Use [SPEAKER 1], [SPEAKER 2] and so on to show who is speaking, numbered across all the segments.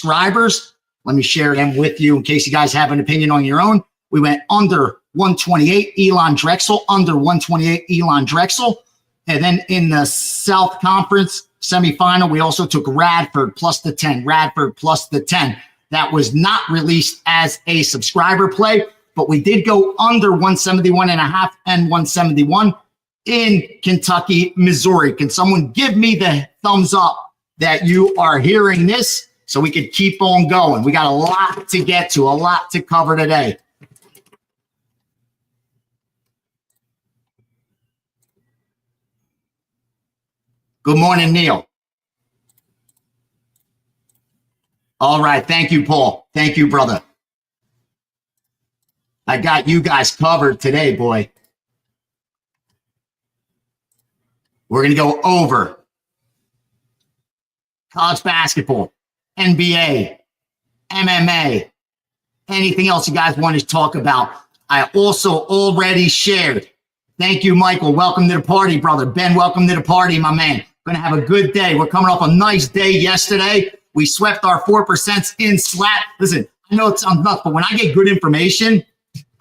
[SPEAKER 1] subscribers. Let me share them with you in case you guys have an opinion on your own. We went under 128, Elon Drexel, under 128, Elon Drexel. And then in the South Conference semifinal, we also took Radford plus the 10, Radford plus the 10. That was not released as a subscriber play, but we did go under 171 and a half and 171 in Kentucky, Missouri. Can someone give me the thumbs up that you are hearing this so we could keep on going? We got a lot to get to, a lot to cover today. Good morning, Neil. All right. Thank you, Paul. Thank you, brother. I got you guys covered today, boy. We're going to go over college basketball, NBA, MMA, anything else you guys want to talk about. I also already shared. Thank you, Michael. Welcome to the party, brother. Ben, welcome to the party, my man. Going to have a good day. We're coming off a nice day yesterday. We swept our 4% in slap. Listen, I know it sounds nuts, but when I get good information,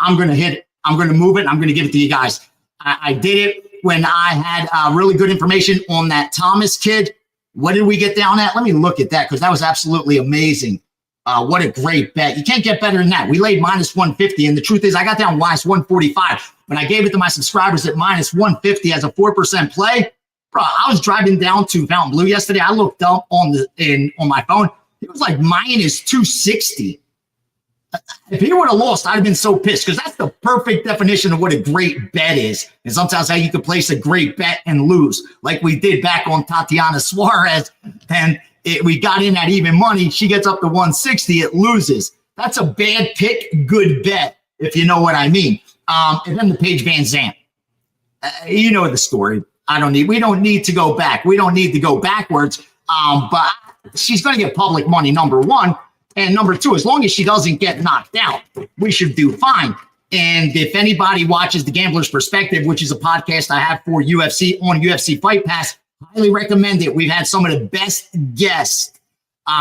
[SPEAKER 1] I'm going to hit it. I'm going to move it. I'm going to give it to you guys. I did it when I had really good information on that Thomas kid. What did we get down at? Let me look at that because that was absolutely amazing. What a great bet. You can't get better than that. We laid minus 150, and the truth is I got down minus 145. When I gave it to my subscribers at minus 150 as a 4% play, bro, I was driving down to Fontainebleau yesterday. I looked up on my phone. It was like minus 260. If he would have lost, I'd have been so pissed because that's the perfect definition of what a great bet is. And sometimes how you can place a great bet and lose, like we did back on Tatiana Suarez. And we got in at even money. She gets up to 160. It loses. That's a bad pick, good bet, if you know what I mean. And then the Paige Van Zandt. You know the story. We don't need to go back. We don't need to go backwards. But she's going to get public money, number one. And number two, as long as she doesn't get knocked out, we should do fine. And if anybody watches The Gambler's Perspective, which is a podcast I have for UFC on UFC Fight Pass, highly recommend it. We've had some of the best guests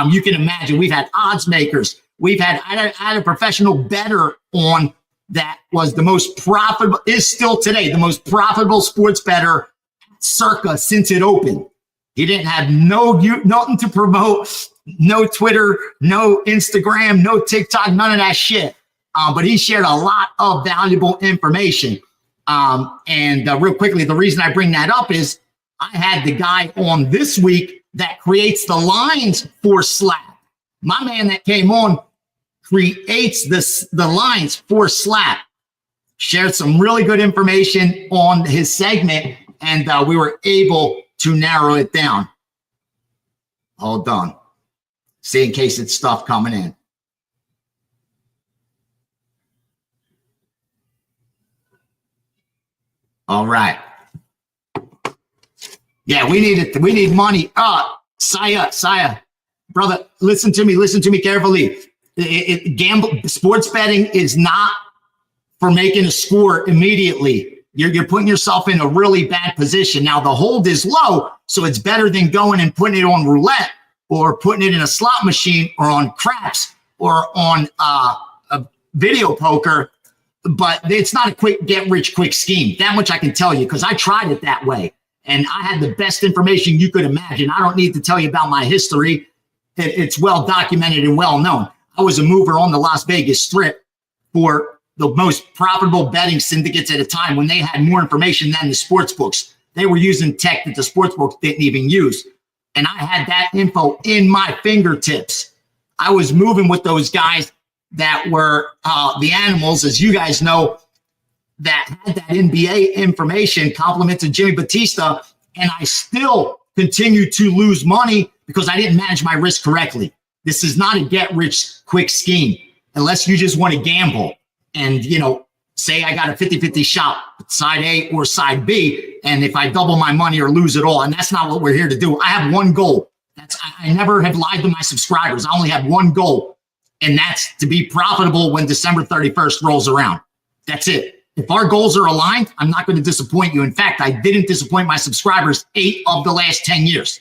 [SPEAKER 1] you can imagine. We've had odds makers. I had a professional bettor on that was the most profitable, is still today, the most profitable sports bettor circa since it opened. He didn't have nothing to promote, no Twitter, no Instagram, no TikTok, none of that shit. But he shared a lot of valuable information. And real quickly, the reason I bring that up is I had the guy on this week that creates the lines for slap. My man that came on creates the lines for slap. Shared some really good information on his segment, and we were able to narrow it down. Hold on. See, in case it's stuff coming in. All right. Yeah, we need money. Saya, brother, listen to me carefully. Sports betting is not for making a score immediately. You're putting yourself in a really bad position. Now, the hold is low, so it's better than going and putting it on roulette or putting it in a slot machine or on craps or on a video poker. But it's not a quick get-rich-quick scheme. That much I can tell you because I tried it that way. And I had the best information you could imagine. I don't need to tell you about my history. It's well documented and well known. I was a mover on the Las Vegas Strip for the most profitable betting syndicates at a time when they had more information than the sports books. They were using tech that the sports books didn't even use. And I had that info in my fingertips. I was moving with those guys that were the animals, as you guys know, that had that NBA information, compliment to Jimmy Batista, and I still continue to lose money because I didn't manage my risk correctly. This is not a get-rich-quick scheme unless you just want to gamble. And, say I got a 50-50 shot, side A or side B, and if I double my money or lose it all, and that's not what we're here to do. I have one goal. I never have lied to my subscribers. I only have one goal, and that's to be profitable when December 31st rolls around. That's it. If our goals are aligned, I'm not going to disappoint you. In fact, I didn't disappoint my subscribers 8 of the last 10 years.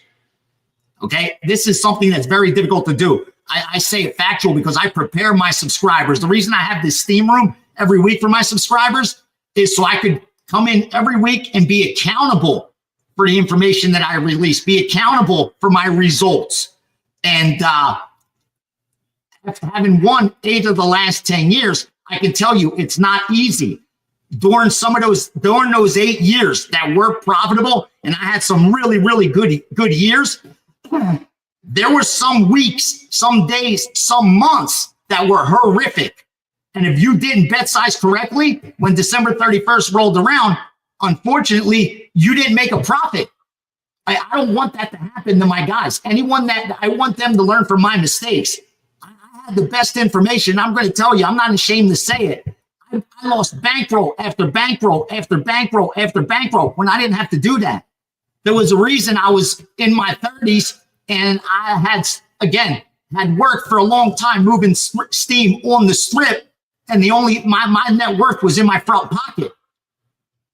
[SPEAKER 1] Okay? This is something that's very difficult to do. I say it factual because I prepare my subscribers. The reason I have this steam room every week for my subscribers is so I could come in every week and be accountable for the information that I release, be accountable for my results. And after having won 8 of the last 10 years, I can tell you it's not easy. During those 8 years that were profitable, and I had some really, really good years, there were some weeks, some days, some months that were horrific. And if you didn't bet size correctly, when December 31st rolled around, unfortunately, you didn't make a profit. I don't want that to happen to my guys. Anyone that I want them to learn from my mistakes. I had the best information. I'm going to tell you, I'm not ashamed to say it. I lost bankroll after bankroll after bankroll after bankroll when I didn't have to do that. There was a reason I was in my 30s and I had worked for a long time moving steam on the strip, and my net worth was in my front pocket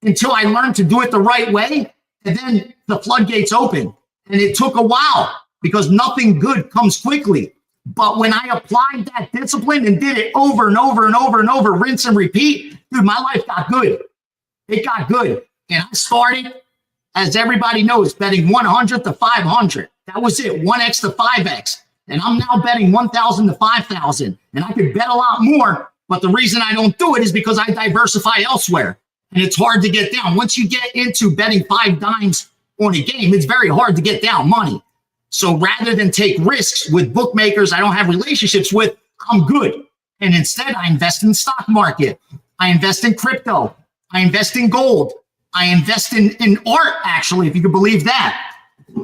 [SPEAKER 1] until I learned to do it the right way. And then the floodgates opened, and it took a while because nothing good comes quickly. But when I applied that discipline and did it over and over and over and over, rinse and repeat, dude, my life got good. It got good. And I started, as everybody knows, betting 100 to 500. That was it, 1x to 5x. And I'm now betting 1,000 to 5,000. And I could bet a lot more, but the reason I don't do it is because I diversify elsewhere. And it's hard to get down. Once you get into betting 5 dimes on a game, it's very hard to get down money. So rather than take risks with bookmakers I don't have relationships with, I'm good. And instead, I invest in the stock market. I invest in crypto. I invest in gold. I invest in art, actually, if you can believe that.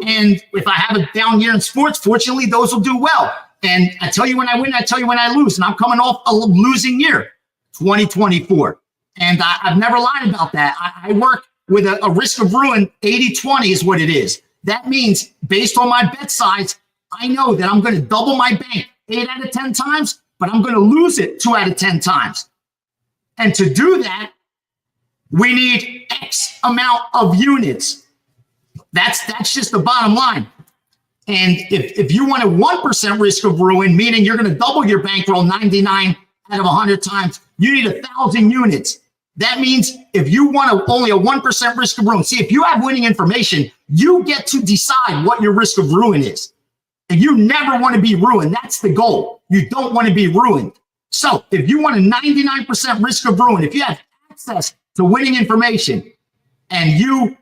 [SPEAKER 1] And if I have a down year in sports, fortunately, those will do well. And I tell you when I win, I tell you when I lose. And I'm coming off a losing year, 2024. And I've never lied about that. I work with a risk of ruin, 80-20 is what it is. That means based on my bet size, I know that I'm going to double my bank 8 out of 10 times, but I'm going to lose it 2 out of 10 times. And to do that, we need X amount of units. That's just the bottom line. And if you want a 1% risk of ruin, meaning you're going to double your bankroll 99 out of 100 times, you need 1,000 units. That means if you want only a 1% risk of ruin, see, if you have winning information, you get to decide what your risk of ruin is. And you never want to be ruined. That's the goal. You don't want to be ruined. So if you want a 99% risk of ruin, if you have access to winning information and you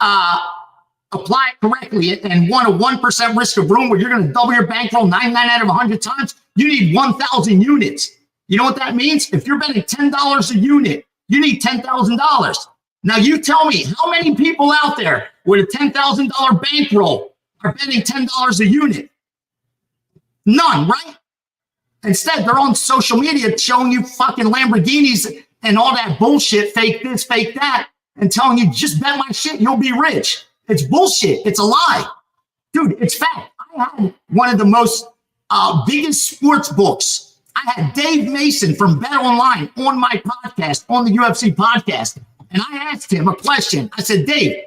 [SPEAKER 1] apply it correctly and want a 1% risk of ruin where you're going to double your bankroll 99 out of 100 times, you need 1,000 units. You know what that means? If you're betting $10 a unit, you need $10,000. Now you tell me how many people out there with a $10,000 bankroll are betting $10 a unit? None, right? Instead, they're on social media showing you fucking Lamborghinis and all that bullshit, fake this, fake that, and telling you just bet my shit, you'll be rich. It's bullshit. It's a lie. Dude, it's fact. I had one of the most biggest sports books. I had Dave Mason from Bet Online on my podcast, on the UFC podcast. And I asked him a question. I said, Dave,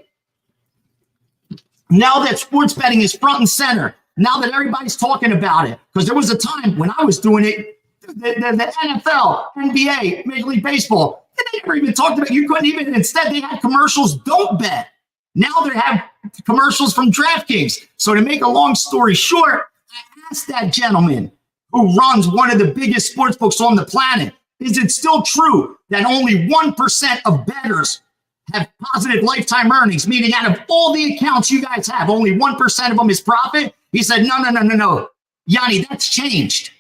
[SPEAKER 1] now that sports betting is front and center, now that everybody's talking about it, because there was a time when I was doing it, the NFL, NBA, Major League Baseball, they never even talked about it. You couldn't even, instead they had commercials, don't bet. Now they have commercials from DraftKings. So to make a long story short, I asked that gentleman who runs one of the biggest sports books on the planet, is it still true that only 1% of bettors have positive lifetime earnings, meaning out of all the accounts you guys have, only 1% of them is profit? He said, no. Gianni, that's changed.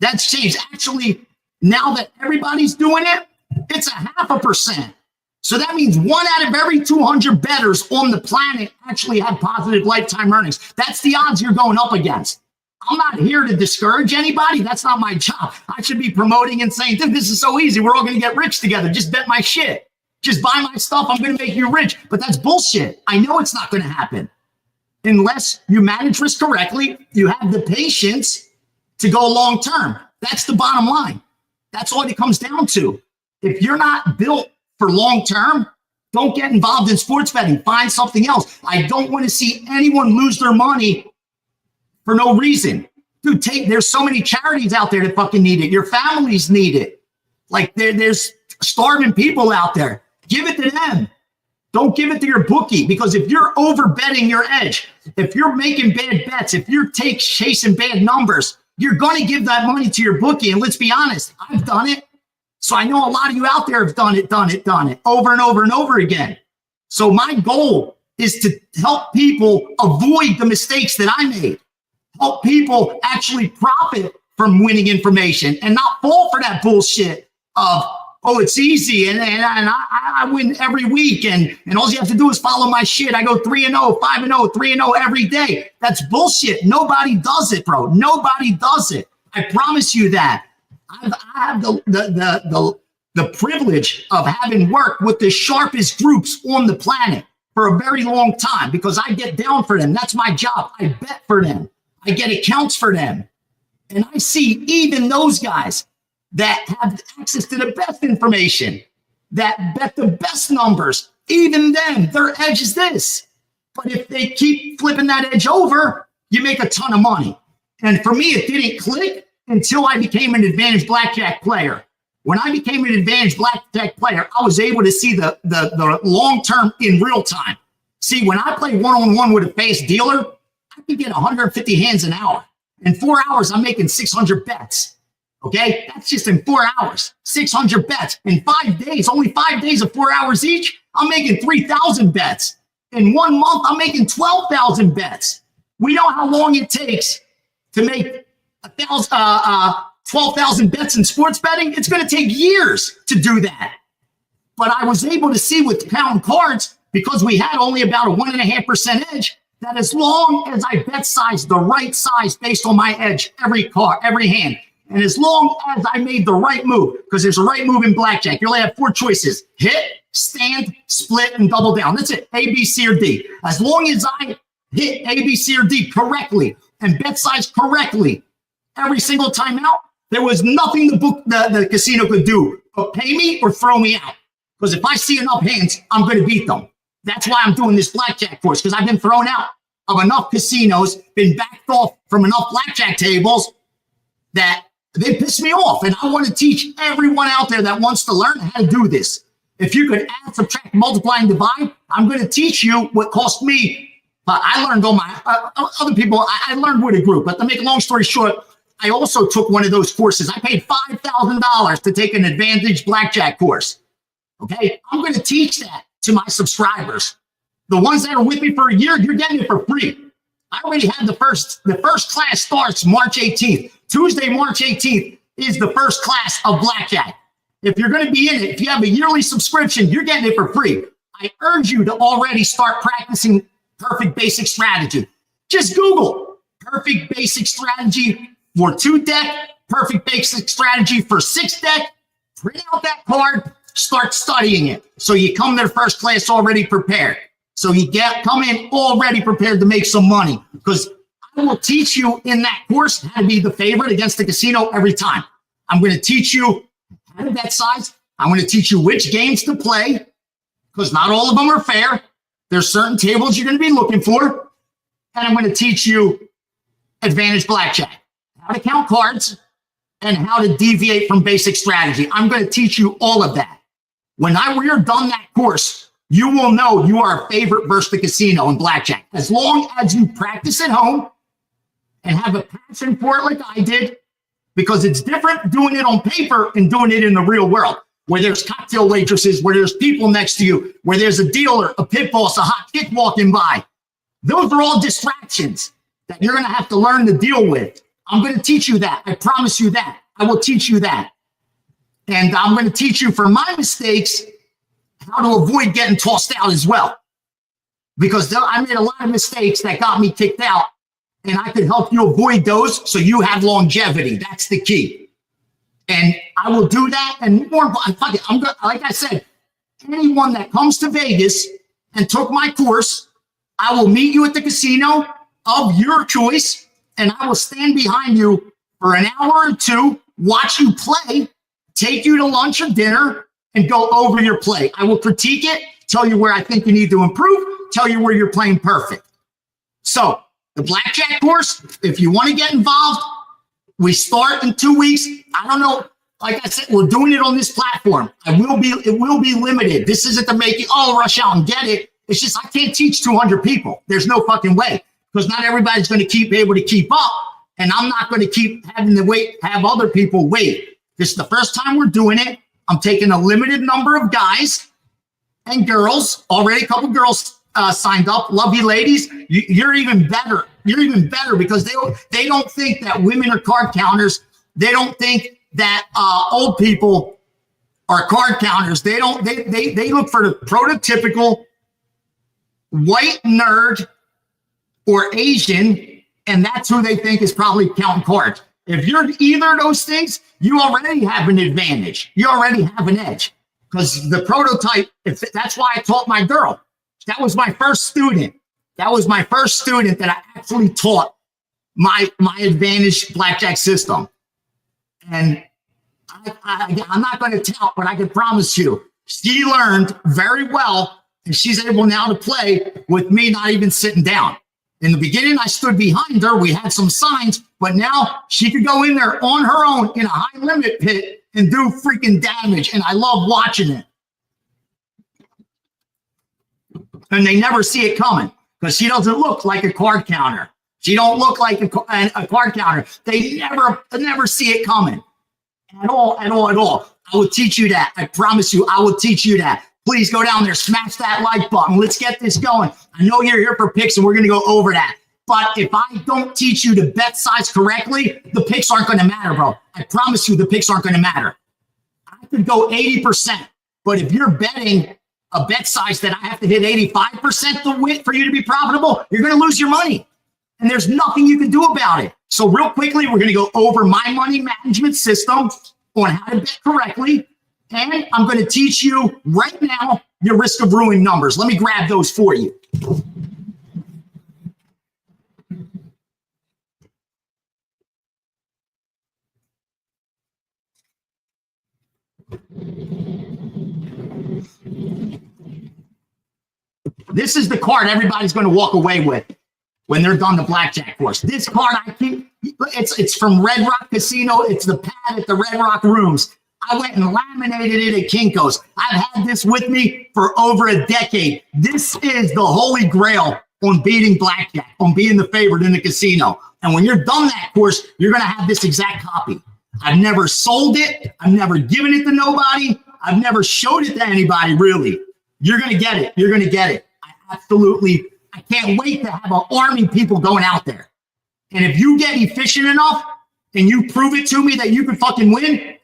[SPEAKER 1] That's changed. Actually, now that everybody's doing it, it's 0.5%. So that means 1 out of every 200 bettors on the planet actually have positive lifetime earnings. That's the odds you're going up against. I'm not here to discourage anybody. That's not my job. I should be promoting and saying, dude, this is so easy. We're all going to get rich together. Just bet my shit. Just buy my stuff. I'm going to make you rich. But that's bullshit. I know it's not going to happen. Unless you manage risk correctly, you have the patience to go long term. That's the bottom line. That's all it comes down to. If you're not built for long term, don't get involved in sports betting. Find something else. I don't want to see anyone lose their money for no reason. Dude, there's so many charities out there that fucking need it. Your families need it. Like there's starving people out there. Give it to them. Don't give it to your bookie, because if you're over betting your edge, if you're making bad bets, if you're chasing bad numbers, you're going to give that money to your bookie. And let's be honest, I've done it. So I know a lot of you out there have done it over and over and over again. So my goal is to help people avoid the mistakes that I made, help people actually profit from winning information and not fall for that bullshit of, oh, it's easy and I win every week and all you have to do is follow my shit. I go 3-0, 5-0, 3-0 every day. That's bullshit. Nobody does it, bro. Nobody does it. I promise you that. I have the privilege of having worked with the sharpest groups on the planet for a very long time, because I get down for them. That's my job. I bet for them. I get accounts for them. And I see even those guys that have access to the best information, that bet the best numbers, even them, their edge is this. But if they keep flipping that edge over, you make a ton of money. And for me, it didn't click until I became an advantage blackjack player. When I became an advantage blackjack player, I was able to see the long term in real time. See, when I play one-on-one with a fast dealer, I can get 150 hands an hour. In 4 hours, I'm making 600 bets. Okay, that's just in 4 hours, 600 bets. In 5 days, only 5 days of 4 hours each, I'm making 3,000 bets. In 1 month, I'm making 12,000 bets. We know how long it takes to make 12,000 bets in sports betting. It's going to take years to do that. But I was able to see with pound cards, because we had only about a 1.5% edge, that as long as I bet size the right size based on my edge, every hand, and as long as I made the right move, because there's a right move in blackjack, you only have 4 choices: hit, stand, split, and double down. That's it, A, B, C, or D. As long as I hit A, B, C, or D correctly and bet size correctly every single time out, there was nothing the casino could do but pay me or throw me out. Because if I see enough hands, I'm going to beat them. That's why I'm doing this blackjack course, because I've been thrown out of enough casinos, been backed off from enough blackjack tables that they piss me off. And I want to teach everyone out there that wants to learn how to do this. If you could add, subtract, multiply, and divide, I'm going to teach you what cost me. But I learned all my other people. I learned with a group. But to make a long story short, I also took one of those courses. I paid $5,000 to take an advantage blackjack course. Okay, I'm going to teach that to my subscribers. The ones that are with me for a year, you're getting it for free. I already had the first class starts March 18th. Tuesday, March 18th is the first class of blackjack. If you're going to be in it, if you have a yearly subscription, you're getting it for free. I urge you to already start practicing perfect basic strategy. Just Google perfect basic strategy for 2-deck, perfect basic strategy for 6-deck. Print out that card, start studying it. So you come to the first class already prepared. So you come in already prepared to make some money, because I will teach you in that course how to be the favorite against the casino every time. I'm going to teach you how to bet size. I'm going to teach you which games to play, because not all of them are fair. There's certain tables you're going to be looking for. And I'm going to teach you advantage blackjack, how to count cards, and how to deviate from basic strategy. I'm going to teach you all of that. When we're done that course, you will know you are a favorite versus the casino in blackjack. As long as you practice at home and have a passion for it like I did, because it's different doing it on paper and doing it in the real world, where there's cocktail waitresses, where there's people next to you, where there's a dealer, a pit boss, a hot chick walking by. Those are all distractions that you're going to have to learn to deal with. I'm going to teach you that. I promise you that. I will teach you that. And I'm going to teach you for my mistakes how to avoid getting tossed out as well. Because I made a lot of mistakes that got me kicked out, and I could help you avoid those so you have longevity. That's the key. And I will do that. And more, like I said, anyone that comes to Vegas and took my course, I will meet you at the casino of your choice, and I will stand behind you for an hour or two, watch you play, take you to lunch or dinner, and go over your play. I will critique it, tell you where I think you need to improve, tell you where you're playing perfect. So the blackjack course, if you want to get involved, We start in 2 weeks. I don't know. Like I said, we're doing it on this platform. It will be limited. This isn't to make you rush out and get it. It's just I can't teach 200 people. There's no fucking way, because not everybody's going to be able to keep up, and I'm not going to keep having to have other people wait. This is the first time we're doing it. I'm taking a limited number of guys and girls. Already a couple girls signed up. Love you, ladies. You're even better. You're even better because they don't think that women are card counters. They don't think that old people are card counters. They don't. They look for the prototypical white nerd or Asian, and that's who they think is probably counting cards. If you're either of those things, you already have an advantage. You already have an edge, because the prototype, that's why I taught my girl. That was my first student. That was my first student that I actually taught my advantage blackjack system. And I'm not going to tout, but I can promise you, she learned very well, and she's able now to play with me not even sitting down. In the beginning, I stood behind her. We had some signs, but now she could go in there on her own in a high limit pit and do freaking damage. And I love watching it. And they never see it coming because she doesn't look like a card counter. She don't look like a card counter. They never see it coming at all. I will teach you that. I promise you, I will teach you that. Please go down there, smash that like button. Let's get this going. I know you're here for picks, and we're going to go over that. But if I don't teach you to bet size correctly, the picks aren't going to matter, bro. I promise you the picks aren't going to matter. I could go 80%, but if you're betting a bet size that I have to hit 85% to win for you to be profitable, you're going to lose your money. And there's nothing you can do about it. So real quickly, we're going to go over my money management system on how to bet correctly. And I'm going to teach you right now your risk of ruin numbers. Let me grab those for you. This is the card everybody's going to walk away with when they're done the blackjack course. This card, it's from Red Rock Casino. It's the pad at the Red Rock Rooms. I went and laminated it at Kinko's. I've had this with me for over a decade. This is the holy grail on beating blackjack, on being the favorite in the casino. And when you're done that course, you're going to have this exact copy. I've never sold it. I've never given it to nobody. I've never showed it to anybody, really. You're going to get it. You're going to get it. I can't wait to have an army of people going out there. And if you get efficient enough and you prove it to me that you can fucking win,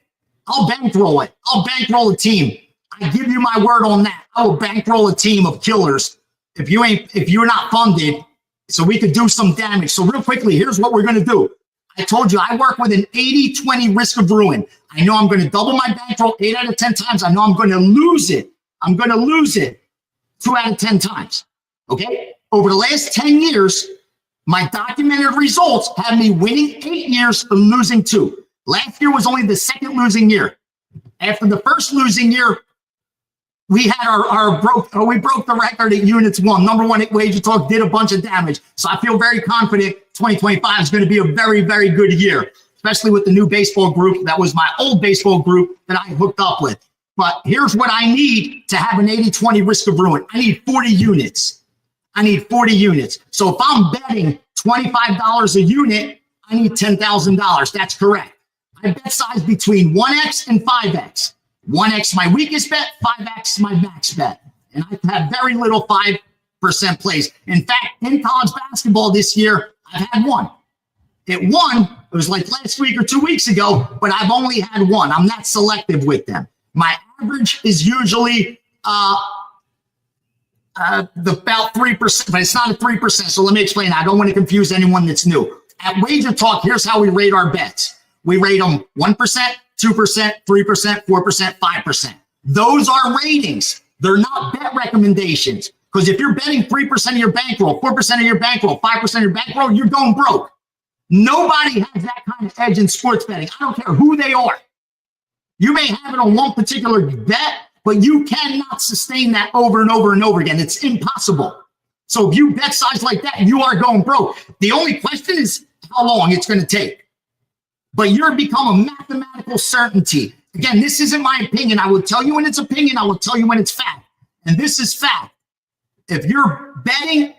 [SPEAKER 1] I'll bankroll it. I'll bankroll a team. I give you my word on that. I will bankroll a team of killers if you're not funded, so we could do some damage. So real quickly, here's what we're going to do. I told you I work with an 80-20 risk of ruin. I know I'm going to double my bankroll 8 out of 10 times. I know I'm going to lose it. I'm going to lose it 2 out of 10 times. Okay? Over the last 10 years, my documented results have me winning 8 years and losing 2. Last year was only the second losing year. After the first losing year, we had we broke the record at units 1. Number 1 at Wager Talk, did a bunch of damage. So I feel very confident 2025 is going to be a very, very good year, especially with the new baseball group. That was my old baseball group that I hooked up with. But here's what I need to have an 80-20 risk of ruin. I need 40 units. I need 40 units. So if I'm betting $25 a unit, I need $10,000. That's correct. I bet size between 1x and 5x. 1x my weakest bet, 5x my max bet. And I have very little 5% plays. In fact, in college basketball this year, I've had one. It was like last week or 2 weeks ago, but I've only had one. I'm not selective with them. My average is usually about 3%, but it's not a 3%. So let me explain. I don't want to confuse anyone that's new. At Wager Talk, here's how we rate our bets. We rate them 1%, 2%, 3%, 4%, 5%. Those are ratings. They're not bet recommendations. Because if you're betting 3% of your bankroll, 4% of your bankroll, 5% of your bankroll, you're going broke. Nobody has that kind of edge in sports betting. I don't care who they are. You may have it on one particular bet, but you cannot sustain that over and over and over again. It's impossible. So if you bet size like that, you are going broke. The only question is how long it's going to take. but you're become a mathematical certainty. Again, this isn't my opinion. I will tell you when it's opinion. I will tell you when it's fact. And this is fact. If you're betting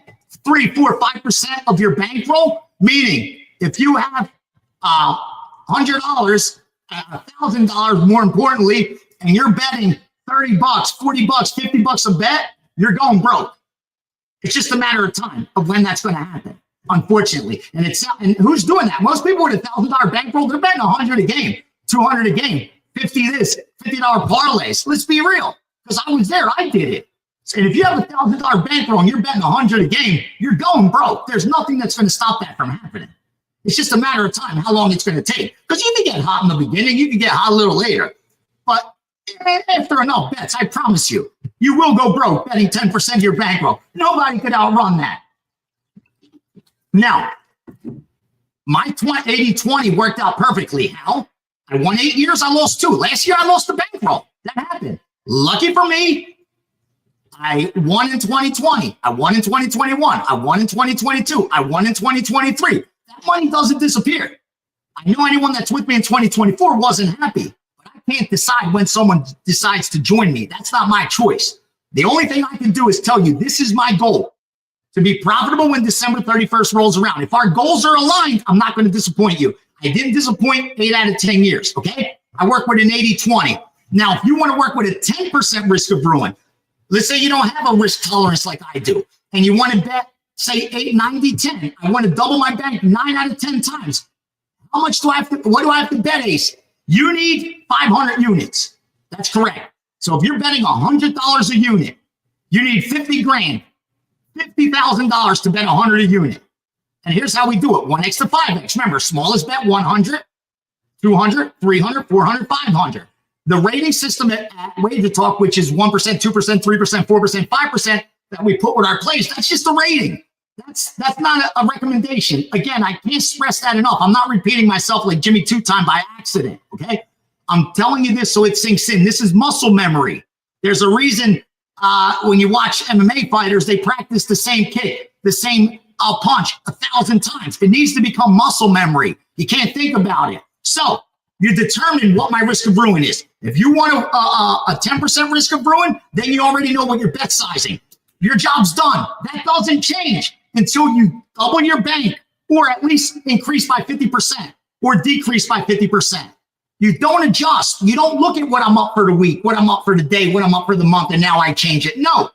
[SPEAKER 1] 3, 4, 5% of your bankroll, meaning if you have $100, $1,000 more importantly, and you're betting $30, $40, $50 a bet, you're going broke. It's just a matter of time of when that's going to happen, unfortunately. And who's doing that? Most people with $1,000 bankroll, they're betting 100 a game, 200 a game, 50 this, $50 parlays. Let's be real, because I was there. I did it. And if you have $1,000 bankroll and you're betting 100 a game, you're going broke. There's nothing that's going to stop that from happening. It's just a matter of time, how long it's going to take. Because you can get hot in the beginning, you can get hot a little later. But after enough bets, I promise you, you will go broke betting 10% of your bankroll. Nobody could outrun that. Now, my 80-20 worked out perfectly. How? I won 8 years, I lost 2. Last year, I lost the bankroll. That happened. Lucky for me, I won in 2020. I won in 2021. I won in 2022. I won in 2023. That money doesn't disappear. I know anyone that's with me in 2024 wasn't happy, but I can't decide when someone decides to join me. That's not my choice. The only thing I can do is tell you this is my goal, to be profitable when December 31st rolls around. If our goals are aligned, I'm not going to disappoint you. I didn't disappoint 8 out of 10 years, okay? I work with an 80-20. Now, if you want to work with a 10% risk of ruin, let's say you don't have a risk tolerance like I do, and you want to bet, say, 8, 90, 10. I want to double my bank 9 out of 10 times. How much do I have to, what do I have to bet, Ace? You need 500 units. That's correct. So if you're betting $100 a unit, you need 50 grand, $50,000 to bet 100 a unit. And here's how we do it. 1x to 5x. Remember, smallest bet 100, 200, 300, 400, 500. The rating system at Wager Talk, which is 1%, 2%, 3%, 4%, 5% that we put with our plays, that's just a rating. That's not a recommendation. Again, I can't stress that enough. I'm not repeating myself like Jimmy Two-Time by accident, okay? I'm telling you this so it sinks in. This is muscle memory. There's a reason when you watch MMA fighters, they practice the same kick, the same punch 1,000 times. It needs to become muscle memory. You can't think about it. So you determine what my risk of ruin is. If you want a 10% risk of ruin, then you already know what your bet sizing. Your job's done. That doesn't change until you double your bank or at least increase by 50% or decrease by 50%. You don't adjust. You don't look at what I'm up for the week, what I'm up for the day, what I'm up for the month, and now I change it. No,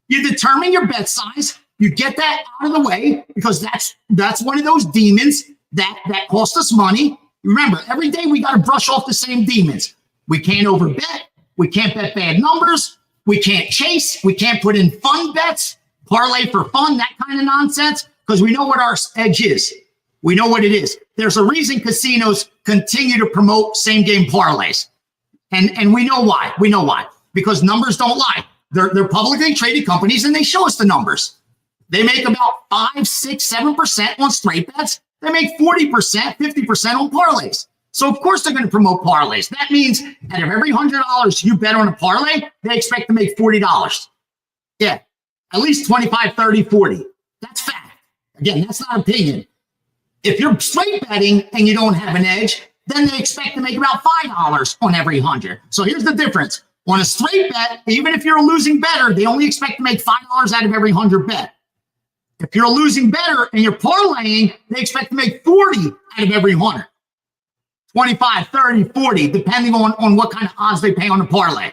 [SPEAKER 1] you determine your bet size. You get that out of the way because that's one of those demons that cost us money. Remember, every day we got to brush off the same demons. We can't overbet. We can't bet bad numbers. We can't chase. We can't put in fun bets, parlay for fun, that kind of nonsense, because we know what our edge is. We know what it is. There's a reason casinos continue to promote same-game parlays. And we know why. We know why. Because numbers don't lie. They're publicly traded companies, and they show us the numbers. They make about 5, 6, 7% on straight bets. They make 40%, 50% on parlays. So, of course, they're going to promote parlays. That means out of every $100 you bet on a parlay, they expect to make $40. Yeah, at least 25, 30, 40. That's fact. Again, that's not opinion. If you're straight betting and you don't have an edge, then they expect to make about $5 on every 100. So here's the difference. On a straight bet, even if you're a losing bettor, they only expect to make $5 out of every 100 bet. If you're a losing bettor and you're parlaying, they expect to make 40 out of every 100. 25, 30, 40, depending on what kind of odds they pay on the parlay.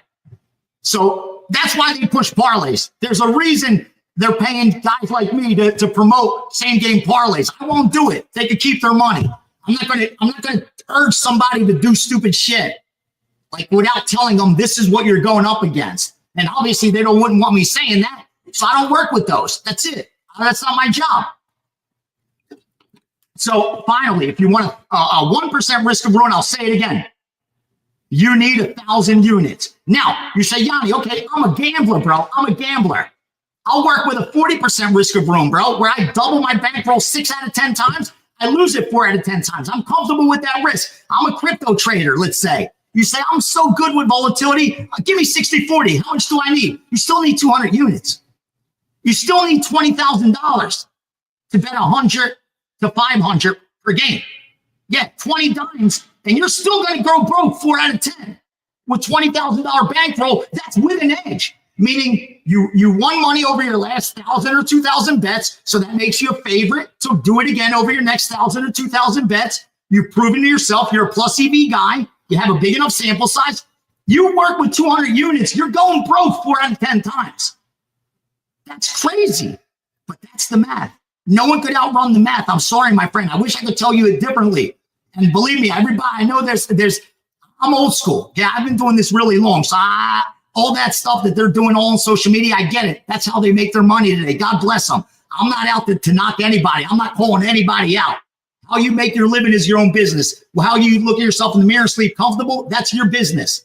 [SPEAKER 1] So that's why they push parlays. There's a reason they're paying guys like me to promote same-game parlays. I won't do it. They can keep their money. I'm not gonna urge somebody to do stupid shit, like without telling them this is what you're going up against. And obviously they wouldn't want me saying that, so I don't work with those. That's it. That's not my job. So finally, if you want a 1% risk of ruin, I'll say it again. You need 1,000 units. Now, you say, Gianni, okay, I'm a gambler, bro. I'm a gambler. I'll work with a 40% risk of ruin, bro, where I double my bankroll 6 out of 10 times. I lose it 4 out of 10 times. I'm comfortable with that risk. I'm a crypto trader, let's say. You say, I'm so good with volatility. Give me 60-40. How much do I need? You still need 200 units. You still need $20,000 to bet 100 to 500 per game. Yeah, 20 dimes, and you're still going to go broke 4 out of 10. With $20,000 bankroll, that's with an edge. Meaning you won money over your last 1,000 or 2,000 bets, so that makes you a favorite to do it again over your next 1,000 or 2,000 bets. You've proven to yourself you're a plus EV guy. You have a big enough sample size. You work with 200 units, you're going broke 4 out of 10 times. That's crazy, but that's the math. No one could outrun the math. I'm sorry, my friend. I wish I could tell you it differently. And believe me, everybody, I know I'm old school. Yeah, I've been doing this really long. So all that stuff that they're doing all on social media, I get it. That's how they make their money today. God bless them. I'm not out to knock anybody. I'm not calling anybody out. How you make your living is your own business. Well, how you look at yourself in the mirror and sleep comfortable, that's your business.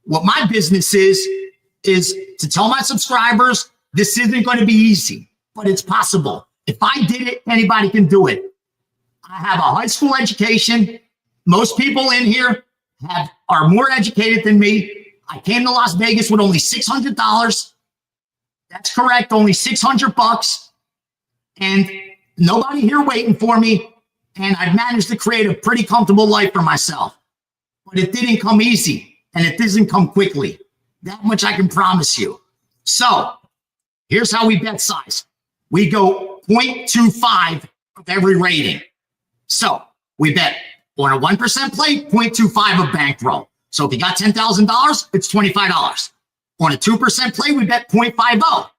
[SPEAKER 1] What my business is to tell my subscribers, this isn't going to be easy, but it's possible. If I did it, anybody can do it. I have a high school education. Most people in here are more educated than me. I came to Las Vegas with only $600. That's correct, only $600. And nobody here waiting for me. And I've managed to create a pretty comfortable life for myself. But it didn't come easy, and it doesn't come quickly. That much I can promise you. So here's how we bet size. We go 0.25 of every rating. So we bet on a 1% play, 0.25 of bankroll. So if you got $10,000, it's $25. On a 2% play, we bet 0.50.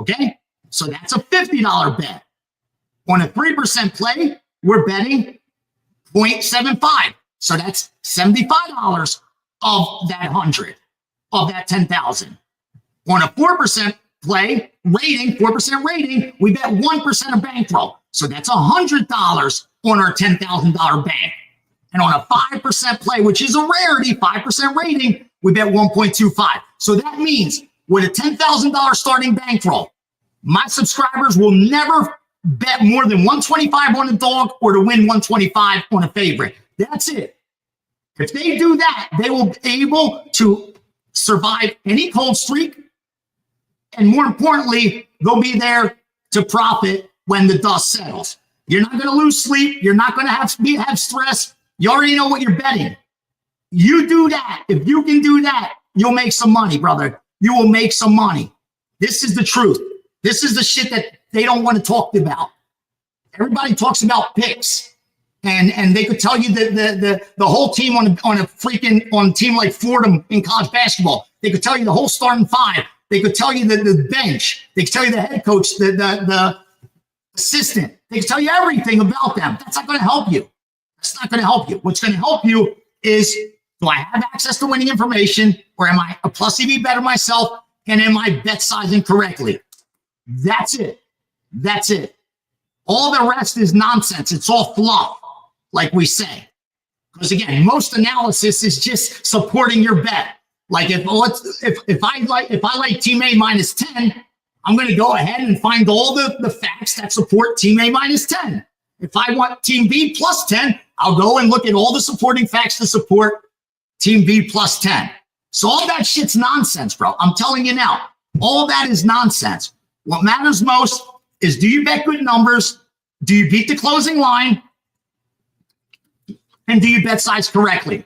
[SPEAKER 1] Okay? So that's a $50 bet. On a 3% play, we're betting 0.75. So that's $75 of that 100, of that 10,000. On a 4% play rating, 4% rating, we bet 1% of bankroll. So that's $100 on our $10,000 bank. And on a 5% play, which is a rarity, 5% rating, we bet 1.25. So that means with a $10,000 starting bankroll, my subscribers will never bet more than 125 on a dog or to win 125 on a favorite. That's it. If they do that, they will be able to survive any cold streak. And more importantly, they'll be there to profit when the dust settles. You're not going to lose sleep. You're not going to have stress. You already know what you're betting. You do that. If you can do that, you'll make some money, brother. You will make some money. This is the truth. This is the shit that they don't want to talk about. Everybody talks about picks, and they could tell you the whole team on a team like Fordham in college basketball. They could tell you the whole starting five. They could tell you the bench. They could tell you the head coach, the assistant. They could tell you everything about them. That's not going to help you. That's not going to help you. What's going to help you is, do I have access to winning information, or am I a plus EV better myself, and am I bet sizing correctly? That's it. That's it. All the rest is nonsense. It's all fluff, like we say. Because again, most analysis is just supporting your bet. Like if I like Team A minus 10, I'm going to go ahead and find all the facts that support Team A minus 10. If I want Team B plus 10, I'll go and look at all the supporting facts to support Team B plus 10. So all that shit's nonsense, bro. I'm telling you now, all that is nonsense. What matters most is, do you bet good numbers? Do you beat the closing line? And do you bet size correctly?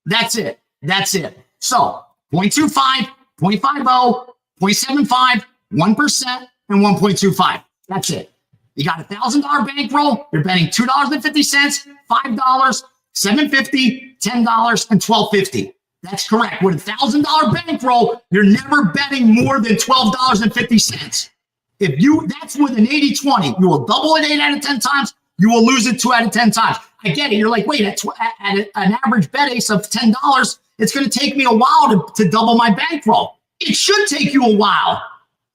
[SPEAKER 1] That's it. That's it. So 0.25, 0.50, 0.75, 1%, and 1.25. That's it. You got $1,000 bankroll. You're betting $2.50, $5, $7.50, $10, and $12.50. That's correct. With $1,000 bankroll, you're never betting more than $12.50. That's with an 80-20. You will double it 8 out of 10 times. You will lose it 2 out of 10 times. I get it. You're like, wait, at an average bet ace of $10, it's going to take me a while to double my bankroll. It should take you a while.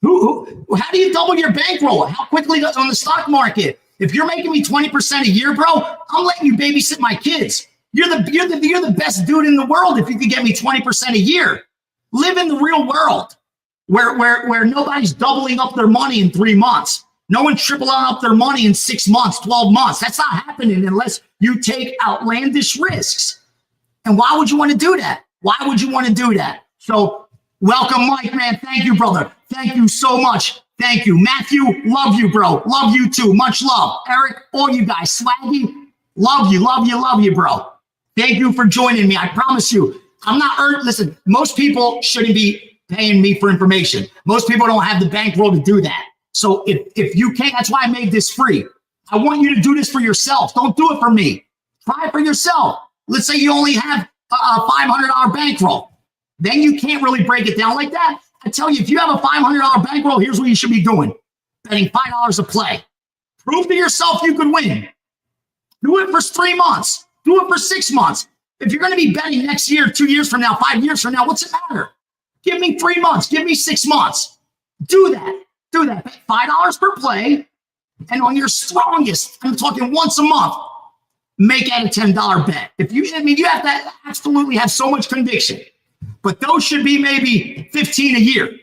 [SPEAKER 1] How do you double your bankroll? How quickly on the stock market? If you're making me 20% a year, bro, I'm letting you babysit my kids. You're the best dude in the world if you could get me 20% a year. Live in the real world where nobody's doubling up their money in 3 months. No one's tripling up their money in 6 months, 12 months. That's not happening unless you take outlandish risks. And why would you want to do that? Why would you want to do that? So welcome, Mike, man. Thank you, brother. Thank you so much. Thank you. Matthew, love you, bro. Love you too. Much love. Eric, all you guys. Swaggy, Love you, bro. Thank you for joining me. I promise you, I'm not listen, most people shouldn't be paying me for information. Most people don't have the bankroll to do that. So if you can't, that's why I made this free. I want you to do this for yourself. Don't do it for me. Try it for yourself. Let's say you only have a $500 bankroll. Then you can't really break it down like that. I tell you, if you have a $500 bankroll, here's what you should be doing. Betting $5 a play. Prove to yourself you could win. Do it for 3 months. Do it for 6 months. If you're going to be betting next year, 2 years from now, 5 years from now, what's it matter? Give me 3 months. Give me 6 months. Do that. Do that. Bet $5 per play. And on your strongest, I'm talking once a month, make that a $10 bet. You have to absolutely have so much conviction. But those should be maybe 15 a year,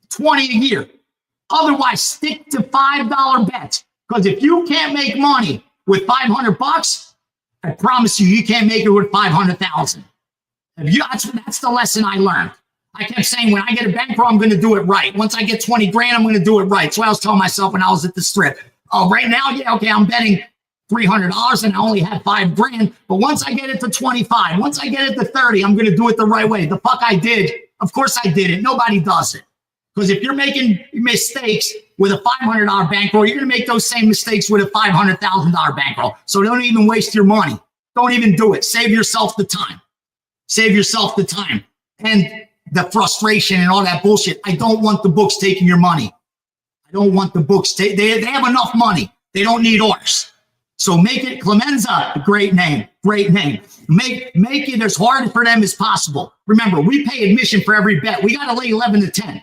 [SPEAKER 1] 20 a year. Otherwise, stick to $5 bets. Because if you can't make money with $500, I promise you can't make it with 500,000. That's the lesson I learned. I kept saying, when I get a bankroll, I'm going to do it right. Once I get 20 grand, I'm going to do it right. So I was telling myself when I was at the strip, oh, right now, yeah, okay, I'm betting $300 and I only have 5 grand. But once I get it to 25, once I get it to 30, I'm going to do it the right way. The fuck I did. Of course I did it. Nobody does it. Because if you're making mistakes with a $500 bankroll, you're going to make those same mistakes with a $500,000 bankroll. So don't even waste your money. Don't even do it. Save yourself the time. Save yourself the time. And the frustration and all that bullshit. I don't want the books taking your money. I don't want the books. They have enough money. They don't need ours. So make it Clemenza. Great name. Great name. Make it as hard for them as possible. Remember, we pay admission for every bet. We got to lay 11 to 10.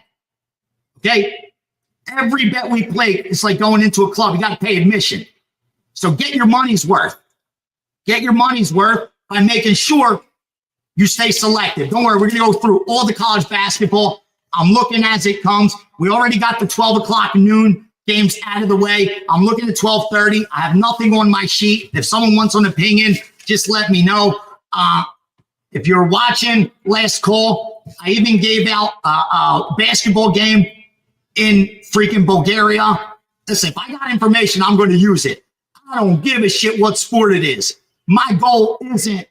[SPEAKER 1] Okay? Every bet we play, it's like going into a club. You got to pay admission. So get your money's worth. Get your money's worth by making sure you stay selective. Don't worry, we're going to go through all the college basketball. I'm looking as it comes. We already got the 12 o'clock noon games out of the way. I'm looking at 12:30. I have nothing on my sheet. If someone wants an opinion, just let me know. If you're watching last call, I even gave out a basketball game in freaking Bulgaria. Listen, if I got information, I'm going to use it. I don't give a shit what sport it is. My goal isn't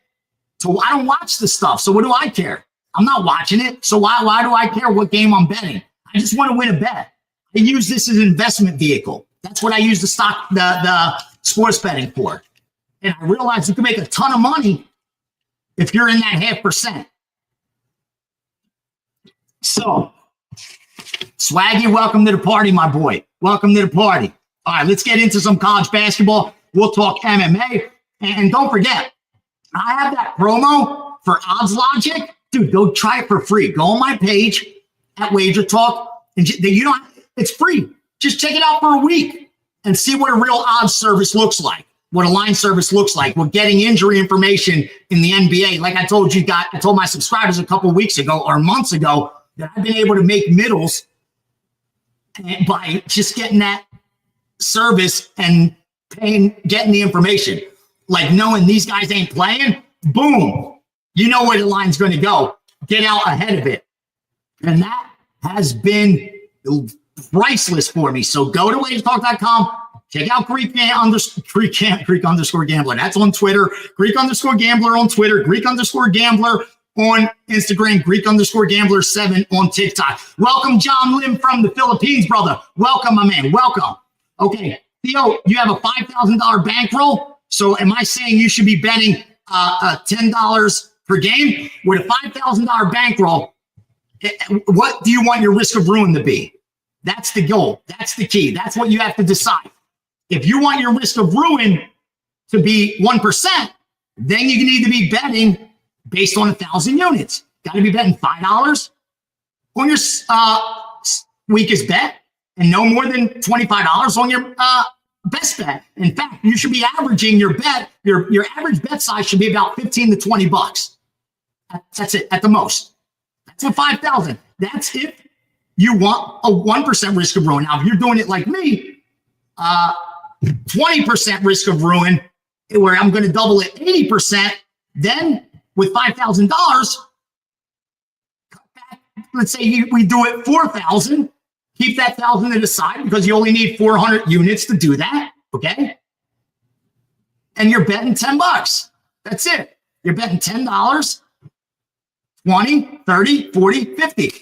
[SPEAKER 1] I don't watch the stuff. So what do I care? I'm not watching it. So why do I care what game I'm betting? I just want to win a bet. I use this as an investment vehicle. That's what I use the sports betting for. And I realized you can make a ton of money if you're in that 0.5%. So, Swaggy, welcome to the party, my boy. Welcome to the party. All right, let's get into some college basketball. We'll talk MMA. And don't forget, I have that promo for Odds Logic. Dude, go try it for free. Go on my page at Wager Talk. And it's free. Just check it out for a week and see what a real odds service looks like, what a line service looks like. We're getting injury information in the NBA. Like I told my subscribers a couple of weeks ago or months ago that I've been able to make middles by just getting that service and getting the information. Like knowing these guys ain't playing, boom, you know where the line's going to go. Get out ahead of it. And that has been priceless for me. So go to wagerstalk.com, check out Greek underscore gambler. That's on Twitter. Greek underscore gambler on Twitter. Greek underscore gambler on Instagram. Greek underscore gambler 7 on TikTok. Welcome, John Lim from the Philippines, brother. Welcome, my man. Welcome. Okay, Theo, you have a $5,000 bankroll. So am I saying you should be betting $10 per game? With a $5,000 bankroll, what do you want your risk of ruin to be? That's the goal. That's the key. That's what you have to decide. If you want your risk of ruin to be 1%, then you need to be betting based on 1,000 units. Got to be betting $5 on your weakest bet and no more than $25 on your best bet. In fact, you should be averaging your bet. Your average bet size should be about 15 to 20 bucks. That's it at the most. That's what 5,000. That's if you want a 1% risk of ruin. Now, if you're doing it like me, 20% risk of ruin, where I'm going to double it 80%, then with $5,000, let's say we do it 4,000, keep that 1,000 to the side because you only need 400 units to do that, okay? and you're betting $10. That's it. You're betting $10, 20, 30, 40, 50,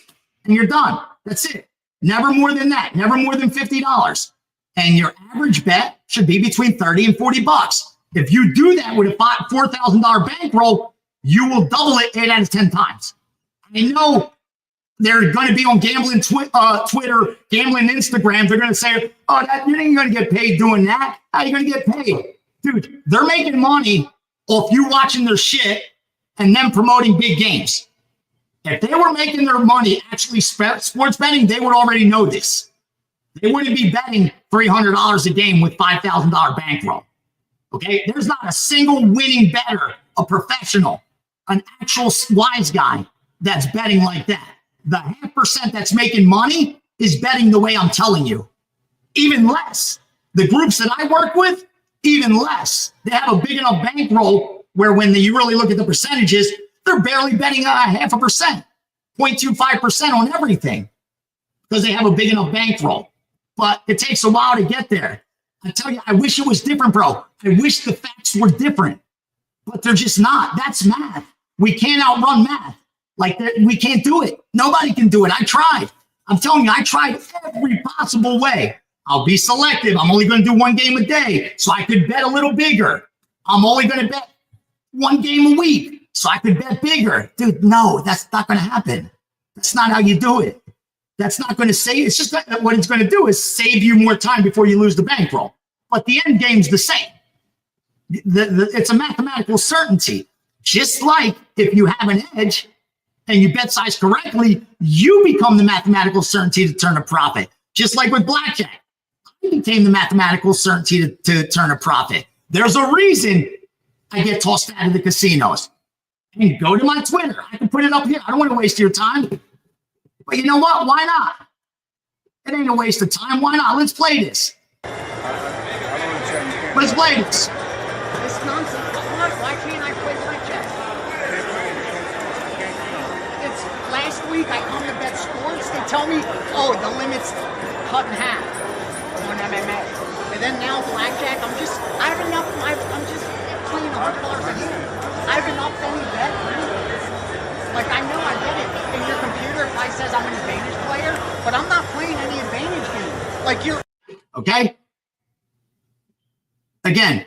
[SPEAKER 1] and you're done. That's it. Never more than that. Never more than $50. And your average bet should be between 30 and 40 bucks. If you do that with a $4,000 bankroll, you will double it 8 out of 10 times. I know they're going to be on gambling Twitter, gambling Instagram. They're going to say, oh, you ain't going to get paid doing that. How are you going to get paid? Dude, they're making money off you watching their shit and them promoting big games. If they were making their money actually sports betting, they would already know this. They wouldn't be betting $300 a game with $5,000 bankroll. Okay? There's not a single winning bettor, a professional, an actual wise guy that's betting like that. The 0.5% that's making money is betting the way I'm telling you. Even less. The groups that I work with, even less. They have a big enough bankroll where when you really look at the percentages, they're barely betting 0.5%, 0.25% on everything because they have a big enough bankroll. But it takes a while to get there. I tell you, I wish it was different, bro. I wish the facts were different, but they're just not. That's math. We can't outrun math. Like, we can't do it. Nobody can do it. I tried. I'm telling you, I tried every possible way. I'll be selective. I'm only going to do one game a day so I could bet a little bigger. I'm only going to bet one game a week so I could bet bigger. Dude, no, that's not going to happen. That's not how you do it. That's not going to save. It's just what it's going to do is save you more time before you lose the bankroll. But the end game's the same. It's a mathematical certainty. Just like if you have an edge and you bet size correctly, you become the mathematical certainty to turn a profit. Just like with Blackjack, I became the mathematical certainty to turn a profit. There's a reason I get tossed out of the casinos. And go to my Twitter. I can put it up here. I don't want to waste your time. But you know what? Why not? It ain't a waste of time. Why not? Let's play this. Let's play this.
[SPEAKER 2] This nonsense. Why can't I play Blackjack? It's last week I come to bet sports. They tell me, oh, the limit's cut in half on MMA. And then now Blackjack, I'm just playing $100 a game. I have enough any bet. Like, I know I get it in your computer if I says I'm an advantage player, but I'm not playing any advantage game. Like, you're...
[SPEAKER 1] Okay? Again.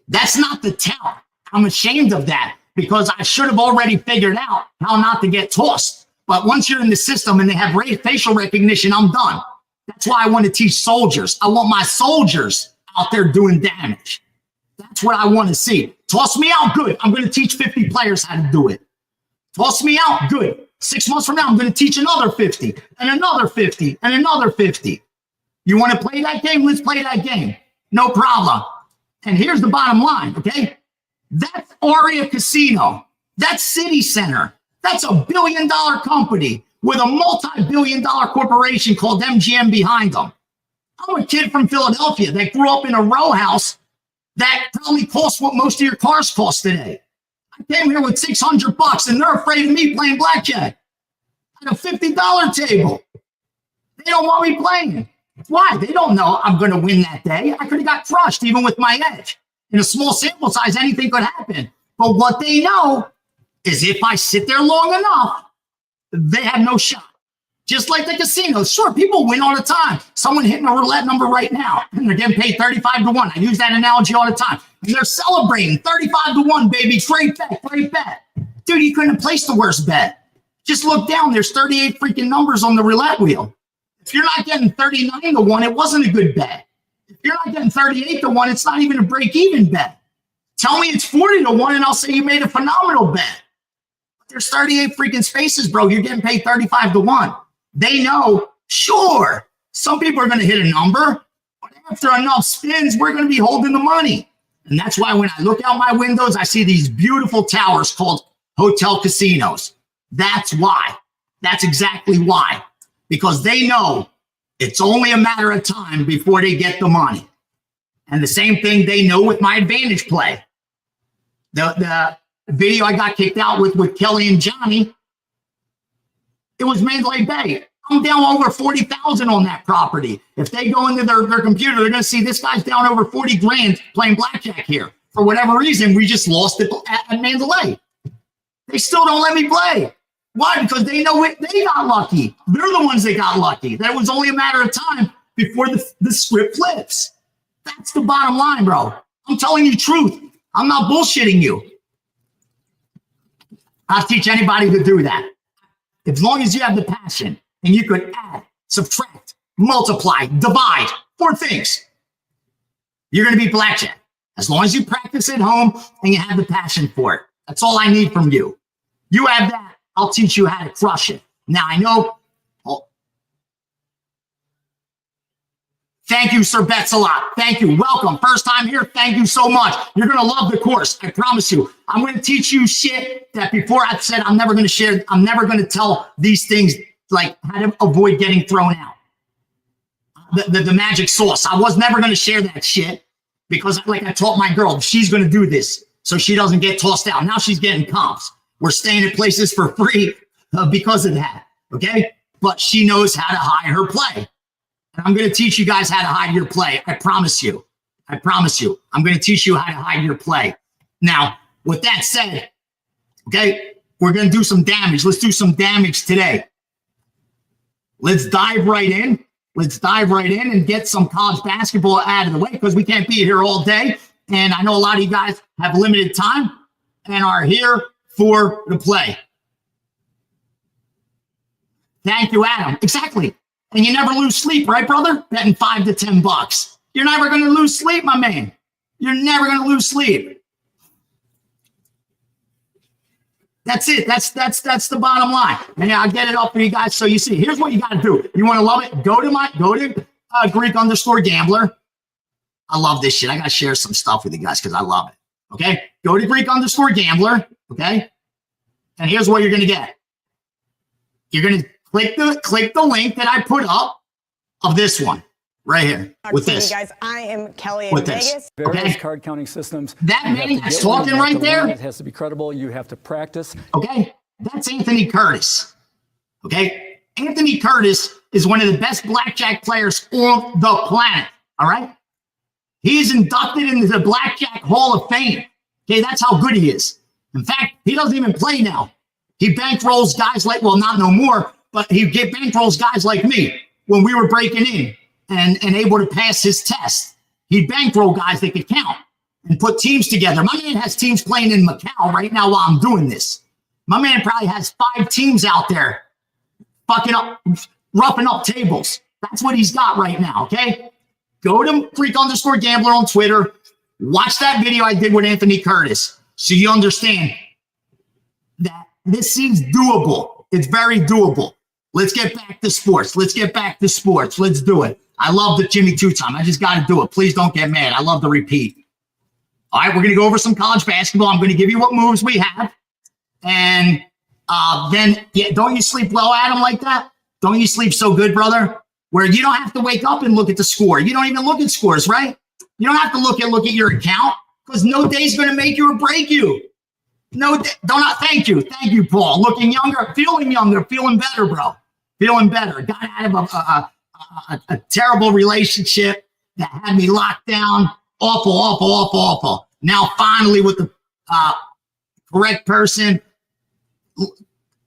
[SPEAKER 1] That's not the tell. I'm ashamed of that because I should have already figured out how not to get tossed. But once you're in the system and they have facial recognition, I'm done. That's why I want to teach soldiers. I want my soldiers out there doing damage. That's what I want to see. Toss me out, good. I'm going to teach 50 players how to do it. Toss me out, good. 6 months from now, I'm going to teach another 50 and another 50 and another 50. You want to play that game? Let's play that game. No problem. And here's the bottom line, okay? That's Aria Casino. That's City Center. That's $1 billion company with a multi-billion-dollar corporation called MGM behind them. I'm a kid from Philadelphia that grew up in a row house that probably costs what most of your cars cost today. I came here with $600 and they're afraid of me playing blackjack at a $50 table. They don't want me playing. Why? They don't know I'm going to win that day. I could have got crushed even with my edge. In a small sample size, anything could happen. But what they know is if I sit there long enough, they have no shot. Just like the casinos. Sure, people win all the time. Someone hitting a roulette number right now, and they're getting paid 35 to 1. I use that analogy all the time. And they're celebrating 35 to 1, baby. Great bet, great bet. Dude, you couldn't have placed the worst bet. Just look down. There's 38 freaking numbers on the roulette wheel. If you're not getting 39 to 1, it wasn't a good bet. If you're not getting 38 to 1, it's not even a break-even bet. Tell me it's 40 to 1, and I'll say you made a phenomenal bet. There's 38 freaking spaces, bro. You're getting paid 35 to 1. They know, sure, some people are going to hit a number, but after enough spins, we're going to be holding the money. And that's why when I look out my windows, I see these beautiful towers called hotel casinos. That's why. That's exactly why. Because they know it's only a matter of time before they get the money. And the same thing they know with my advantage play. The video I got kicked out with Kelly and Johnny, it was Mandalay Bay. I'm down over 40,000 on that property. If they go into their computer, they're going to see this guy's down over 40 grand playing blackjack here. For whatever reason, we just lost it at Mandalay. They still don't let me play. Why? Because they know they got lucky. They're the ones that got lucky. That was only a matter of time before the script flips. That's the bottom line, bro. I'm telling you truth. I'm not bullshitting you. I'll teach anybody to do that. As long as you have the passion and you could add, subtract, multiply, divide, 4 things, you're going to be blackjack. As long as you practice at home and you have the passion for it. That's all I need from you. You have that, I'll teach you how to crush it. Now, I know. Thank you, Sir Bets a lot. Thank you. Welcome. First time here. Thank you so much. You're going to love the course. I promise you. I'm going to teach you shit that before I said I'm never going to share. I'm never going to tell these things, like how to avoid getting thrown out. The magic sauce. I was never going to share that shit because, like I taught my girl, she's going to do this so she doesn't get tossed out. Now she's getting comps. We're staying at places for free because of that. Okay. But she knows how to hide her play. And I'm going to teach you guys how to hide your play. I promise you. I promise you. I'm going to teach you how to hide your play. Now, with that said, okay, we're going to do some damage. Let's do some damage today. Let's dive right in. Let's dive right in and get some college basketball out of the way because we can't be here all day. And I know a lot of you guys have limited time and are here for the play. Thank you, Adam. Exactly. And you never lose sleep, right, brother? Betting $5 to $10. You're never going to lose sleep, my man. You're never going to lose sleep. That's it. That's the bottom line. And I'll get it up for you guys so you see. Here's what you got to do. You want to love it? Go to Greek_gambler. I love this shit. I got to share some stuff with you guys because I love it. Okay? Go to Greek_gambler. Okay? And here's what you're going to get. You're going to click the link that I put up of this one right here with this.
[SPEAKER 3] Guys, I am Kelly in Vegas.
[SPEAKER 4] Various card counting systems.
[SPEAKER 1] That many that's talking right there.
[SPEAKER 4] It has to be credible. You have to practice.
[SPEAKER 1] Okay, that's Anthony Curtis. Okay, Anthony Curtis is one of the best blackjack players on the planet. All right, he's inducted into the Blackjack Hall of Fame. Okay, that's how good he is. In fact, he doesn't even play now. He bankrolls guys like, well, not no more. But he bankrolls guys like me when we were breaking in and able to pass his test. He'd bankroll guys that could count and put teams together. My man has teams playing in Macau right now while I'm doing this. My man probably has 5 teams out there fucking up, roughing up tables. That's what he's got right now, okay? Go to Greek_gambler on Twitter. Watch that video I did with Anthony Curtis so you understand that this seems doable. It's very doable. Let's get back to sports. Let's get back to sports. Let's do it. I love the Jimmy 2 time. I just got to do it. Please don't get mad. I love the repeat. All right, we're going to go over some college basketball. I'm going to give you what moves we have. And then, yeah, don't you sleep well, Adam, like that? Don't you sleep so good, brother? Where you don't have to wake up and look at the score. You don't even look at scores, right? You don't have to look at your account because no day's going to make you or break you. No, thank you. Thank you, Paul. Looking younger, feeling better, bro. Feeling better. Got out of a terrible relationship that had me locked down. Awful. Now, finally, with the correct person,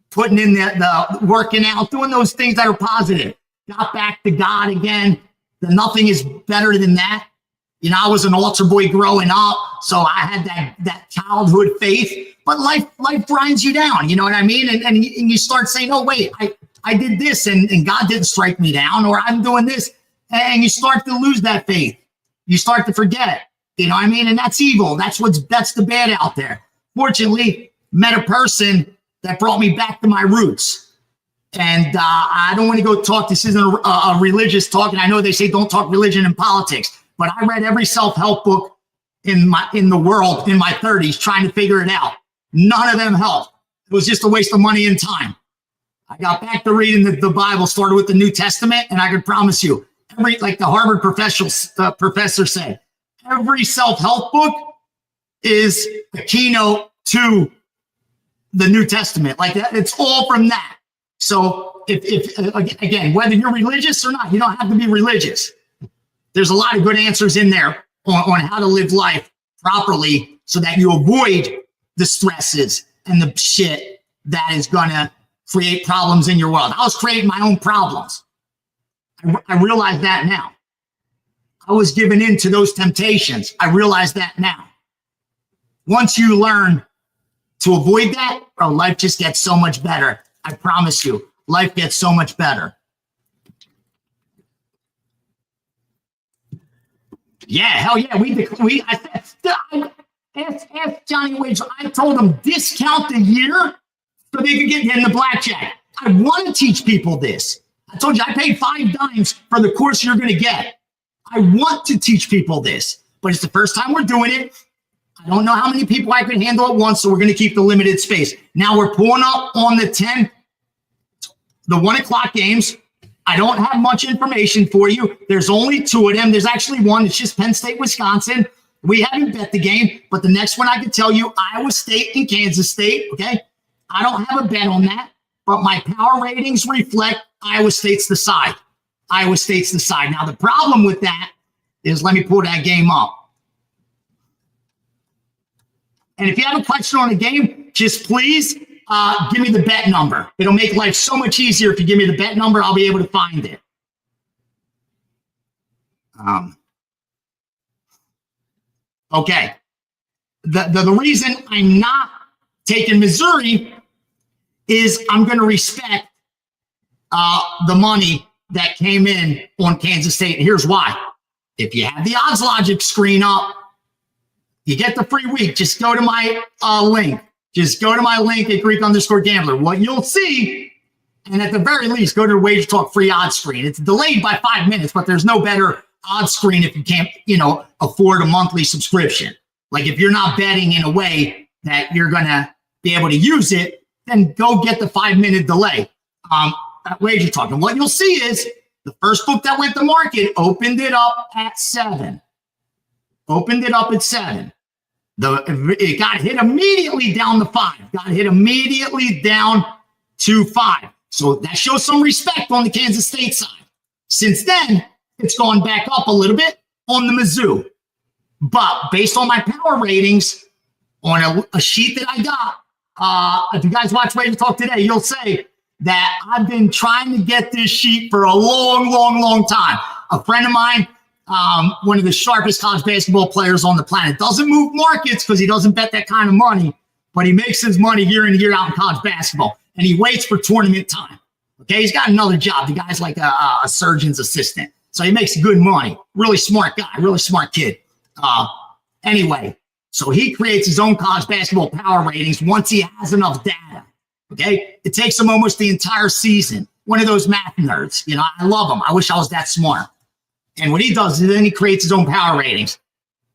[SPEAKER 1] putting in the working out, doing those things that are positive. Got back to God again. Nothing is better than that. You know, I was an altar boy growing up, so I had that childhood faith. But life grinds you down, you know what I mean? And you start saying, oh, wait, I did this and God didn't strike me down, or I'm doing this. And you start to lose that faith. You start to forget, you know what I mean? And that's evil. That's the bad out there. Fortunately, met a person that brought me back to my roots. And I don't want to go talk. This isn't a religious talk. And I know they say don't talk religion and politics. But I read every self-help book in the world in my 30s trying to figure it out. None of them helped. It was just a waste of money and time. I got back to reading the Bible, started with the New Testament, and I can promise you, like the Harvard professor said, every self-help book is a keynote to the New Testament. Like that, it's all from that. So if again, whether you're religious or not, you don't have to be religious. There's a lot of good answers in there on how to live life properly so that you avoid the stresses and the shit that is going to create problems in your world. I was creating my own problems. I realize that now. I was giving in to those temptations. I realize that now. Once you learn to avoid that, bro, life just gets so much better. I promise you, life gets so much better. Yeah, hell yeah. I asked Johnny Wage. I told him discount the year so they could get in the blackjack. I want to teach people this. I told you I paid $5 for the course you're going to get. I want to teach people this, but it's the first time we're doing it. I don't know how many people I can handle at once, so we're going to keep the limited space. Now we're pulling up on the 1 o'clock games. I don't have much information for you. There's only 2 of them. There's actually one. It's just Penn State, Wisconsin. We haven't bet the game, but the next one I can tell you, Iowa State and Kansas State, okay? I don't have a bet on that, but my power ratings reflect Iowa State's the side. Iowa State's the side. Now, the problem with that is, let me pull that game up. And if you have a question on the game, just please give me the bet number. It'll make life so much easier if you give me the bet number. I'll be able to find it. Okay. The reason I'm not taking Missouri is I'm going to respect the money that came in on Kansas State. And here's why. If you have the odds logic screen up, you get the free week. Just go to my link. Just go to my link at Greek_Gambler. What you'll see, and at the very least, go to the Wager Talk free odds screen. It's delayed by 5 minutes, but there's no better odds screen if you can't, afford a monthly subscription. Like if you're not betting in a way that you're going to be able to use it, then go get the 5-minute delay. At Wager Talk. And what you'll see is the first book that went to market opened it up at 7. Opened it up at 7. It got hit immediately down to 5. Got hit immediately down to 5. So that shows some respect on the Kansas State side. Since then, it's gone back up a little bit on the Mizzou. But based on my power ratings on a sheet that I got, if you guys watch Wager Talk today, you'll say that I've been trying to get this sheet for a long, long, long time. A friend of mine, one of the sharpest college basketball players on the planet, doesn't move markets because he doesn't bet that kind of money, but he makes his money year in and year out in college basketball, and he waits for tournament time. Okay, he's got another job. The guy's like a surgeon's assistant, so he makes good money. Really smart guy, really smart kid. Anyway, so he creates his own college basketball power ratings once he has enough data. Okay, it takes him almost the entire season. One of those math nerds. I love him. I wish I was that smart. And what he does is then he creates his own power ratings.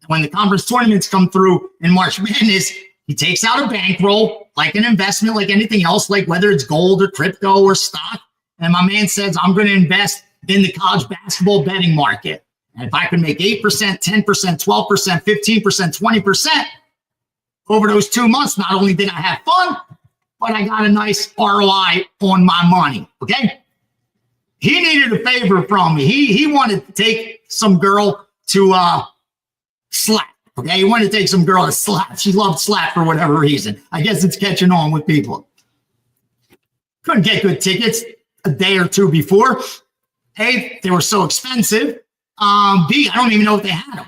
[SPEAKER 1] And when the conference tournaments come through in March Madness, he takes out a bankroll, like an investment, like anything else, like whether it's gold or crypto or stock. And my man says, I'm going to invest in the college basketball betting market. And if I can make 8%, 10%, 12%, 15%, 20% over those 2 months, not only did I have fun, but I got a nice ROI on my money. Okay. He needed a favor from me. He wanted to take some girl to slap. Okay. He wanted to take some girl to slap. She loved slap for whatever reason. I guess it's catching on with people. Couldn't get good tickets a day or two before. A, they were so expensive. B, I don't even know if they had them.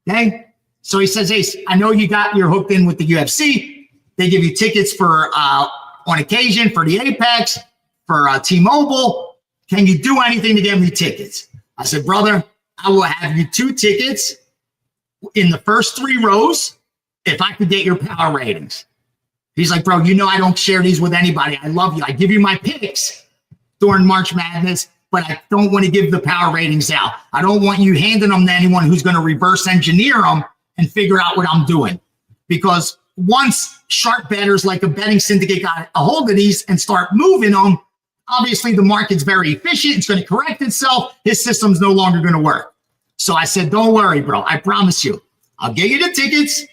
[SPEAKER 1] Okay. So he says, hey, I know you're hooked in with the UFC. They give you tickets for, on occasion, for the Apex, for T-Mobile. Can you do anything to get me tickets? I said, brother, I will have you 2 tickets in the first 3 rows if I could get your power ratings. He's like, bro, I don't share these with anybody. I love you. I give you my picks during March Madness, but I don't want to give the power ratings out. I don't want you handing them to anyone who's going to reverse engineer them and figure out what I'm doing. Because once sharp bettors like a betting syndicate got a hold of these and start moving them, obviously the market's very efficient. It's going to correct itself. His system's no longer going to work. So I said, don't worry, bro. I promise you. I'll get you the tickets.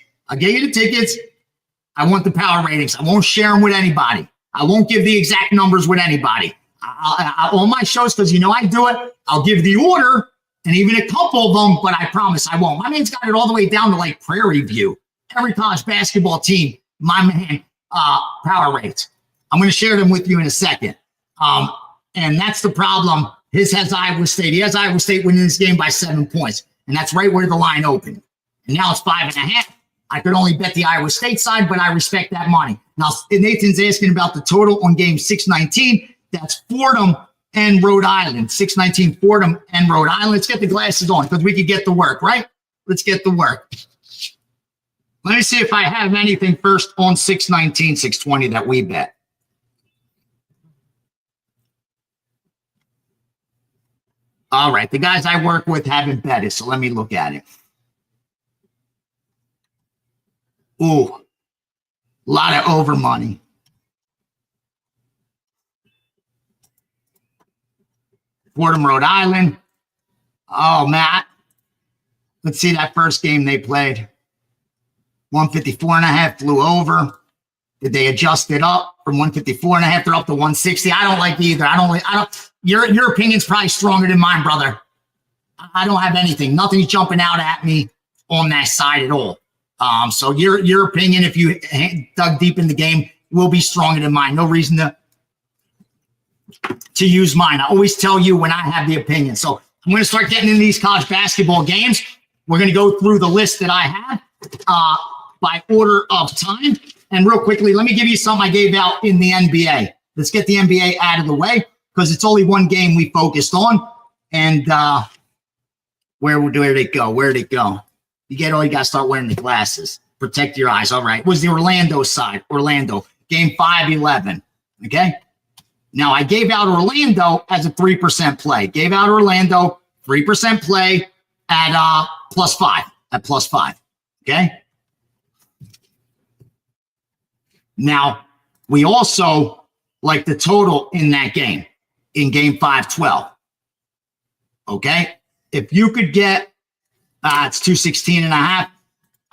[SPEAKER 1] I want the power ratings. I won't share them with anybody. I won't give the exact numbers with anybody. On my shows, because you know I do it, I'll give the order and even a couple of them, but I promise I won't. My man's got it all the way down to like Prairie View. Every college basketball team, my man, power rates. I'm going to share them with you in a second. And that's the problem. His has Iowa State. He has Iowa State winning this game by 7 points. And that's right where the line opened. And now it's 5.5. I could only bet the Iowa State side, but I respect that money. Now, Nathan's asking about the total on game 619. That's Fordham and Rhode Island. 619 Fordham and Rhode Island. Let's get the glasses on because we could get to work, right? Let's get to work. Let me see if I have anything first on 619, 620 that we bet. All right. The guys I work with haven't betted, so let me look at it. Ooh, a lot of over money. Fordham, Rhode Island. Oh, Matt. Let's see that first game they played. 154.5 flew over. Did they adjust it up from 154.5? They're up to 160. I don't like either. Your opinion's probably stronger than mine, brother. I don't have anything. Nothing's jumping out at me on that side at all. So your opinion, if you dug deep in the game, will be stronger than mine. No reason to use mine. I always tell you when I have the opinion. So I'm going to start getting into these college basketball games. We're going to go through the list that I have by order of time. And real quickly, let me give you some I gave out in the NBA. Let's get the NBA out of the way because it's only one game we focused on. And where did it go? Where did it go? You got to start wearing the glasses. Protect your eyes. All right. Was the Orlando side. Orlando. Game 5-11. Okay. Now, I gave out Orlando as a 3% play. Gave out Orlando 3% play at +5. At +5. Okay. Now, we also like the total in that game, in game 5-12. Okay. If you could get, it's 216.5. I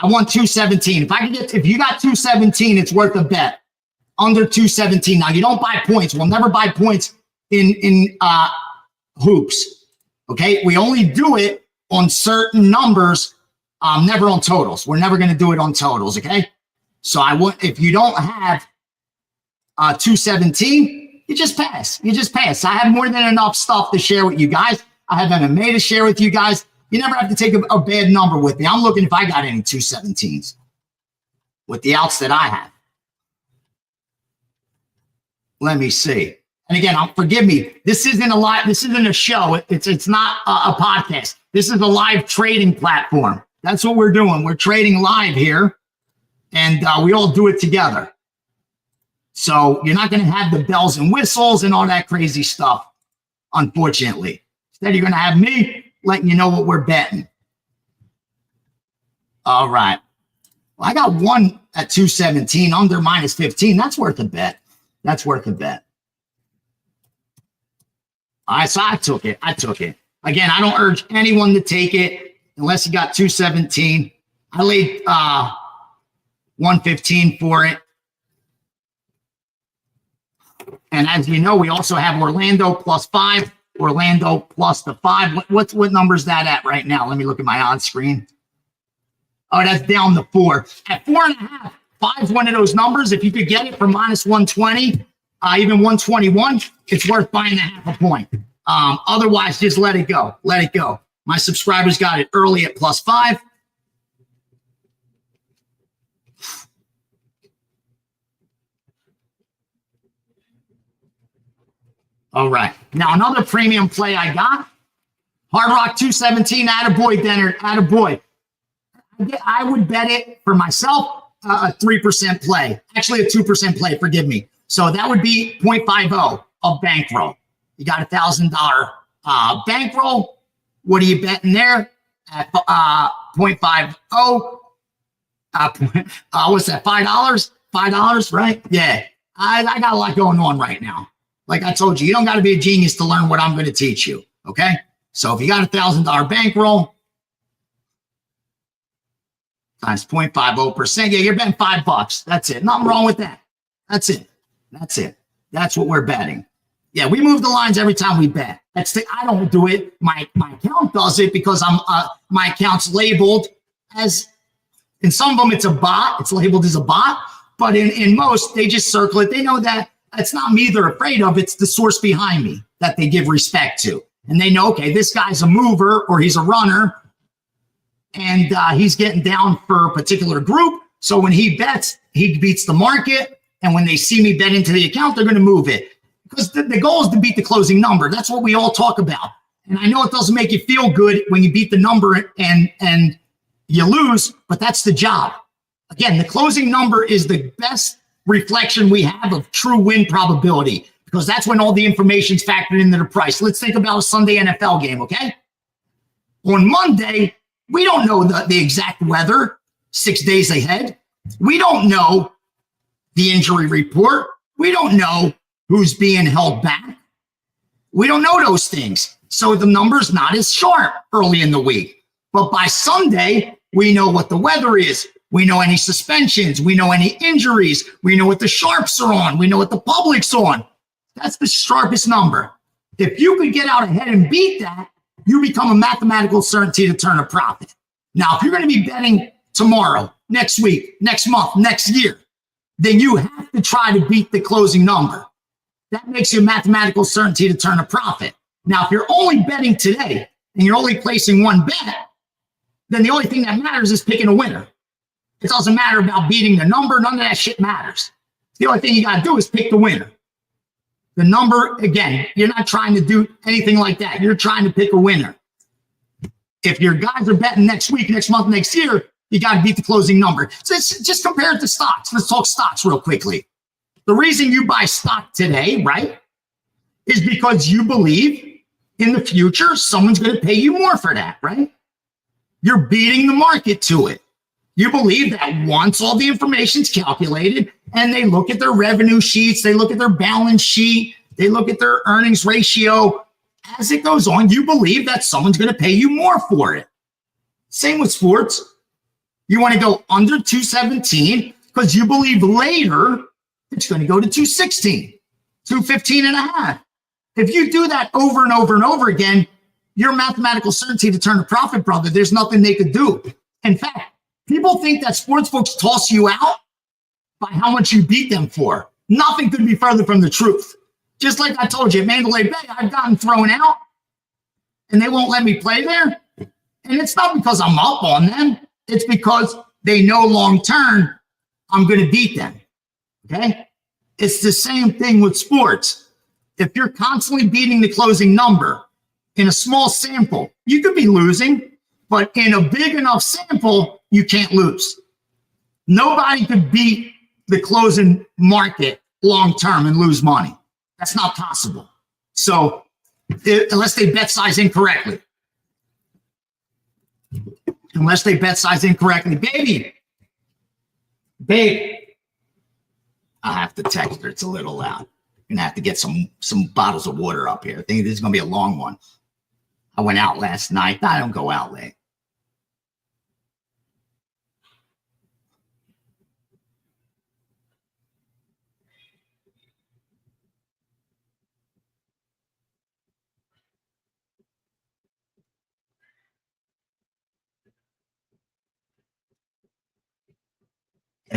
[SPEAKER 1] want 217. If you got 217, it's worth a bet. Under 217. Now, you don't buy points. We'll never buy points in hoops. Okay. We only do it on certain numbers, never on totals. We're never going to do it on totals. Okay. So if you don't have 217, you just pass. You just pass. I have more than enough stuff to share with you guys. I have MMA to share with you guys. You never have to take a bad number with me. I'm looking if I got any 217s with the outs that I have. Let me see. And again, forgive me. This isn't a live. This isn't a show. It's not a podcast. This is a live trading platform. That's what we're doing. We're trading live here. And we all do it together. So you're not going to have the bells and whistles and all that crazy stuff, unfortunately. Instead, you're going to have me letting you know what we're betting. All right. Well, I got one at 217 under -15. That's worth a bet. That's worth a bet. All right, so I took it. Again, I don't urge anyone to take it unless you got 217. I laid 115 for it. And as you know, we also have Orlando +5, Orlando plus the 5. What number is that at right now? Let me look at my on screen. Oh, that's down to 4. At 4.5, 5 is one of those numbers. If you could get it for -120, even 121, it's worth buying a half a point. Otherwise, just let it go. Let it go. My subscribers got it early at +5. All right. Now, another premium play I got. Hard Rock 217, attaboy, Dennard, attaboy. I would bet it for myself, a 3% play. Actually, a 2% play, forgive me. So that would be 0.50 of bankroll. You got $1,000 bankroll. What are you betting there? At 0.50. What's that, $5? $5, right? Yeah. I got a lot going on right now. Like I told you, you don't got to be a genius to learn what I'm going to teach you. Okay. So if you got $1,000 bankroll times 0.50%, yeah, you're betting $5. That's it. Nothing wrong with that. That's it. That's it. That's what we're betting. Yeah, we move the lines every time we bet. I don't do it. My account does it because my account's labeled as, in some of them it's a bot. It's labeled as a bot, but in most they just circle it. They know that it's not me they're afraid of. It's the source behind me that they give respect to, and they know, okay, this guy's a mover or he's a runner, and he's getting down for a particular group. So when he bets, he beats the market, and when they see me bet into the account, they're going to move it. Because the goal is to beat the closing number. That's what we all talk about. And I know it doesn't make you feel good when you beat the number and you lose, but that's the job. Again, the closing number is the best reflection we have of true win probability, because that's when all the information's factored into the price. Let's think about a Sunday NFL game, okay? On Monday, we don't know the exact weather 6 days ahead. We don't know the injury report. We don't know who's being held back. We don't know those things. So the number's not as sharp early in the week. But by Sunday, we know what the weather is. We know any suspensions. We know any injuries. We know what the sharps are on. We know what the public's on. That's the sharpest number. If you could get out ahead and beat that, you become a mathematical certainty to turn a profit. Now, if you're going to be betting tomorrow, next week, next month, next year, then you have to try to beat the closing number. That makes you a mathematical certainty to turn a profit. Now, if you're only betting today and you're only placing one bet, then the only thing that matters is picking a winner. It doesn't matter about beating the number. None of that shit matters. The only thing you got to do is pick the winner. The number, again, you're not trying to do anything like that. You're trying to pick a winner. If your guys are betting next week, next month, next year, you got to beat the closing number. So just compare it to stocks. Let's talk stocks real quickly. The reason you buy stock today, right, is because you believe in the future someone's going to pay you more for that, right? You're beating the market to it. You believe that once all the information's calculated and they look at their revenue sheets, they look at their balance sheet, they look at their earnings ratio, as it goes on, you believe that someone's going to pay you more for it. Same with sports. You want to go under 217 because you believe later it's going to go to 216, 215 and a half. If you do that over and over and over again, your mathematical certainty to turn a profit, brother, there's nothing they could do. In fact, people think that sports books toss you out by how much you beat them for. Nothing could be further from the truth. Just like I told you, at Mandalay Bay, I've gotten thrown out and they won't let me play there. And it's not because I'm up on them. It's because they know long-term I'm going to beat them. Okay? It's the same thing with sports. If you're constantly beating the closing number in a small sample, you could be losing, but in a big enough sample, you can't lose. Nobody could beat the closing market long-term and lose money. That's not possible. So unless they bet size incorrectly. Unless they bet size incorrectly. Babe, I have to text her. It's a little loud. I'm going to have to get some bottles of water up here. I think this is going to be a long one. I went out last night. I don't go out late.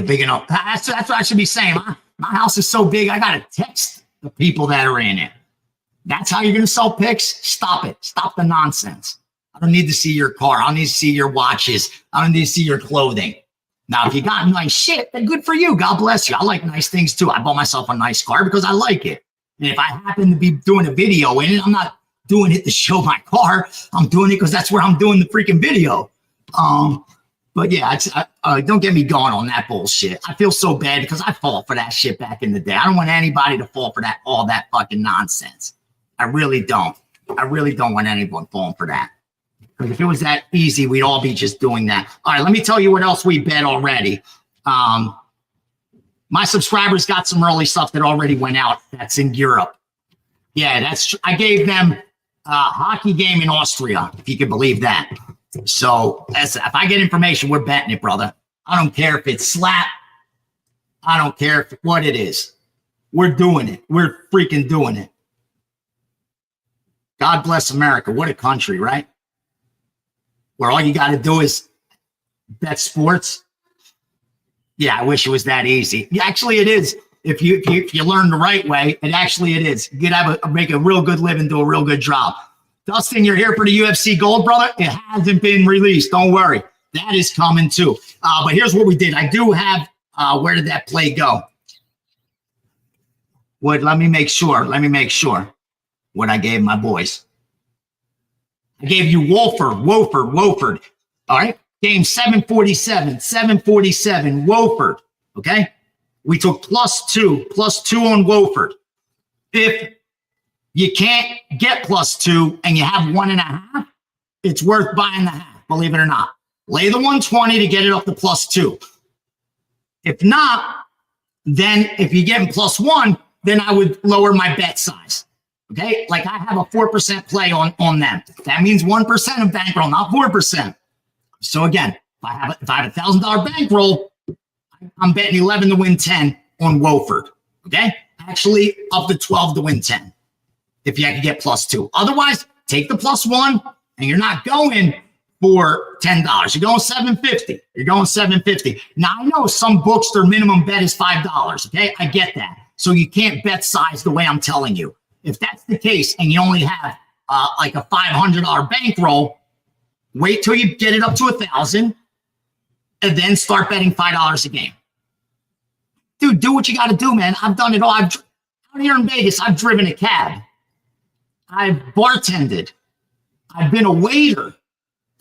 [SPEAKER 1] Big enough. That's what I should be saying. My house is so big, I got to text the people that are in it. That's how you're going to sell picks? Stop it. Stop the nonsense. I don't need to see your car. I don't need to see your watches. I don't need to see your clothing. Now, if you got nice shit, then good for you. God bless you. I like nice things too. I bought myself a nice car because I like it. And if I happen to be doing a video in it, I'm not doing it to show my car. I'm doing it because that's where I'm doing the freaking video. But yeah, don't get me going on that bullshit. I feel so bad because I fall for that shit back in the day. I don't want anybody to fall for all that fucking nonsense. I really don't. I really don't want anyone falling for that. Because if it was that easy, we'd all be just doing that. All right, let me tell you what else we bet already. My subscribers got some early stuff that already went out. That's in Europe. Yeah, I gave them a hockey game in Austria, if you can believe that. So if I get information, we're betting it, brother. I don't care if it's slap. I don't care what it is. We're doing it. We're freaking doing it. God bless America. What a country, right? Where all you got to do is bet sports. Yeah, I wish it was that easy. Yeah, actually, it is. If you learn the right way, and actually it is. You can make a real good living, do a real good job. Dustin, you're here for the UFC Gold, brother. It hasn't been released. Don't worry. That is coming too. But here's what we did. I do have, where did that play go? Let me make sure what I gave my boys. I gave you Wofford. All right. Game 747, Wofford. Okay. We took +2 on Wofford. If you can't get +2 and you have 1.5, it's worth buying the half, believe it or not. Lay the 120 to get it up to +2. If not, then if you're getting +1, then I would lower my bet size. Okay, like I have a 4% play on them. That means 1% of bankroll, not 4%. So again, if I have a $1,000 bankroll, I'm betting 11 to win 10 on Wofford. Okay, actually up to 12 to win 10 if you can get +2. Otherwise, take the +1, and you're not going for $10. You're going $7.50. Now I know some books their minimum bet is $5. Okay, I get that. So you can't bet size the way I'm telling you. If that's the case and you only have like a $500 bankroll, wait till you get it up to 1,000 and then start betting $5 a game. Dude, do what you got to do, man. I've done it all. Out here in Vegas, I've driven a cab. I've bartended. I've been a waiter.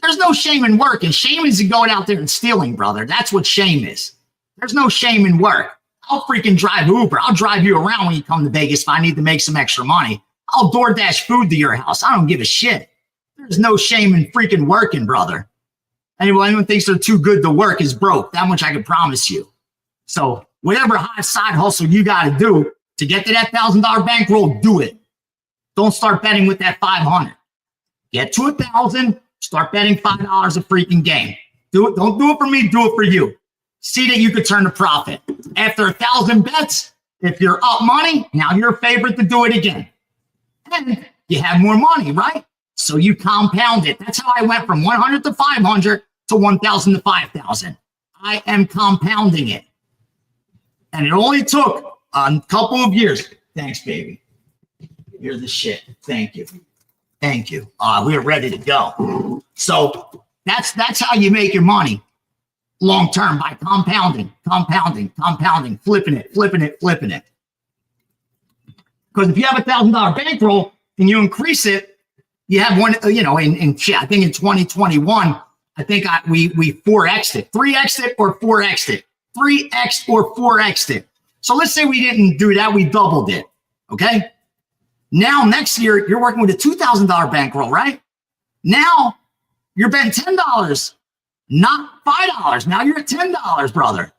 [SPEAKER 1] There's no shame in work, and shame isn't going out there and stealing, brother. That's what shame is. There's no shame in work. I'll freaking drive Uber. I'll drive you around when you come to Vegas if I need to make some extra money. I'll DoorDash food to your house. I don't give a shit. There's no shame in freaking working, brother. Anyone thinks they're too good to work is broke. That much I can promise you. So whatever hot side hustle you got to do to get to that $1,000 bankroll, do it. Don't start betting with that 500. Get to 1,000. Start betting $5 a freaking game. Do it. Don't do it for me. Do it for you. See that you could turn a profit. After 1,000 bets, if you're up money, now you're a favorite to do it again. And you have more money, right? So you compound it. That's how I went from 100 to 500 to 1,000 to 5,000. I am compounding it. And it only took a couple of years. Thanks, baby. You're the shit. Thank you. We're ready to go. So that's how you make your money long term, by compounding, flipping it. Because if you have $1,000 bankroll and you increase it, you have one. I think in 2021, I think we 4x'd it, 3x'd it or 4x'd it, 3x or 4x'd it. So let's say we didn't do that, we doubled it. Okay. Now, next year, you're working with a $2,000 bankroll, right? Now, you're betting $10, not $5. Now you're at $10, brother.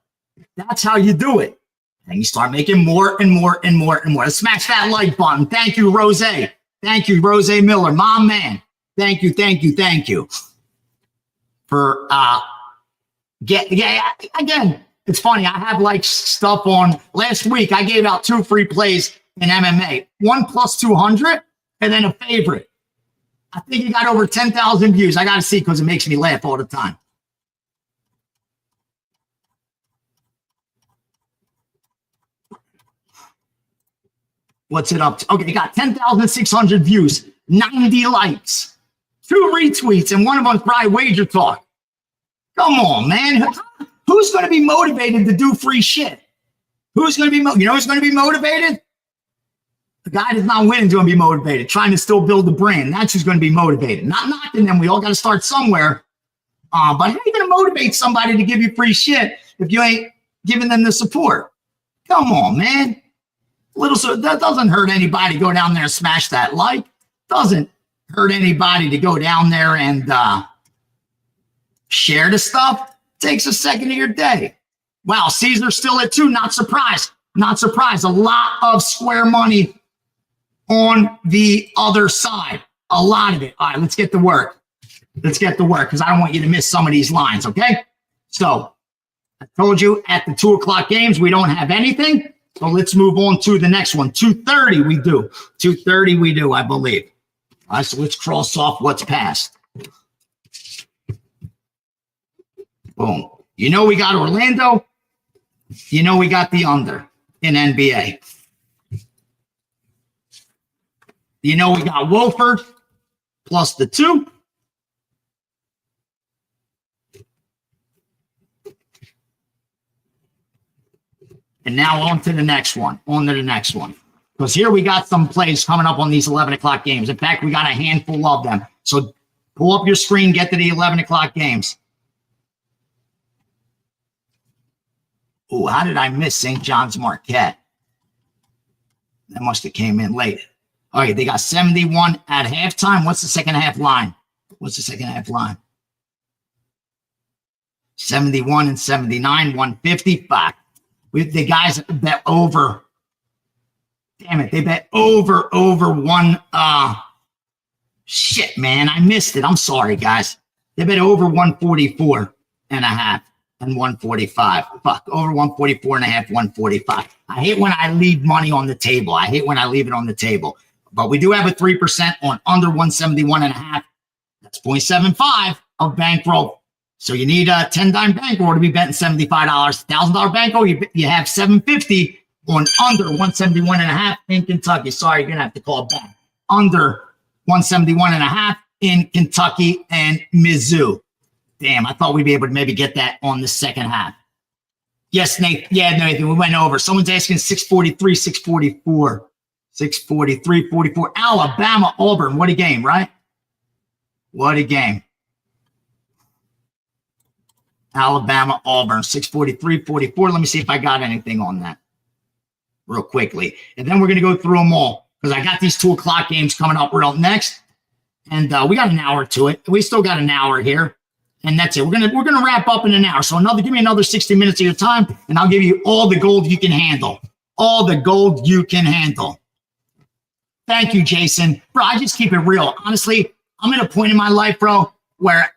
[SPEAKER 1] That's how you do it. And you start making more and more. Let's smash that like button. Thank you, Rose. Thank you, Rose Miller, my man. Thank you. For, again, it's funny. I have like stuff on. Last week, I gave out 2 free plays in MMA, 1 +200, and then a favorite. I think you got over 10,000 views. I got to see because it makes me laugh all the time. What's it up to? Okay, you got 10,600 views, 90 likes, 2 retweets, and one of them's probably Wager Talk. Come on, man. Who's going to be motivated to do free shit? Who's going to be, who's going to be motivated? The guy that's not winning is going to be motivated, trying to still build the brand. That's who's going to be motivated. Not knocking them. We all got to start somewhere. But how are you going to motivate somebody to give you free shit if you ain't giving them the support? Come on, man. That doesn't hurt anybody to go down there and smash that like. Doesn't hurt anybody to go down there and share the stuff. Takes a second of your day. Wow, Caesar's still at 2. Not surprised. A lot of square money on the other side. A lot of it. All right, let's get to work. Because I don't want you to miss some of these lines, okay? So I told you at the 2 o'clock games, we don't have anything. So let's move on to the next one. 2:30 we do. 2:30 we do, I believe. All right, so let's cross off what's past. Boom. You know we got Orlando. You know we got the under in NBA. You know we got Wolford plus the 2. And now on to the next one. Because here we got some plays coming up on these 11 o'clock games. In fact, we got a handful of them. So pull up your screen, get to the 11 o'clock games. Oh, how did I miss St. John's Marquette? That must have came in late. All right, they got 71 at halftime. What's the second half line? 71 and 79, 155. The guys bet over. Damn it, they bet over one. Shit, man, I missed it. I'm sorry, guys. They bet over 144 and a half and 145. Fuck, over 144 and a half, 145. I hate when I leave money on the table. I hate when I leave it on the table. But we do have a 3% on under 171 and a half. That's 0.75 of bankroll. So you need a 10-dime bankroll to be betting $75. $1,000 bankroll, you have $750 on under 171 and a half in Kentucky. Sorry, you're going to have to call it back. Under 171 and a half in Kentucky and Mizzou. Damn, I thought we'd be able to maybe get that on the second half. Yes, Nate. Yeah, Nathan, we went over. Someone's asking 643, 644. 643, 44. Alabama, Auburn. What a game, right? What a game. Alabama, Auburn, 643, 44. Let me see if I got anything on that real quickly. And then we're going to go through them all because I got these 2 o'clock games coming up real next. And we got an hour to it. We still got an hour here. And that's it. We're gonna wrap up in an hour. So give me another 60 minutes of your time, and I'll give you all the gold you can handle. All the gold you can handle. Thank you, Jason. Bro, I just keep it real. Honestly, I'm at a point in my life, bro, where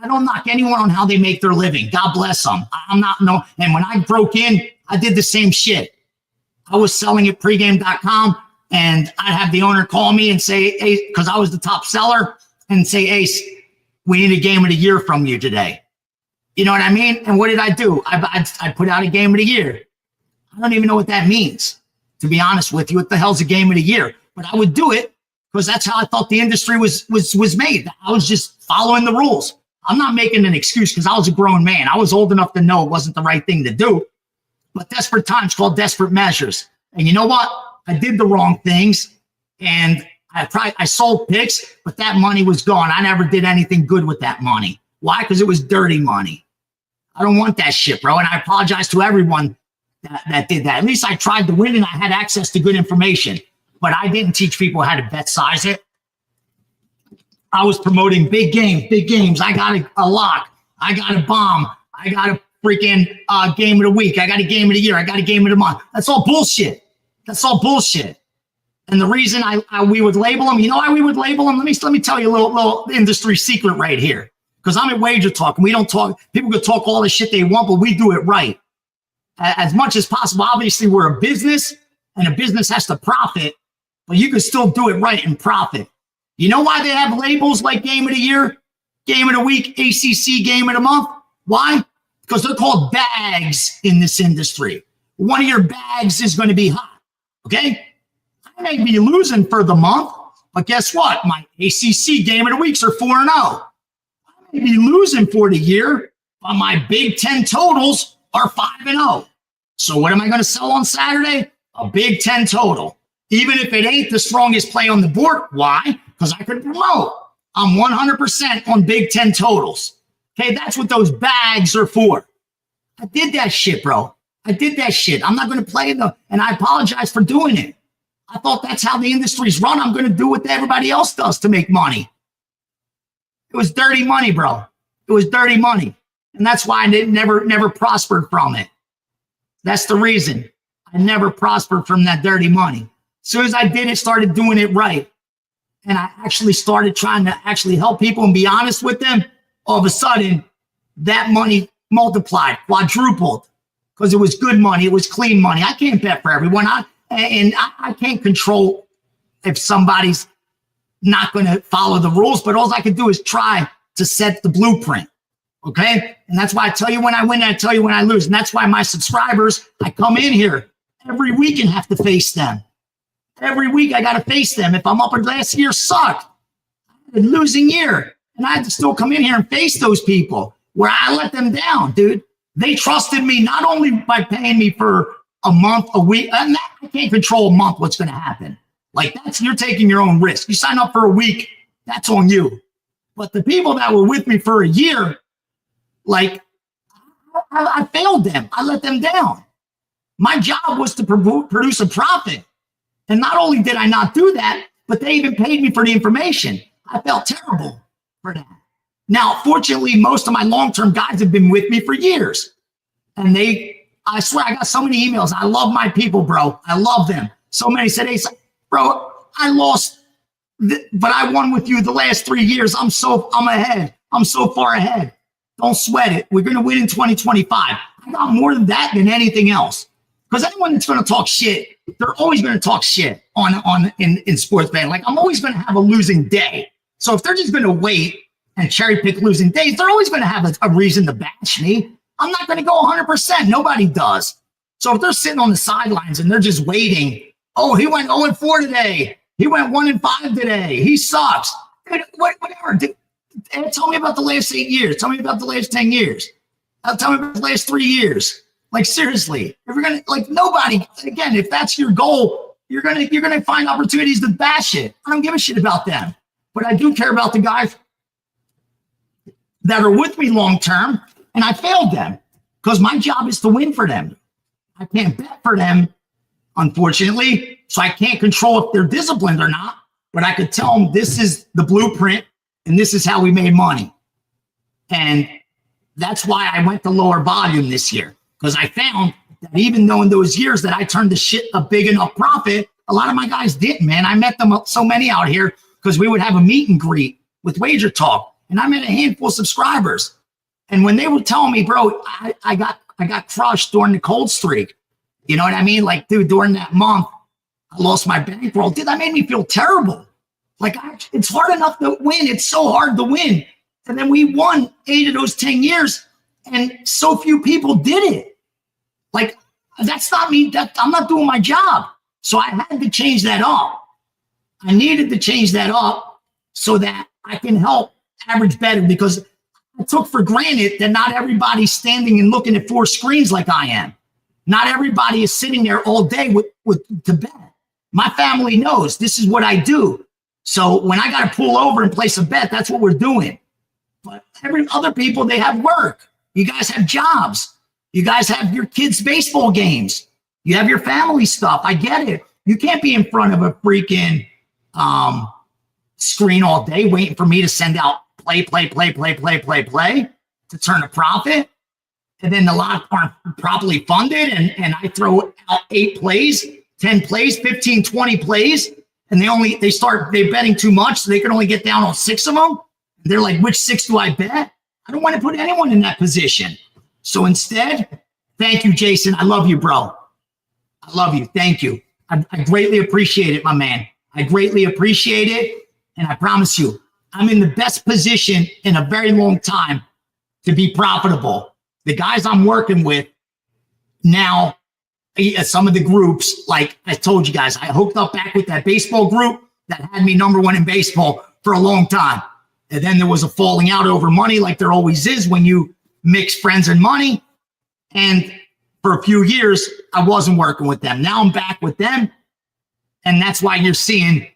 [SPEAKER 1] I don't knock anyone on how they make their living. God bless them. I'm not no. And when I broke in, I did the same shit. I was selling at pregame.com, and I'd have the owner call me and say, hey, because I was the top seller, and say, Ace, we need a game of the year from you today. You know what I mean? And what did I do? I put out a game of the year. I don't even know what that means, to be honest with you. What the hell's a game of the year? But I would do it because that's how I thought the industry was made. I was just following the rules. I'm not making an excuse because I was a grown man. I was old enough to know it wasn't the right thing to do. But desperate times call desperate measures. And you know what? I did the wrong things, and I sold picks, but that money was gone. I never did anything good with that money. Why? Because it was dirty money. I don't want that shit, bro. And I apologize to everyone that did that. At least I tried to win and I had access to good information, but I didn't teach people how to bet size it. I was promoting big games. I got a lock. I got a bomb. I got a freaking game of the week. I got a game of the year. I got a game of the month. That's all bullshit. And the reason we would label them, you know why we would label them? Let me tell you a little industry secret right here. Because I'm at Wager Talk, and we don't talk. People can talk all the shit they want, but we do it right. As much as possible. Obviously, we're a business, and a business has to profit, but you can still do it right and profit. You know why they have labels like Game of the Year, Game of the Week, ACC Game of the Month? Why? Because they're called bags in this industry. One of your bags is going to be hot, okay? I may be losing for the month, but guess what? My ACC Game of the Weeks are 4-0. I may be losing for the year, but my Big Ten totals are 5-0. So what am I going to sell on Saturday? A Big Ten total. Even if it ain't the strongest play on the board. Why? Because I could promote. I'm 100% on Big Ten totals. Okay, that's what those bags are for. I did that shit, bro. I did that shit. I'm not going to play them, and I apologize for doing it. I thought that's how the industry's run. I'm going to do what everybody else does to make money. It was dirty money, bro. It was dirty money. And that's why I never prospered from it. That's the reason. I never prospered from that dirty money. As soon as I did it, started doing it right, and I actually started trying to actually help people and be honest with them, all of a sudden, that money multiplied, quadrupled, because it was good money. It was clean money. I can't bet for everyone. I can't control if somebody's not going to follow the rules, but all I can do is try to set the blueprint. Okay. And that's why I tell you when I win, I tell you when I lose. And that's why my subscribers, I come in here every week and have to face them. Every week I got to face them. If I'm up, last year sucked. A losing year. And I had to still come in here and face those people where I let them down, dude. They trusted me not only by paying me for a month, a week, and I can't control a month what's going to happen. Like you're taking your own risk. You sign up for a week, that's on you. But the people that were with me for a year, like I failed them. I let them down. My job was to produce a profit. And not only did I not do that, but they even paid me for the information. I felt terrible for that. Now, fortunately, most of my long-term guys have been with me for years. And I swear, I got so many emails. I love my people, bro. I love them. So many said, hey, bro, I lost, but I won with you the last 3 years. I'm ahead. I'm so far ahead. Don't sweat it. We're going to win in 2025. I got more than that than anything else. Because anyone that's going to talk shit, they're always going to talk shit in sports betting. Like, I'm always going to have a losing day. So if they're just going to wait and cherry pick losing days, they're always going to have a reason to bash me. I'm not going to go 100%. Nobody does. So if they're sitting on the sidelines and they're just waiting, oh, he went 0-4 today. He went 1-5 today. He sucks. Whatever. Tell me about the last 8 years. Tell me about the last 10 years. Tell me about the last 3 years. Like, seriously, if you're gonna, like, nobody, again, if that's your goal, you're gonna find opportunities to bash it. I don't give a shit about them, but I do care about the guys that are with me long term, and I failed them because my job is to win for them. I can't bet for them, unfortunately, so I can't control if they're disciplined or not. But I could tell them this is the blueprint and this is how we made money, and that's why I went to lower volume this year. Because I found that even though in those years that I turned the shit a big enough profit, a lot of my guys didn't, man. I met them, so many out here, because we would have a meet and greet with Wager Talk. And I met a handful of subscribers. And when they were telling me, bro, I got crushed during the cold streak. You know what I mean? Like, dude, during that month, I lost my bankroll. Dude, that made me feel terrible. Like, it's hard enough to win. It's so hard to win. And then we won 8 of those 10 years. And so few people did it. Like, that's not me. I'm not doing my job. So I had to change that up. I needed to change that up so that I can help average bettor, because I took for granted that not everybody's standing and looking at 4 screens like I am. Not everybody is sitting there all day to bet. My family knows this is what I do. So when I got to pull over and place a bet, that's what we're doing. But every other people, they have work. You guys have jobs. You guys have your kids' baseball games. You have your family stuff. I get it. You can't be in front of a freaking screen all day waiting for me to send out play to turn a profit. And then the lot aren't properly funded. And I throw out 8 plays, 10 plays, 15, 20 plays. And they're betting too much. So they can only get down on 6 of them. And they're like, which 6 do I bet? I don't want to put anyone in that position. So instead, thank you, Jason. I love you, bro. I love you. Thank you. I greatly appreciate it, my man. I greatly appreciate it. And I promise you, I'm in the best position in a very long time to be profitable. The guys I'm working with now, some of the groups, like I told you guys, I hooked up back with that baseball group that had me #1 in baseball for a long time. And then there was a falling out over money, like there always is when you mix friends and money. And for a few years, I wasn't working with them. Now I'm back with them. And that's why you're seeing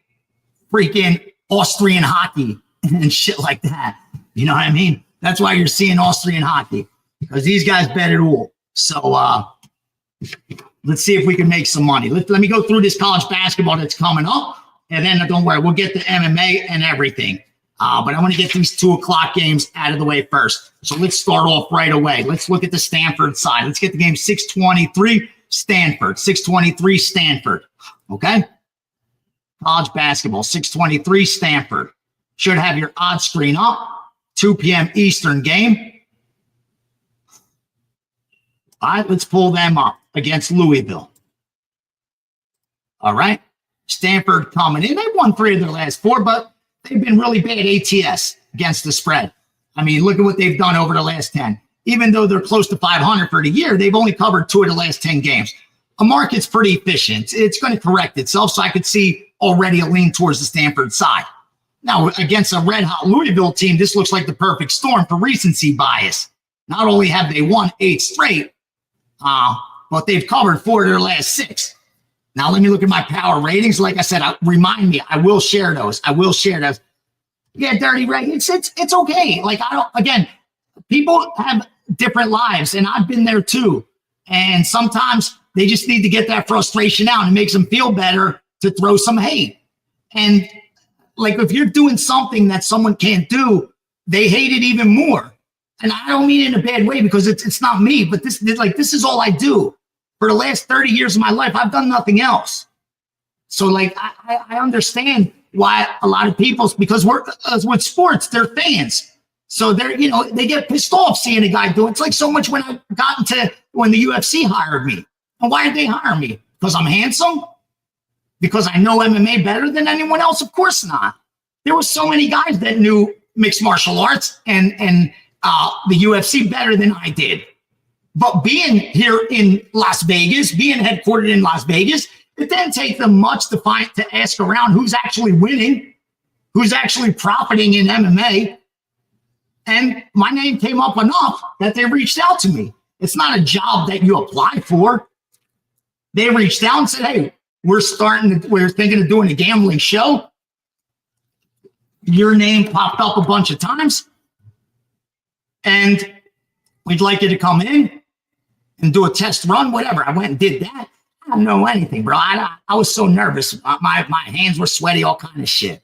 [SPEAKER 1] freaking Austrian hockey and shit like that. You know what I mean? That's why you're seeing Austrian hockey, because these guys bet it all. So let's see if we can make some money. Let me go through this college basketball that's coming up. And then don't worry, we'll get to MMA and everything. But I want to get these 2 o'clock games out of the way first. So let's start off right away. Let's look at the Stanford side. Let's get the game 623 Stanford. 623 Stanford. Okay? College basketball, 623 Stanford. Should have your odds screen up. 2 p.m. Eastern game. All right, let's pull them up against Louisville. All right. Stanford coming in. They've won 3 of their last 4, but they've been really bad ATS against the spread. I mean, look at what they've done over the last 10. Even though they're close to 500 for the year, they've only covered 2 of the last 10 games. A market's pretty efficient. It's going to correct itself, so I could see already a lean towards the Stanford side. Now, against a red-hot Louisville team, this looks like the perfect storm for recency bias. Not only have they won 8 straight, but they've covered 4 of their last 6. Now, let me look at my power ratings. Like I said, remind me, I will share those. Yeah, Dirty Ray, it's okay. Like, again, people have different lives, and I've been there too. And sometimes they just need to get that frustration out, and it makes them feel better to throw some hate. And like, if you're doing something that someone can't do, they hate it even more. And I don't mean it in a bad way, because it's not me, but this is all I do. For the last 30 years of my life, I've done nothing else. So like, I understand why a lot of people, because we're with sports, they're fans. So they're, they get pissed off seeing a guy do it. It's like so much when I got into, when the UFC hired me. And why did they hire me? Because I'm handsome? Because I know MMA better than anyone else? Of course not. There were so many guys that knew mixed martial arts and the UFC better than I did. But being here in Las Vegas, being headquartered in Las Vegas, it didn't take them much to ask around who's actually winning, who's actually profiting in MMA. And my name came up enough that they reached out to me. It's not a job that you apply for. They reached out and said, hey, we're thinking of doing a gambling show. Your name popped up a bunch of times. And we'd like you to come in and do a test run, whatever. I went and did that. I don't know anything, bro. I was so nervous. My hands were sweaty, all kind of shit.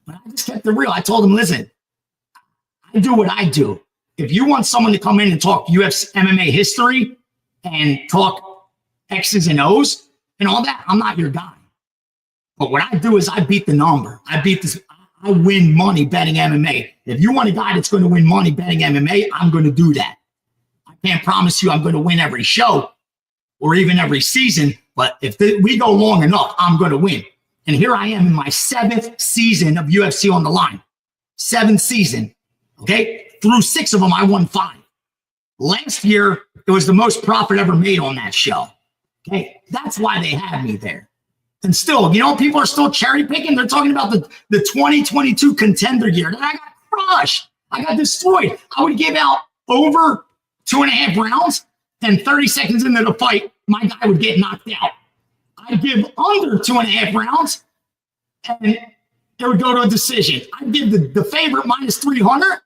[SPEAKER 1] But I just kept it real. I told them, listen, I do what I do. If you want someone to come in and talk UFC, MMA history and talk X's and O's and all that, I'm not your guy. But what I do is I beat the number. I win money betting MMA. If you want a guy that's going to win money betting MMA, I'm going to do that. I can't promise you I'm going to win every show or even every season, but if we go long enough, I'm going to win. And here I am in my 7th season of UFC on the line. 7th season, okay? Through 6 of them, I won 5. Last year, it was the most profit ever made on that show. Okay, that's why they had me there. And still, people are still cherry picking. They're talking about the 2022 contender year. And I got crushed. I got destroyed. I would give out over 2.5 rounds, and 30 seconds into the fight, my guy would get knocked out. I'd give under 2.5 rounds, and it would go to a decision. I'd give the favorite minus 300,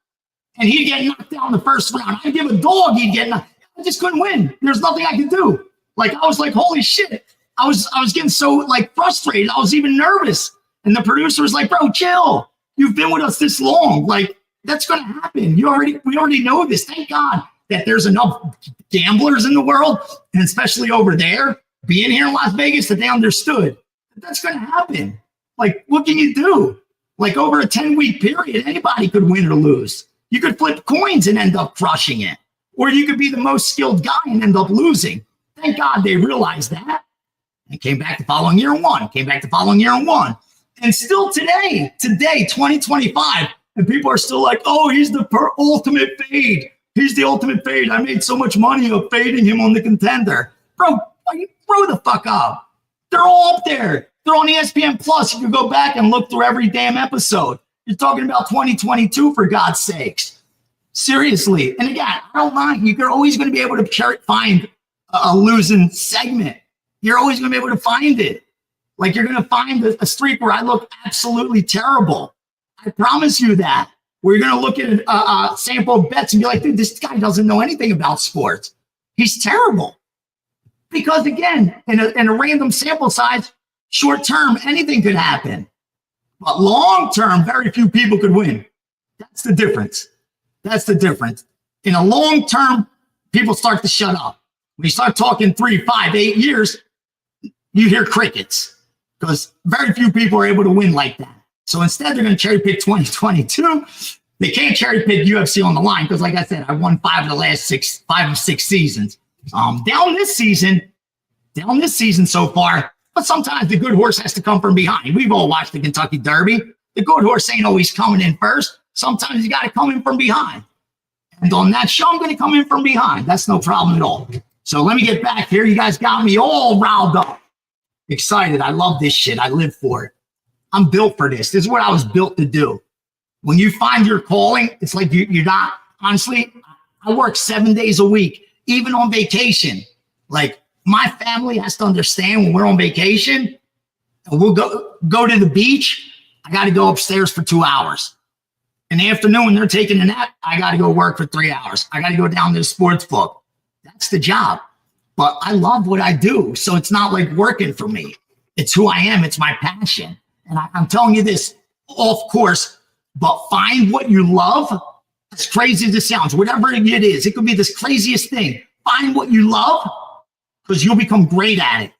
[SPEAKER 1] and he'd get knocked out in the first round. I'd give a dog, he'd get knocked. I just couldn't win. There's nothing I could do. Like, I was like, holy shit. I was getting so like frustrated. I was even nervous. And the producer was like, bro, chill. You've been with us this long. Like, that's going to happen. We already know this. Thank God that there's enough gamblers in the world, and especially over there, being here in Las Vegas, that they understood that that's going to happen. Like, what can you do? Like, over a 10-week period, anybody could win or lose. You could flip coins and end up crushing it. Or you could be the most skilled guy and end up losing. Thank God they realized that. And came back the following year and won. And still today, 2025, and people are still like, oh, he's the ultimate fade. He's the ultimate fade. I made so much money of fading him on the contender. Bro, grow the fuck up. They're all up there. They're on ESPN Plus. You can go back and look through every damn episode. You're talking about 2022, for God's sakes. Seriously. And again, I don't mind. You're always going to be able to find a losing segment. You're always going to be able to find it. Like, you're going to find a streak where I look absolutely terrible. I promise you that. Where you're going to look at a sample of bets and be like, dude, this guy doesn't know anything about sports. He's terrible. Because, again, in a random sample size, short term, anything could happen. But long term, very few people could win. That's the difference. In a long term, people start to shut up. When you start talking 3, 5, 8 years, you hear crickets, because very few people are able to win like that. So instead, they're going to cherry pick 2022. They can't cherry pick UFC on the line because, like I said, I won 5 of the last 5 of 6 seasons. Down this season so far, but sometimes the good horse has to come from behind. We've all watched the Kentucky Derby. The good horse ain't always coming in first. Sometimes you got to come in from behind. And on that show, I'm going to come in from behind. That's no problem at all. So let me get back here. You guys got me all riled up. Excited. I love this shit. I live for it. I'm built for this. This is what I was built to do. When you find your calling, it's like you're not, honestly, I work 7 days a week, even on vacation. Like, my family has to understand when we're on vacation and we'll go to the beach, I got to go upstairs for 2 hours. In the afternoon, when they're taking a nap, I got to go work for 3 hours. I got to go down to the sports book. That's the job. But I love what I do. So it's not like working for me. It's who I am. It's my passion. And I'm telling you this, off course, but find what you love. As crazy as it sounds, whatever it is, it could be this craziest thing. Find what you love, because you'll become great at it.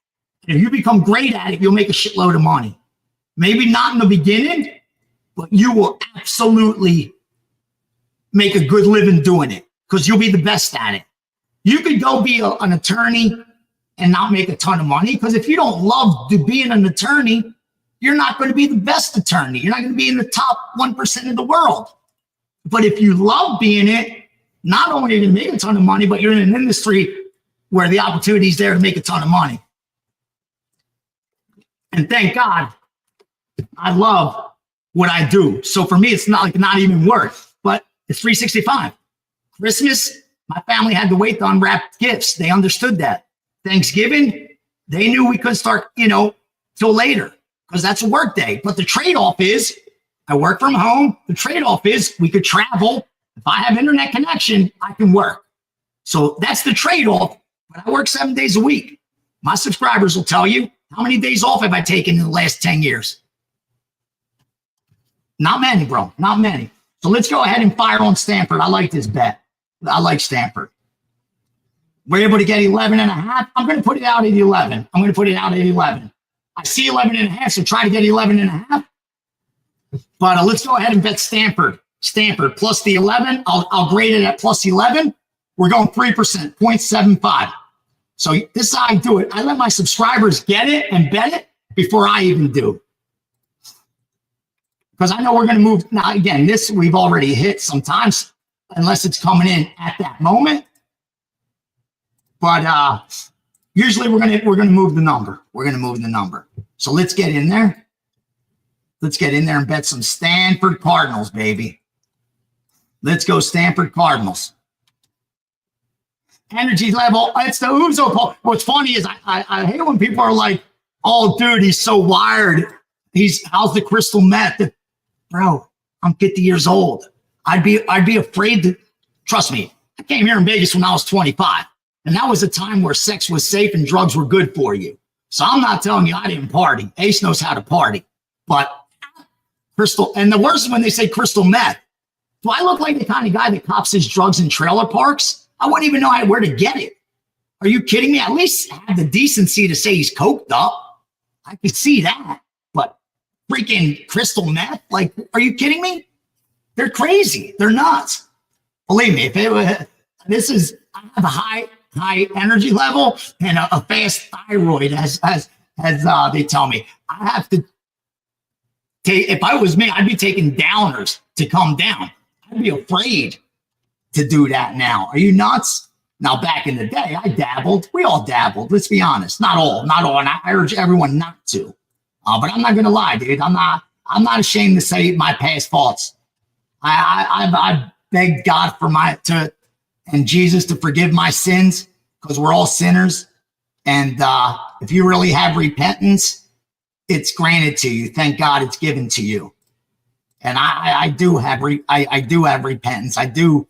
[SPEAKER 1] And if you become great at it, you'll make a shitload of money. Maybe not in the beginning, but you will absolutely make a good living doing it, because you'll be the best at it. You could go be an attorney and not make a ton of money, because if you don't love being an attorney, you're not going to be the best attorney. You're not going to be in the top 1% of the world. But if you love being it, not only are you going to make a ton of money, but you're in an industry where the opportunity is there to make a ton of money. And thank God, I love what I do. So for me, it's not even work, but it's 365. Christmas, my family had to wait to unwrap gifts. They understood that. Thanksgiving, they knew we couldn't start, till later, because that's a work day. But the trade-off is I work from home. The trade-off is we could travel. If I have internet connection, I can work. So that's the trade-off. But I work 7 days a week. My subscribers will tell you, how many days off have I taken in the last 10 years? Not many, bro. Not many. So let's go ahead and fire on Stanford. I like this bet. I like Stanford. We're able to get 11 and a half. I'm going to put it out at 11. I'm going to put it out at 11. I see 11 and a half, so try to get 11 and a half. But let's go ahead and bet Stanford. Stanford plus the 11. I'll grade it at plus 11. We're going 3%, 0.75. So this is how I do it. I let my subscribers get it and bet it before I even do. Because I know we're going to move. Now, again, this we've already hit sometimes, unless it's coming in at that moment. But usually we're gonna move the number. We're gonna move the number. So let's get in there. Let's get in there and bet some Stanford Cardinals, baby. Let's go Stanford Cardinals. Energy level. It's the Uzo poll. What's funny is I hate when people are like, "Oh, dude, he's so wired. How's the crystal meth?" Bro, I'm 50 years old. I'd be afraid to. Trust me. I came here in Vegas when I was 25. And that was a time where sex was safe and drugs were good for you. So I'm not telling you I didn't party. Ace knows how to party. But crystal, and the worst is when they say crystal meth. Do I look like the kind of guy that cops his drugs in trailer parks? I wouldn't even know where to get it. Are you kidding me? At least have the decency to say he's coked up. I could see that. But freaking crystal meth? Like, are you kidding me? They're crazy. They're nuts. Believe me, I have a high energy level and a fast thyroid, as they tell me. I have to take, if I was me, I'd be taking downers to come down. I'd be afraid to do that now. Are you nuts? Now, back in the day, I dabbled. We all dabbled. Let's be honest. Not all. And I urge everyone not to. But I'm not going to lie, dude. I'm not ashamed to say my past faults. I begged God and Jesus to forgive my sins, because we're all sinners. And if you really have repentance, it's granted to you. Thank God it's given to you. And I do have repentance. I do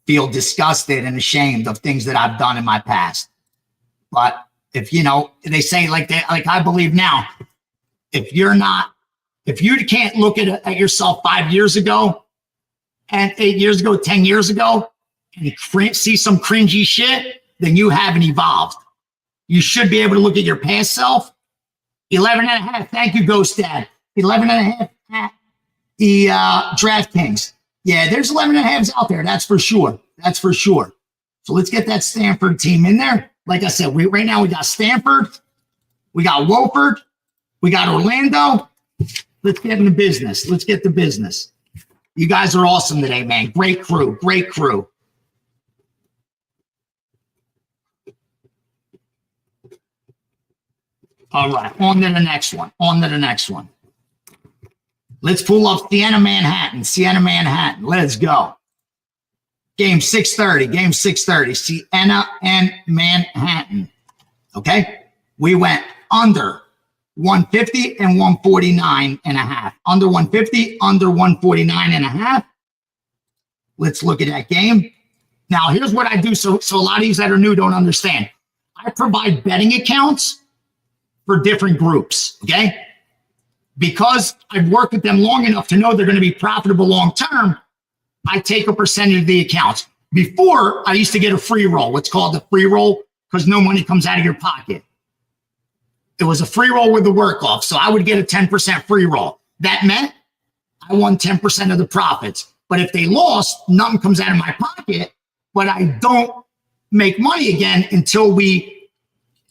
[SPEAKER 1] feel disgusted and ashamed of things that I've done in my past. But if they say like I believe now, if you can't look at yourself 5 years ago, and 8 years ago, 10 years ago, and see some cringy shit, then you haven't evolved. You should be able to look at your past self. 11 and a half. Thank you, Ghost Dad. 11 and a half at the DraftKings. Yeah, there's 11 and a halves out there. That's for sure. That's for sure. So let's get that Stanford team in there. Like I said, right now we got Stanford. We got Wofford. We got Orlando. Let's get into business. Let's get to business. You guys are awesome today, man. Great crew. Great crew. All right, on to the next one. On to the next one. Let's pull up Siena Manhattan. Siena Manhattan. Let's go. Game 6:30. Game 6:30. Siena and Manhattan. Okay? We went under 150 and 149 and a half. Under 150, under 149 and a half. Let's look at that game. Now, here's what I do. So a lot of these that are new don't understand. I provide betting accounts for different groups, okay? Because I've worked with them long enough to know they're going to be profitable long-term, I take a percentage of the accounts. Before, I used to get a free roll, what's called a free roll, because no money comes out of your pocket. It was a free roll with the work off, so I would get a 10% free roll. That meant I won 10% of the profits. But if they lost, nothing comes out of my pocket, but I don't make money again until we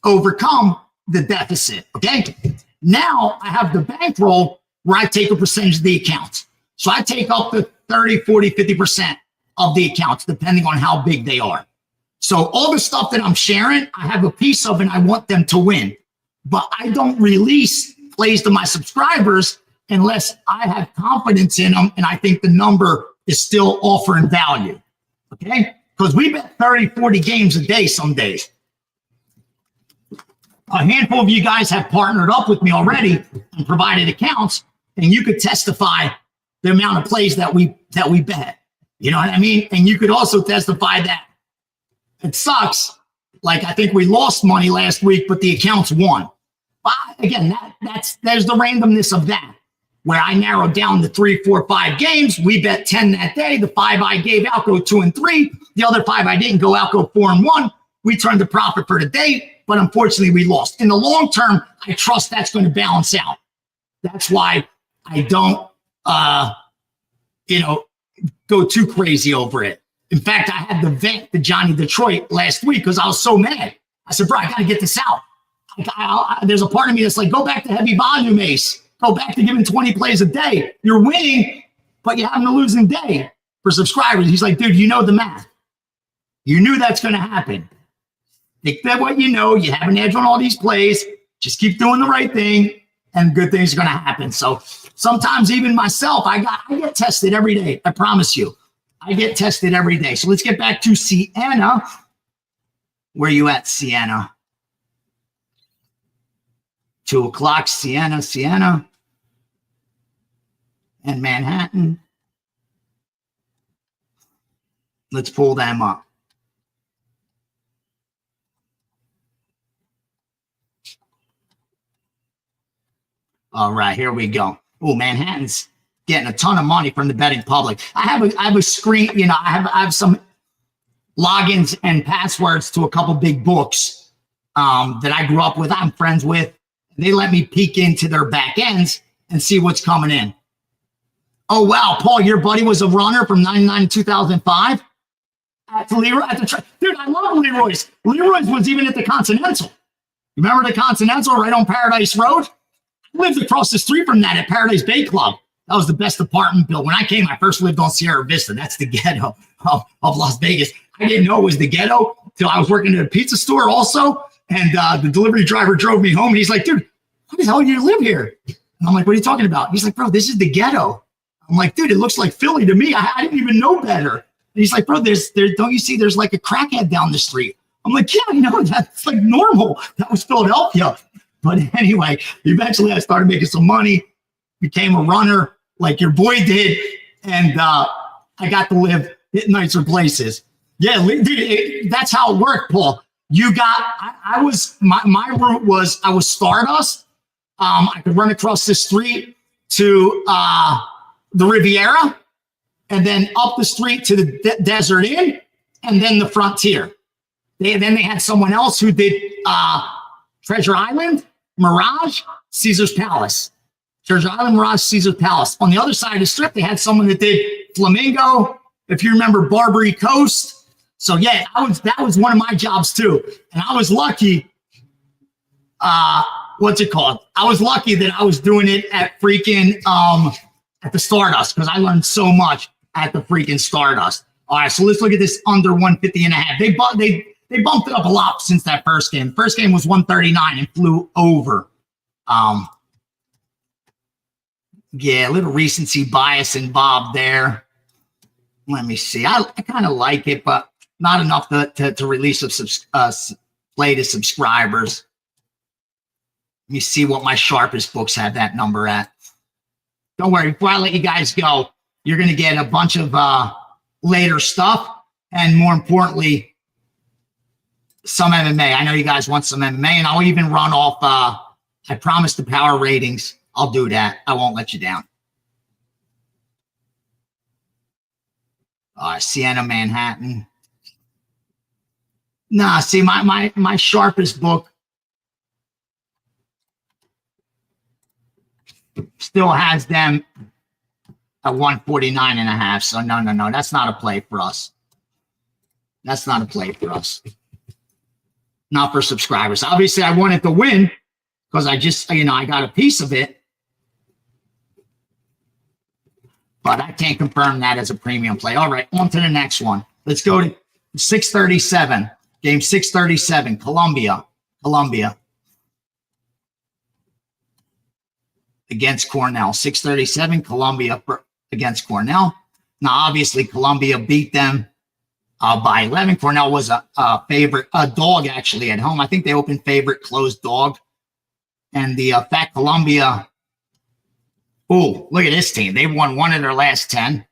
[SPEAKER 1] overcome the deficit, okay? Now I have the bankroll where I take a percentage of the accounts. So I take up to 30, 40, 50% of the accounts, depending on how big they are. So all the stuff that I'm sharing, I have a piece of and I want them to win. But I don't release plays to my subscribers unless I have confidence in them and I think the number is still offering value, okay? Because we bet 30, 40 games a day some days. A handful of you guys have partnered up with me already and provided accounts, and you could testify the amount of plays that we bet. You know what I mean? And you could also testify that it sucks. Like I think we lost money last week, but the accounts won. But again, there's the randomness of that, where I narrowed down the 3, 4, 5 games. We bet 10 that day. The 5 I gave out go 2 and 3. The other 5 I didn't go out go 4 and 1. We turned the profit for the day. But unfortunately, we lost. In the long term, I trust that's going to balance out. That's why I don't, go too crazy over it. In fact, I had to vent to Gianni Detroit last week because I was so mad. I said, bro, I got to get this out. There's a part of me that's like, go back to heavy volume, Ace. Go back to giving 20 plays a day. You're winning, but you're having a losing day for subscribers. He's like, dude, you know the math. You knew that's going to happen. Think that what you know, you have an edge on all these plays, just keep doing the right thing and good things are going to happen. So sometimes even myself, I get tested every day. I promise you, I get tested every day. So let's get back to Siena. Where you at, Siena? 2 o'clock, Siena, and Manhattan. Let's pull them up. All right, here we go. Oh, Manhattan's getting a ton of money from the betting public. I have a screen, I have some logins and passwords to a couple big books that I grew up with, I'm friends with. They let me peek into their back ends and see what's coming in. Oh, wow, Paul, your buddy was a runner from 99 to 2005 at Leroy. Dude, I love Leroy's. Leroy's was even at the Continental. You remember the Continental right on Paradise Road? I lived across the street from that at Paradise Bay Club. That was the best apartment built. When I came, I first lived on Sierra Vista. That's the ghetto of Las Vegas. I didn't know it was the ghetto till I was working at a pizza store also. And the delivery driver drove me home. And he's like, dude, how the hell do you live here? And I'm like, what are you talking about? He's like, bro, this is the ghetto. I'm like, dude, it looks like Philly to me. I didn't even know better. And he's like, bro, don't you see there's like a crackhead down the street? I'm like, yeah, that's like normal. That was Philadelphia. But anyway, eventually I started making some money, became a runner like your boy did, and I got to live in nicer places. Yeah, dude, that's how it worked, Paul. My route was, I was Stardust. I could run across the street to the Riviera, and then up the street to the Desert Inn, and then the Frontier. Then they had someone else who did Treasure Island, Mirage, Caesar's Palace. Treasure Island, Mirage, Caesar's Palace. On the other side of the strip, they had someone that did Flamingo, if you remember Barbary Coast. So yeah, that was one of my jobs too. And I was lucky. what's it called? I was lucky that I was doing it at freaking at the Stardust because I learned so much at the freaking Stardust. All right, so let's look at this under 150 and a half. They bumped it up a lot since that first game. First game was 139 and flew over. Yeah, a little recency bias involved there. Let me see. I kind of like it, but not enough to release a play to subscribers. Let me see what my sharpest books have that number at. Don't worry, before I let you guys go, you're going to get a bunch of later stuff, and more importantly, some MMA. I know you guys want some MMA, and I'll even run off, I promise the power ratings. I'll do that. I won't let you down. Sienna, Manhattan. Nah, see, my sharpest book still has them at 149 and a half. So no, that's not a play for us. That's not a play for us. Not for subscribers. Obviously, I wanted to win because I just, I got a piece of it. But I can't confirm that as a premium play. All right, on to the next one. Let's go to 637. Game 637, Columbia. Against Cornell. 637, Columbia against Cornell. Now, obviously, Columbia beat them by 11. Cornell was a favorite, a dog actually at home. I think they opened favorite, closed dog. And the fact Columbia, oh, look at this team. They've won 1 of their last 10.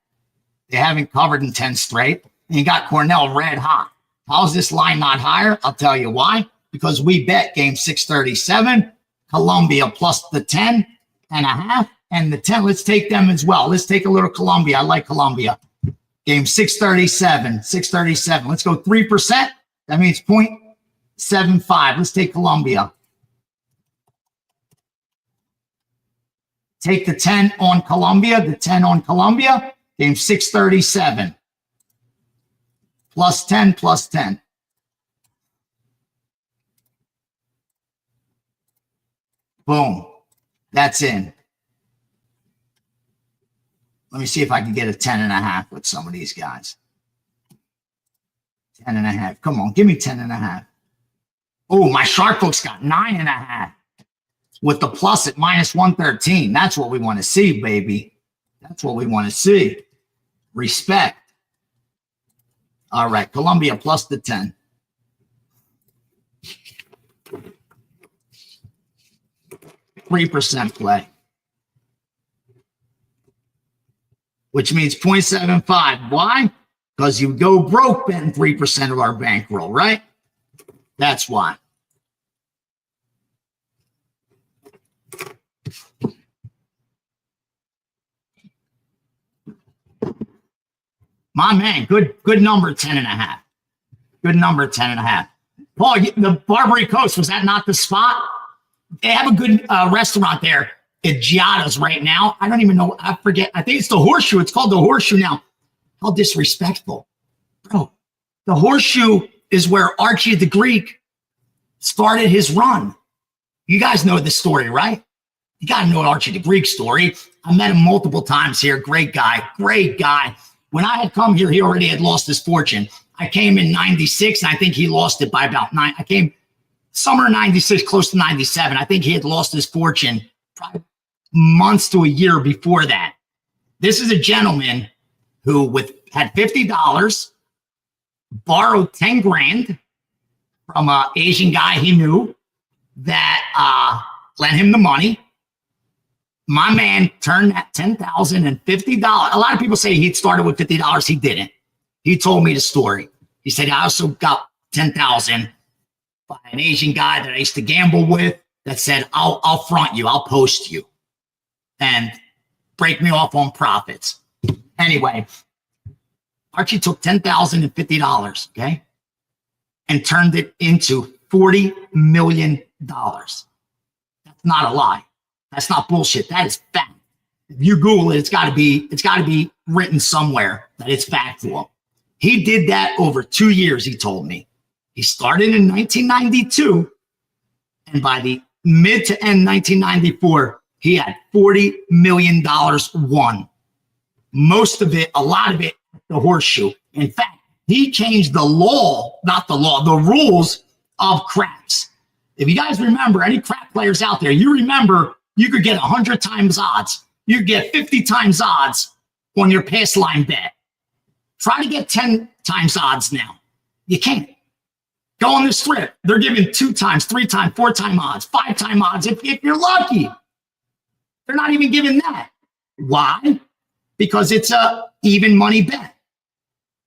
[SPEAKER 1] They haven't covered in 10 straight. And you got Cornell red hot. How's this line not higher? I'll tell you why. Because we bet game 637, Columbia plus the 10 and a half and the 10. Let's take them as well. Let's take a little Columbia. I like Columbia. Game 637. Let's go 3%. That means 0.75. Let's take Columbia. Take the 10 on Columbia. The 10 on Columbia. Game 637. Plus 10, plus 10. Boom. That's in. Let me see if I can get a 10 and a half with some of these guys. 10 and a half. Come on, give me 10 and a half. Oh, my sharp book's got 9 and a half. With the plus at minus 113. That's what we want to see, baby. That's what we want to see. Respect. All right, Columbia plus the 10. %3 play. Which means 0.75. Why? Because you go broke betting 3% of our bankroll, right? That's why. My man, good number, 10 and a half. Good number, 10 and a half. Paul, the Barbary Coast, was that not the spot? They have a good restaurant there at Giada's right now. I don't even know. I forget. I think it's the Horseshoe. It's called the Horseshoe now. How disrespectful. Bro, the Horseshoe is where Archie the Greek started his run. You guys know the story, right? You got to know Archie the Greek story. I met him multiple times here. Great guy. Great guy. When I had come here, he already had lost his fortune. I came in 96, and I think he lost it by about 9. I came summer 96, close to 97. I think he had lost his fortune probably months to a year before that. This is a gentleman who had $50, borrowed 10 grand from an Asian guy he knew that lent him the money. My man turned that $10,000 and $50. A lot of people say he started with $50. He didn't. He told me the story. He said, I also got 10,000 by an Asian guy that I used to gamble with that said, I'll front you. I'll post you and break me off on profits. Anyway, Archie took $10,000 and $50, okay, and turned it into $40 million. That's not a lie. That's not bullshit. That is fact. If you Google it, it's got to be written somewhere that it's factual. He did that over 2 years, he told me. He started in 1992, and by the mid to end 1994, he had $40 million won. Most of it, a lot of it, the horseshoe. In fact, he changed the law, not the law, the rules of craps. If you guys remember, any crap players out there, you remember you could get 100 times odds. You could get 50 times odds on your pass line bet. Try to get 10 times odds now. You can't. Go on the strip. They're giving 2 times, 3 times, 4 times odds, 5 times odds if you're lucky. They're not even giving that. Why? Because it's a even money bet.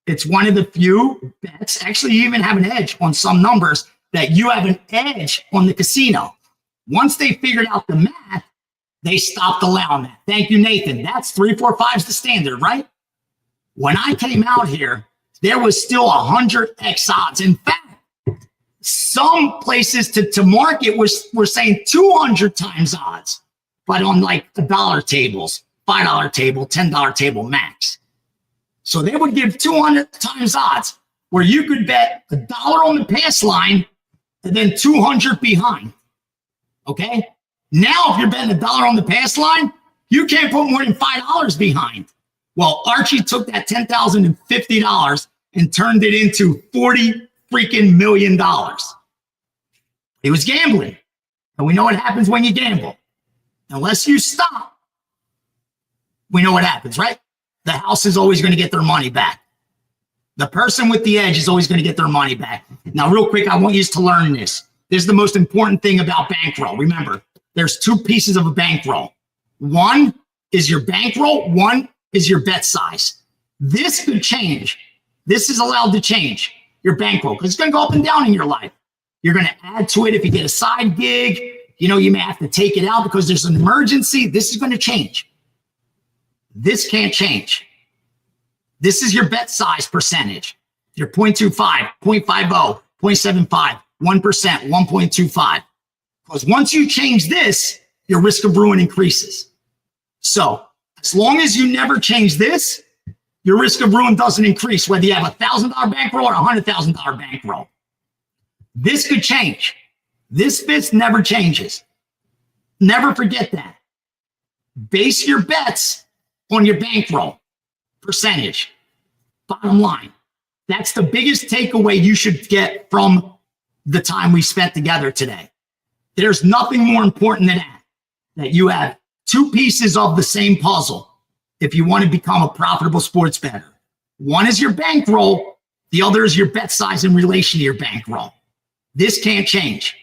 [SPEAKER 1] It's one of the few bets, actually you even have an edge on some numbers, that you have an edge on the casino. Once they figured out the math, they stopped allowing that. Thank you, Nathan. That's 3, 4, 5 is the standard, right? When I came out here, there was still 100x odds. In fact, some places to market were saying 200 times odds, but on like the dollar tables, $5 table, $10 table max. So they would give 200 times odds where you could bet $1 on the pass line and then 200 behind. Okay. Now, if you're betting $1 on the pass line, you can't put more than $5 behind. Well, Archie took that $10,050 and turned it into $40 freaking million. He was gambling. And we know what happens when you gamble. Unless you stop, we know what happens, right? The house is always going to get their money back. The person with the edge is always going to get their money back. Now, real quick, I want you to learn this. This is the most important thing about bankroll. Remember, there's 2 pieces of a bankroll. One is your bankroll. One is your bet size. This could change. This is allowed to change your bankroll because it's going to go up and down in your life. You're going to add to it if you get a side gig. You know, you may have to take it out because there's an emergency. This is going to change. This can't change. This is your bet size percentage. Your 0.25, 0.50, 0.75, 1%, 1.25. Because once you change this, your risk of ruin increases. So as long as you never change this, your risk of ruin doesn't increase, whether you have a $1,000 bankroll or a $100,000 bankroll. This could change. This bit never changes. Never forget that. Base your bets on your bankroll percentage. Bottom line. That's the biggest takeaway you should get from the time we spent together today. There's nothing more important than that you have 2 pieces of the same puzzle if you want to become a profitable sports bettor. One is your bankroll. The other is your bet size in relation to your bankroll. This can't change.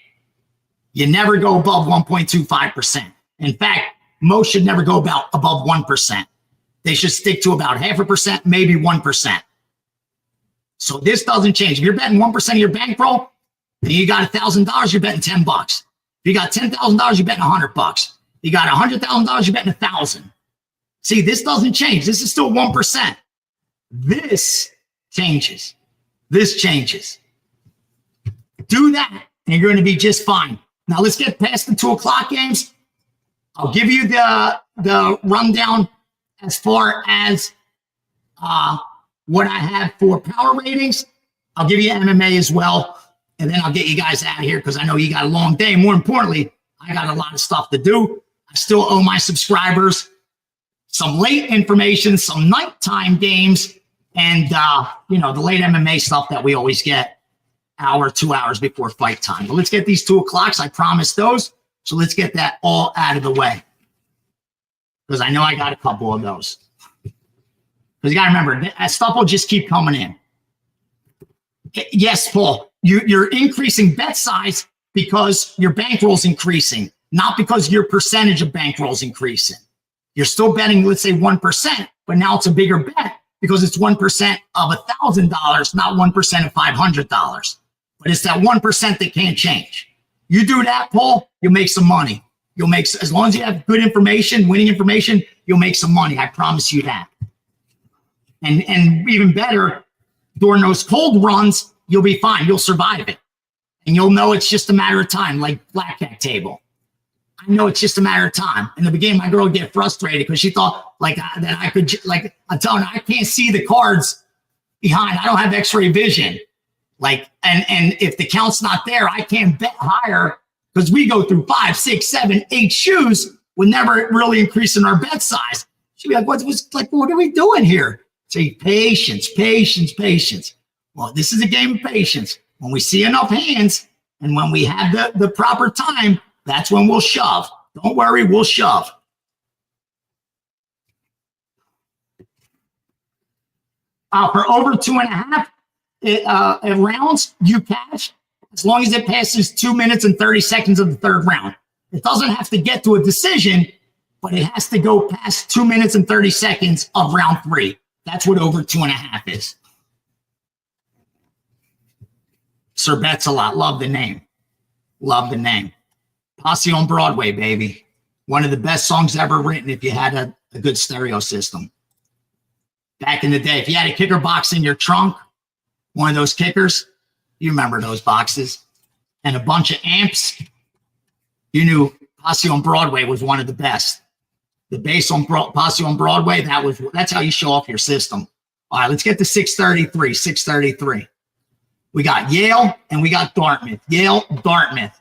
[SPEAKER 1] You never go above 1.25%. In fact, most should never go above 1%. They should stick to about 0.5%, maybe 1%. So this doesn't change. If you're betting 1% of your bankroll, and you got $1,000, you're betting $10. If you got $10,000, you're betting $100. You got $100,000, you're betting $1,000. See, this doesn't change. This is still 1%. This changes. This changes. Do that, and you're going to be just fine. Now let's get past the 2 o'clock games. I'll give you the rundown as far as what I have for power ratings. I'll give you MMA as well, and then I'll get you guys out of here because I know you got a long day. More importantly, I got a lot of stuff to do. I still owe my subscribers some late information, some nighttime games, and the late MMA stuff that we always get 2 hours before fight time. But let's get these 2 o'clocks. I promised those. So let's get that all out of the way. Because I know I got a couple of those. Because you got to remember, that stuff will just keep coming in. Yes, Paul, you're increasing bet size because your bankroll's increasing, not because your percentage of bankroll's increasing. You're still betting, let's say 1%, but now it's a bigger bet because it's 1% of $1,000, not 1% of $500. But it's that 1% that can't change. You do that, Paul, you'll make some money. You'll make, as long as you have good information, winning information, you'll make some money. I promise you that. And even better, during those cold runs, you'll be fine. You'll survive it. And you'll know it's just a matter of time, like Blackjack table. I know it's just a matter of time. In the beginning, my girl would get frustrated because she thought that I could, I'm telling her, I can't see the cards behind. I don't have x-ray vision. And if the count's not there, I can't bet higher because we go through 5, 6, 7, 8 shoes with never really increasing our bet size. She'd be like, what are we doing here? Say, patience. Well, this is a game of patience. When we see enough hands and when we have the proper time, that's when we'll shove. Don't worry, we'll shove. For over 2.5 rounds, you cash as long as it passes 2 minutes and 30 seconds of the third round. It doesn't have to get to a decision, but it has to go past 2 minutes and 30 seconds of round 3. That's what over 2.5 is. Sir Bets-A-Lot. Love the name. Love the name. Posse on Broadway, baby. One of the best songs ever written if you had a good stereo system. Back in the day, if you had a kicker box in your trunk, one of those kickers, you remember those boxes, and a bunch of amps, you knew Posse on Broadway was one of the best. The bass on Posse on Broadway, that's how you show off your system. All right, let's get to 633. We got Yale and we got Dartmouth. Yale, Dartmouth.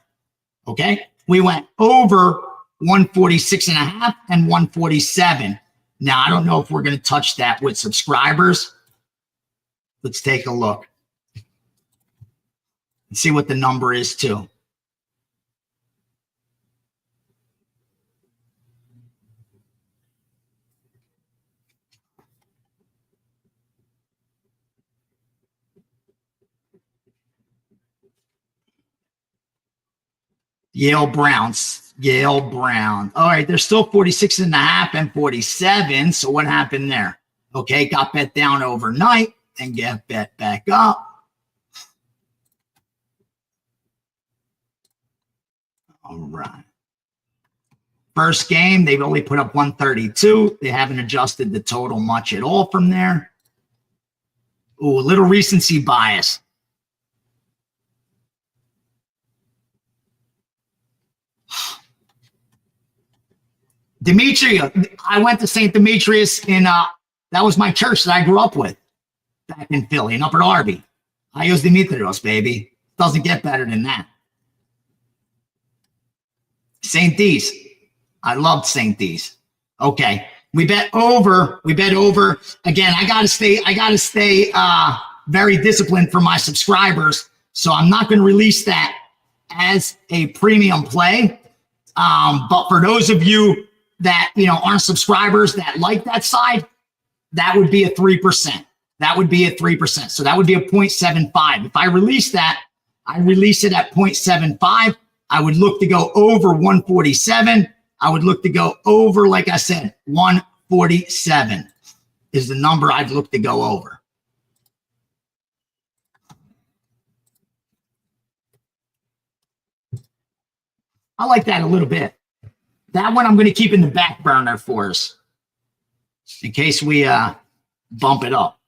[SPEAKER 1] Okay, we went over 146.5 and 147. Now, I don't know if we're going to touch that with subscribers. Let's take a look and see what the number is too. Yale Browns. All right, they're still 46.5 and 47. So what happened there? Okay, got bet down overnight and get bet back up. All right. First game, they've only put up 132. They haven't adjusted the total much at all from there. Ooh, a little recency bias. Demetria, I went to St. Demetrius that was my church that I grew up with back in Philly and Upper Darby. Ios Demetrios, baby. Doesn't get better than that. St. D's. I loved St. D's. Okay. We bet over. Again, I gotta stay very disciplined for my subscribers. So I'm not gonna release that as a premium play. But for those of you that aren't subscribers that like that side, that would be a 3%. That would be a 3%. So that would be a 0.75. If I release that, I release it at 0.75. I would look to go over 147. I would look to go over, like I said, 147 is the number I'd look to go over. I like that a little bit. That one I'm going to keep in the back burner for us in case we bump it up.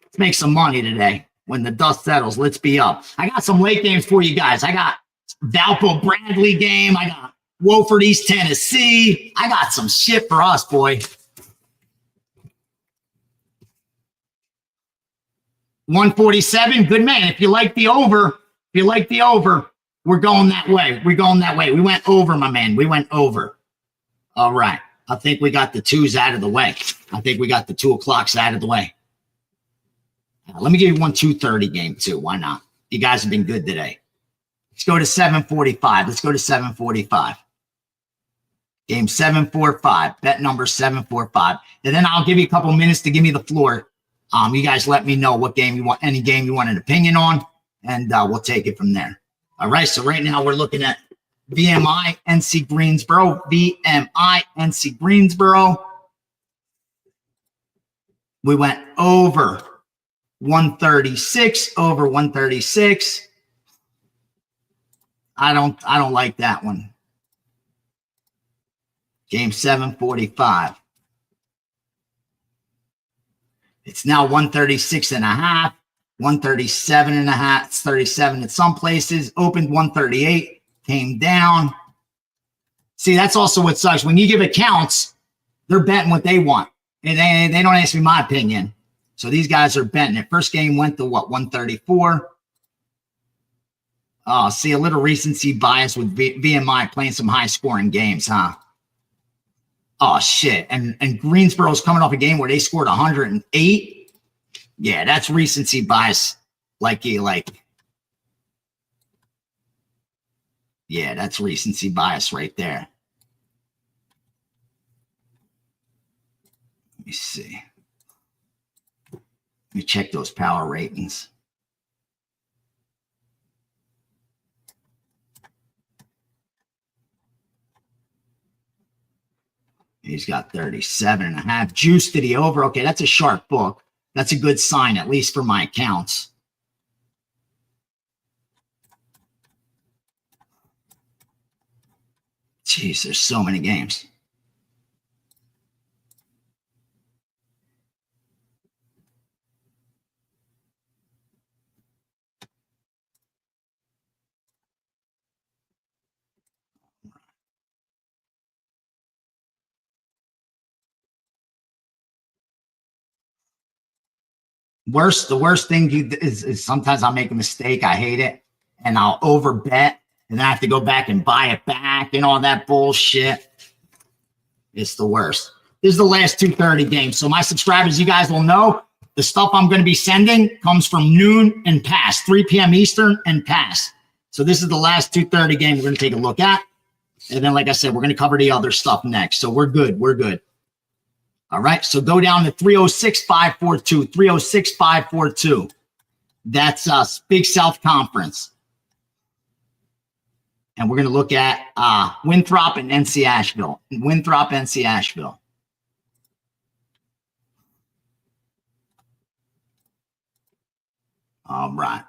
[SPEAKER 1] Let's make some money today. When the dust settles, let's be up. I got some late games for you guys. I got Valpo Bradley game. I got Wofford East Tennessee. I got some shit for us, boy. 147, good man. If you like the over, we're going that way. We went over, my man. We went over. All right. I think we got the 2s out of the way. I think we got the 2 o'clocks out of the way. Let me give you one 2:30 game too. Why not? You guys have been good today. Let's go to 7:45. Game 745. Bet number 745. And then I'll give you a couple minutes to give me the floor. You guys let me know what game you want, any game you want an opinion on, and we'll take it from there. All right. So right now we're looking at VMI NC Greensboro. We went over 136, over 136. I don't like that one. Game 745. It's now 136.5, 137.5. It's 37 at some places. Opened 138, came down. See, that's also what sucks. When you give accounts, they're betting what they want. And they don't ask me my opinion. So these guys are betting it. First game went to what, 134. Oh, see a little recency bias with VMI playing some high scoring games, huh? Oh shit. And Greensboro's coming off a game where they scored 108. Yeah, that's recency bias. Yeah, that's recency bias right there. Let me see. Let me check those power ratings. He's got 37.5. Juice to the over. Okay, that's a sharp book. That's a good sign, at least for my accounts. Jeez, there's so many games. The worst thing is sometimes I'll make a mistake. I hate it. And I'll over bet. And then I have to go back and buy it back and all that bullshit. It's the worst. This is the last 2:30 games. So my subscribers, you guys will know the stuff I'm going to be sending comes from noon and past, 3 p.m. Eastern and past. So this is the last 2:30 game we're going to take a look at. And then, like I said, we're going to cover the other stuff next. So we're good. We're good. All right. So go down to 306-542, 306-542. That's Big South Conference. And we're going to look at Winthrop and NC Asheville. Winthrop, NC Asheville. All right.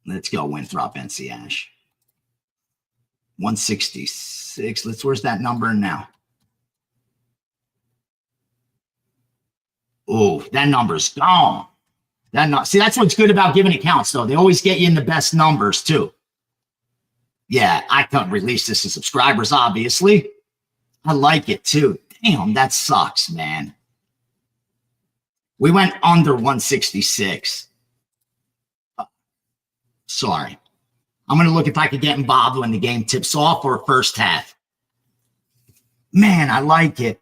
[SPEAKER 1] Let's go Winthrop, NC Ash. 166. Where's that number now? Oh, that number's gone. See, that's what's good about giving accounts, though. They always get you in the best numbers, too. Yeah, I can't release this to subscribers, obviously. I like it, too. Damn, that sucks, man. We went under 166. Sorry. I'm going to look if I could get involved when the game tips off or first half. Man, I like it.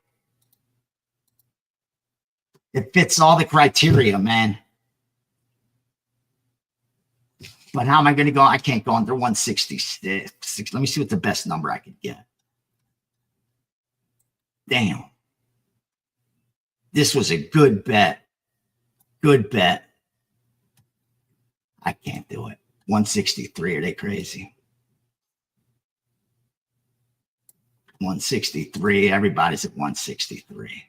[SPEAKER 1] It fits all the criteria, man. But how am I going to go? I can't go under 166. Let me see what the best number I could get. Damn. This was a good bet. Good bet. I can't do it. 163. Are they crazy? 163. Everybody's at 163.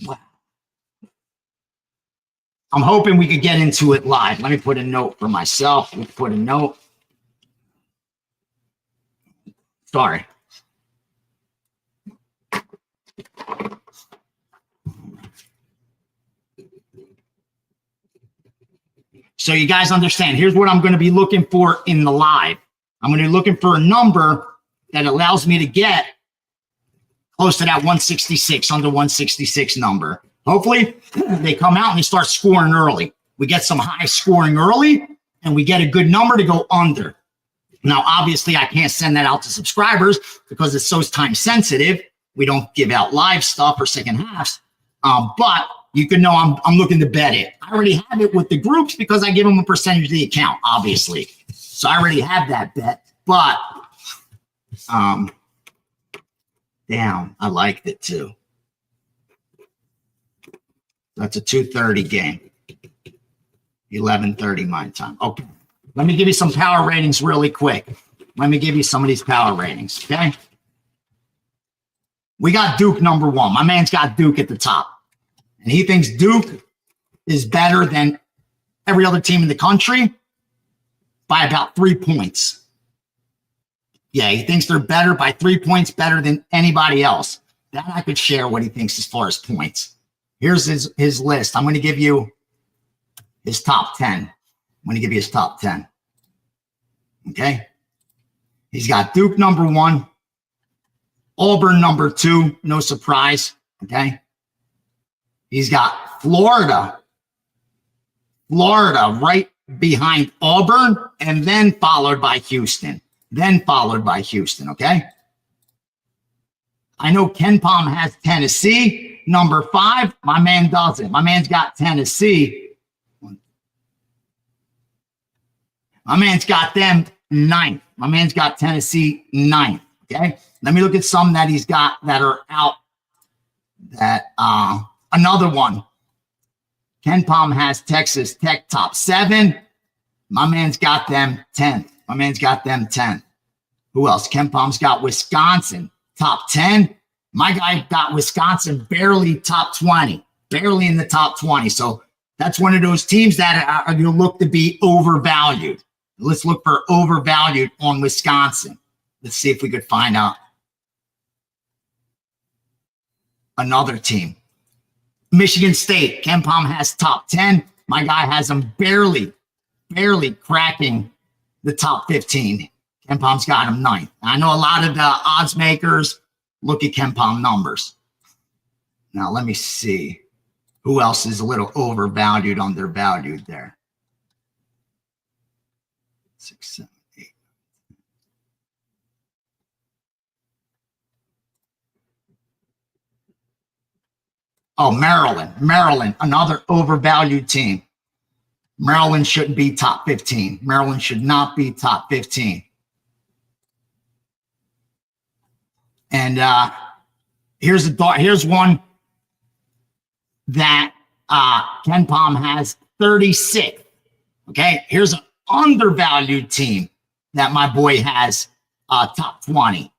[SPEAKER 1] Wow. I'm hoping we could get into it live. Let me put a note for myself. Let me put a note. Sorry. So you guys understand, here's what I'm going to be looking for in the live. I'm going to be looking for a number that allows me to get close to that 166, under 166 number. Hopefully, they come out and they start scoring early. We get some high scoring early, and we get a good number to go under. Now, obviously, I can't send that out to subscribers because it's so time sensitive. We don't give out live stuff or second halves. But you can know I'm looking to bet it. I already have it with the groups because I give them a percentage of the account, obviously. So I already have that bet. But, damn, I liked it too. That's a 2:30 game. 11:30 my time. Okay. Let me give you some power ratings really quick. Let me give you some of these power ratings, okay? We got Duke number one. My man's got Duke at the top. And he thinks Duke is better than every other team in the country by about 3 points. Yeah, he thinks they're better by 3 points, better than anybody else. That I could share what he thinks as far as points. Here's his list. I'm going to give you his top 10. I'm going to give you his top 10. Okay? He's got Duke number 1, Auburn number 2, no surprise, okay? He's got Florida right behind Auburn, and then followed by Houston, okay? I know Ken Palm has Tennessee, number 5. My man doesn't. My man's got Tennessee. My man's got them 9th. My man's got Tennessee 9th, okay? Let me look at some that he's got that are out. Another one. Ken Palm has Texas Tech top 7. My man's got them 10th. Who else? Ken Palm's got Wisconsin top 10. My guy got Wisconsin barely top 20, barely in the top 20. So that's one of those teams that are going to look to be overvalued. Let's look for overvalued on Wisconsin. Let's see if we could find out another team. Michigan State. Ken Palm has top 10. My guy has them barely cracking the top 15. Ken Palm's got him 9th. I know a lot of the odds makers look at Ken Palm numbers. Now, let me see who else is a little overvalued, undervalued there. 6, 7, 8. Oh, Maryland, another overvalued team. Maryland shouldn't be top 15. Maryland should not be top 15. And here's one that Ken Palm has 36. Okay, here's an undervalued team that my boy has top 20,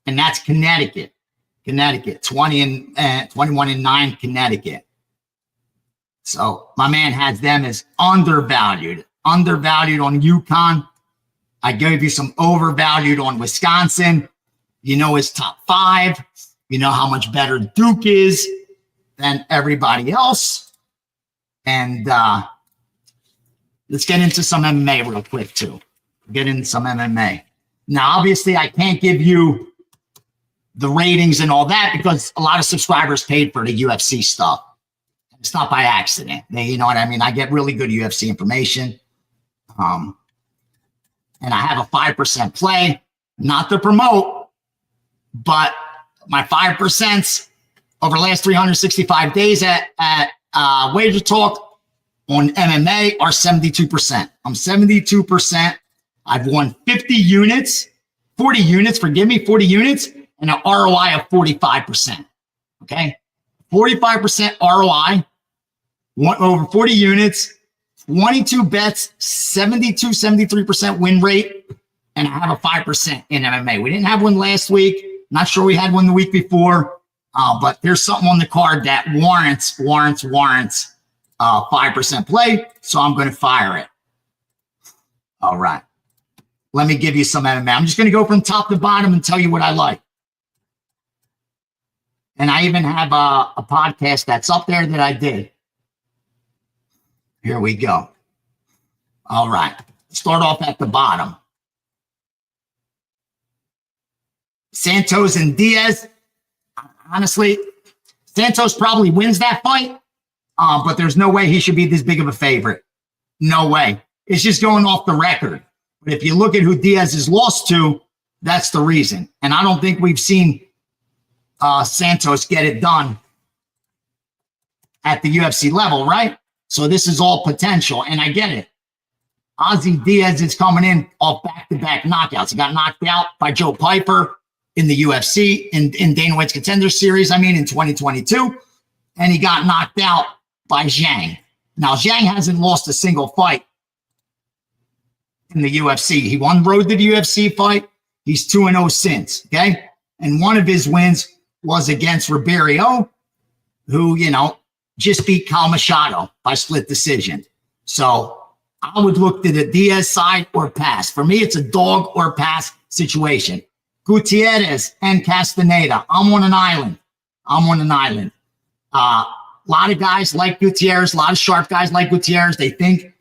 [SPEAKER 1] and that's Connecticut. 21 and 9, Connecticut. So my man has them as undervalued on UConn. I gave you some overvalued on Wisconsin. You know his top 5. You know how much better Duke is than everybody else. And let's get into some MMA real quick too. Now, obviously, I can't give you the ratings and all that because a lot of subscribers paid for the UFC stuff. It's not by accident. You know what I mean? I get really good UFC information. And I have a 5% play, not to promote, but my 5% over the last 365 days at Wager Talk on MMA are 72%. I'm 72%. I've won 40 units, and an ROI of 45%. Okay? 45% ROI, over 40 units, 22 bets, 73% win rate, and I have a 5% in MMA. We didn't have one last week. Not sure we had one the week before, but there's something on the card that warrants 5% play, so I'm going to fire it. All right. Let me give you some MMA. I'm just going to go from top to bottom and tell you what I like. And I even have a podcast that's up there that I did. Here we go. All right. Start off at the bottom. Santos and Diaz. Honestly, Santos probably wins that fight, but there's no way he should be this big of a favorite. No way. It's just going off the record. But if you look at who Diaz has lost to, that's the reason. And I don't think we've seen Santos get it done at the UFC level, right? So this is all potential, and I get it. Ozzy Diaz is coming in off back-to-back knockouts. He got knocked out by Joe Piper in the UFC, in Dana White's Contender Series, in 2022, and he got knocked out by Zhang. Now, Zhang hasn't lost a single fight in the UFC. He won road to the UFC fight. He's 2-0 since, okay? And one of his wins was against Ribeiro, who, just beat Cal Machado by split decision. So I would look to the Diaz side or pass. For me, it's a dog or pass situation. Gutierrez and Castaneda. I'm on an island. A lot of guys like Gutierrez, a lot of sharp guys like Gutierrez. They think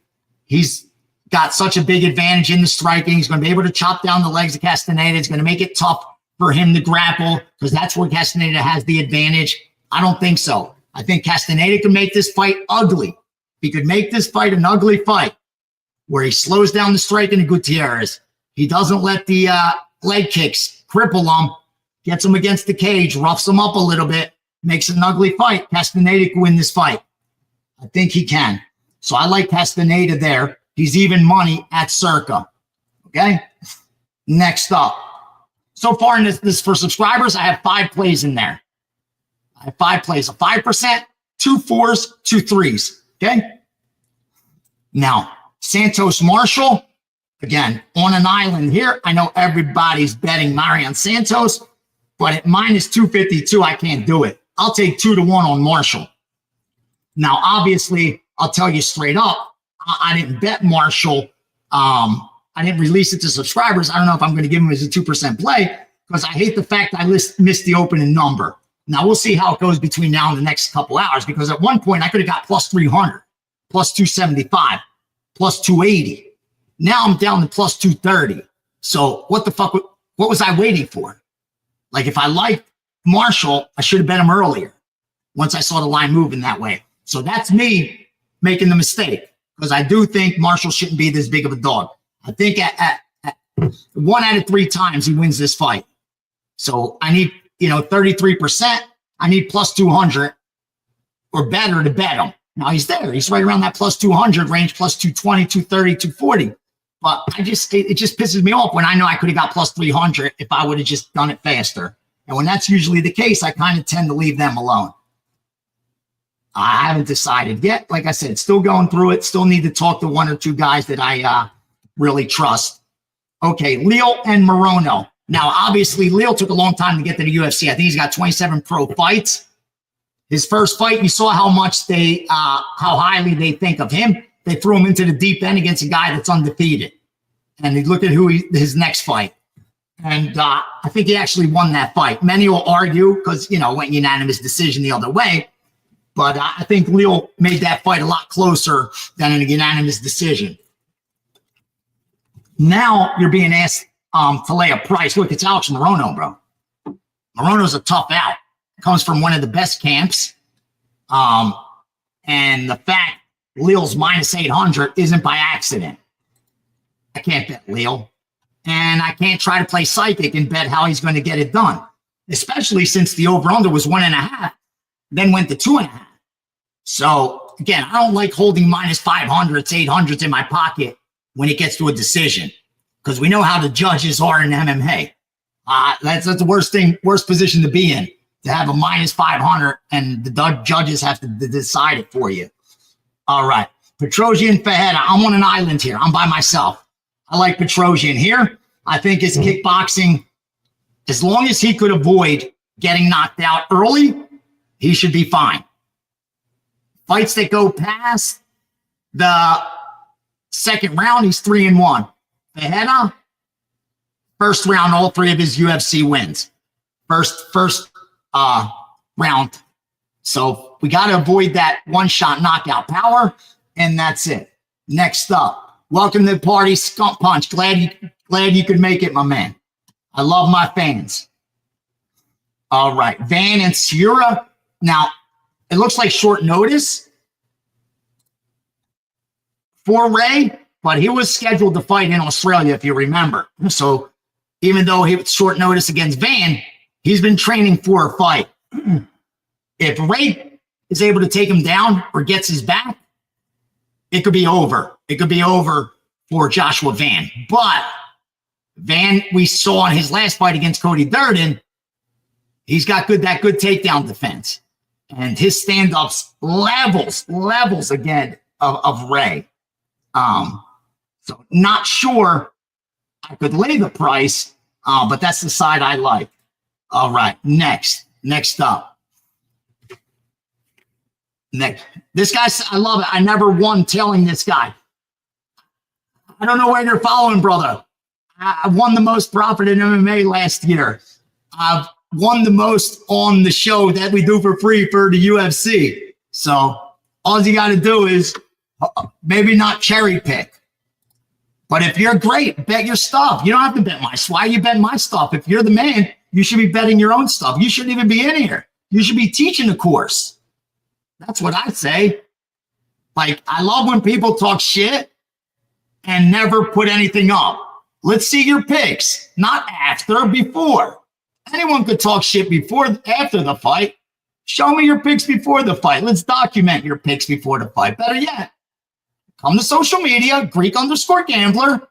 [SPEAKER 1] he's got such a big advantage in the striking. He's going to be able to chop down the legs of Castaneda. It's going to make it tough for him to grapple because that's where Castaneda has the advantage. I don't think so. I think Castaneda can make this fight ugly. He could make this fight an ugly fight where he slows down the striking of Gutierrez. He doesn't let the leg kicks cripple him, gets him against the cage, roughs him up a little bit, makes it an ugly fight. Castaneda can win this fight. I think he can. So I like Castaneda there. He's even money at Circa. Okay? Next up. So far in this for subscribers, I have 5 plays in there. I have 5 plays. A 5%, 2 4s, 2 3s. Okay? Now, Santos Marshall, again, on an island here. I know everybody's betting Marion Santos, but at minus 252, I can't do it. I'll take 2-1 on Marshall. Now, obviously, I'll tell you straight up, I didn't bet Marshall. I didn't release it to subscribers. I don't know if I'm going to give him as a 2% play because I hate the fact I missed the opening number. Now, we'll see how it goes between now and the next couple hours because at one point I could have got plus 300, plus 275, plus 280. Now I'm down to plus 230. So what the fuck? What was I waiting for? Like if I liked Marshall, I should have bet him earlier once I saw the line moving that way. So that's me making the mistake because I do think Marshall shouldn't be this big of a dog. I think at 1 out of 3 times he wins this fight. So I need, 33%. I need plus 200 or better to bet him. Now he's there. He's right around that plus 200 range, plus 220, 230, 240. But it just pisses me off when I know I could have got plus 300 if I would have just done it faster. And when that's usually the case, I kind of tend to leave them alone. I haven't decided yet. Like I said, still going through it. Still need to talk to 1 or 2 guys that I really trust. Okay, Leo and Morono. Now, obviously, Leo took a long time to get to the UFC. I think he's got 27 pro fights. His first fight, you saw how much how highly they think of him. They threw him into the deep end against a guy that's undefeated. And you look at his next fight. And I think he actually won that fight. Many will argue because, it went unanimous decision the other way. But I think Leo made that fight a lot closer than a unanimous decision. Now you're being asked to lay a price. Look, it's Alex Morono, bro. Morono's a tough out. Comes from one of the best camps. And the fact Leo's minus 800 isn't by accident. I can't bet Leo. And I can't try to play psychic and bet how he's going to get it done. Especially since the over-under was 1.5, then went to 2.5. So, again, I don't like holding minus 500s, 800s in my pocket when it gets to a decision. Because we know how the judges are in MMA. That's the worst position to be in. To have a minus 500 and the judges have to decide it for you. All right. Petrosian Fajeda. I'm on an island here. I'm by myself. I like Petrosian here. I think his kickboxing, as long as he could avoid getting knocked out early, he should be fine. Fights that go past the second round, he's 3-1. Fajeda, first round, all 3 of his UFC wins. First round. So we got to avoid that one-shot knockout power, and that's it. Next up, welcome to the party, Skunk Punch. Glad you could make it, my man. I love my fans. All right, Van and Ciura. Now, it looks like short notice for Ray, but he was scheduled to fight in Australia, if you remember. So even though he was short notice against Van, he's been training for a fight. If Ray is able to take him down or gets his back, it could be over. It could be over for Joshua Van. But Van, we saw in his last fight against Cody Durden, he's got that good takedown defense. And his stand-ups levels again of Ray. So not sure I could lay the price, but that's the side I like. All right, next up. This guy, I love it. I never won tailing this guy. I don't know where you're following, brother. I won the most profit in MMA last year. I've won the most on the show that we do for free for the UFC. So all you got to do is maybe not cherry pick. But if you're great, bet your stuff. You don't have to bet my stuff. Why are you betting my stuff? If you're the man, you should be betting your own stuff. You shouldn't even be in here. You should be teaching the course. That's what I say. Like, I love when people talk shit and never put anything up. Let's see your picks, not after, before. Anyone could talk shit before, after the fight. Show me your picks before the fight. Let's document your picks before the fight. Better yet, come to social media, Greek_gambler,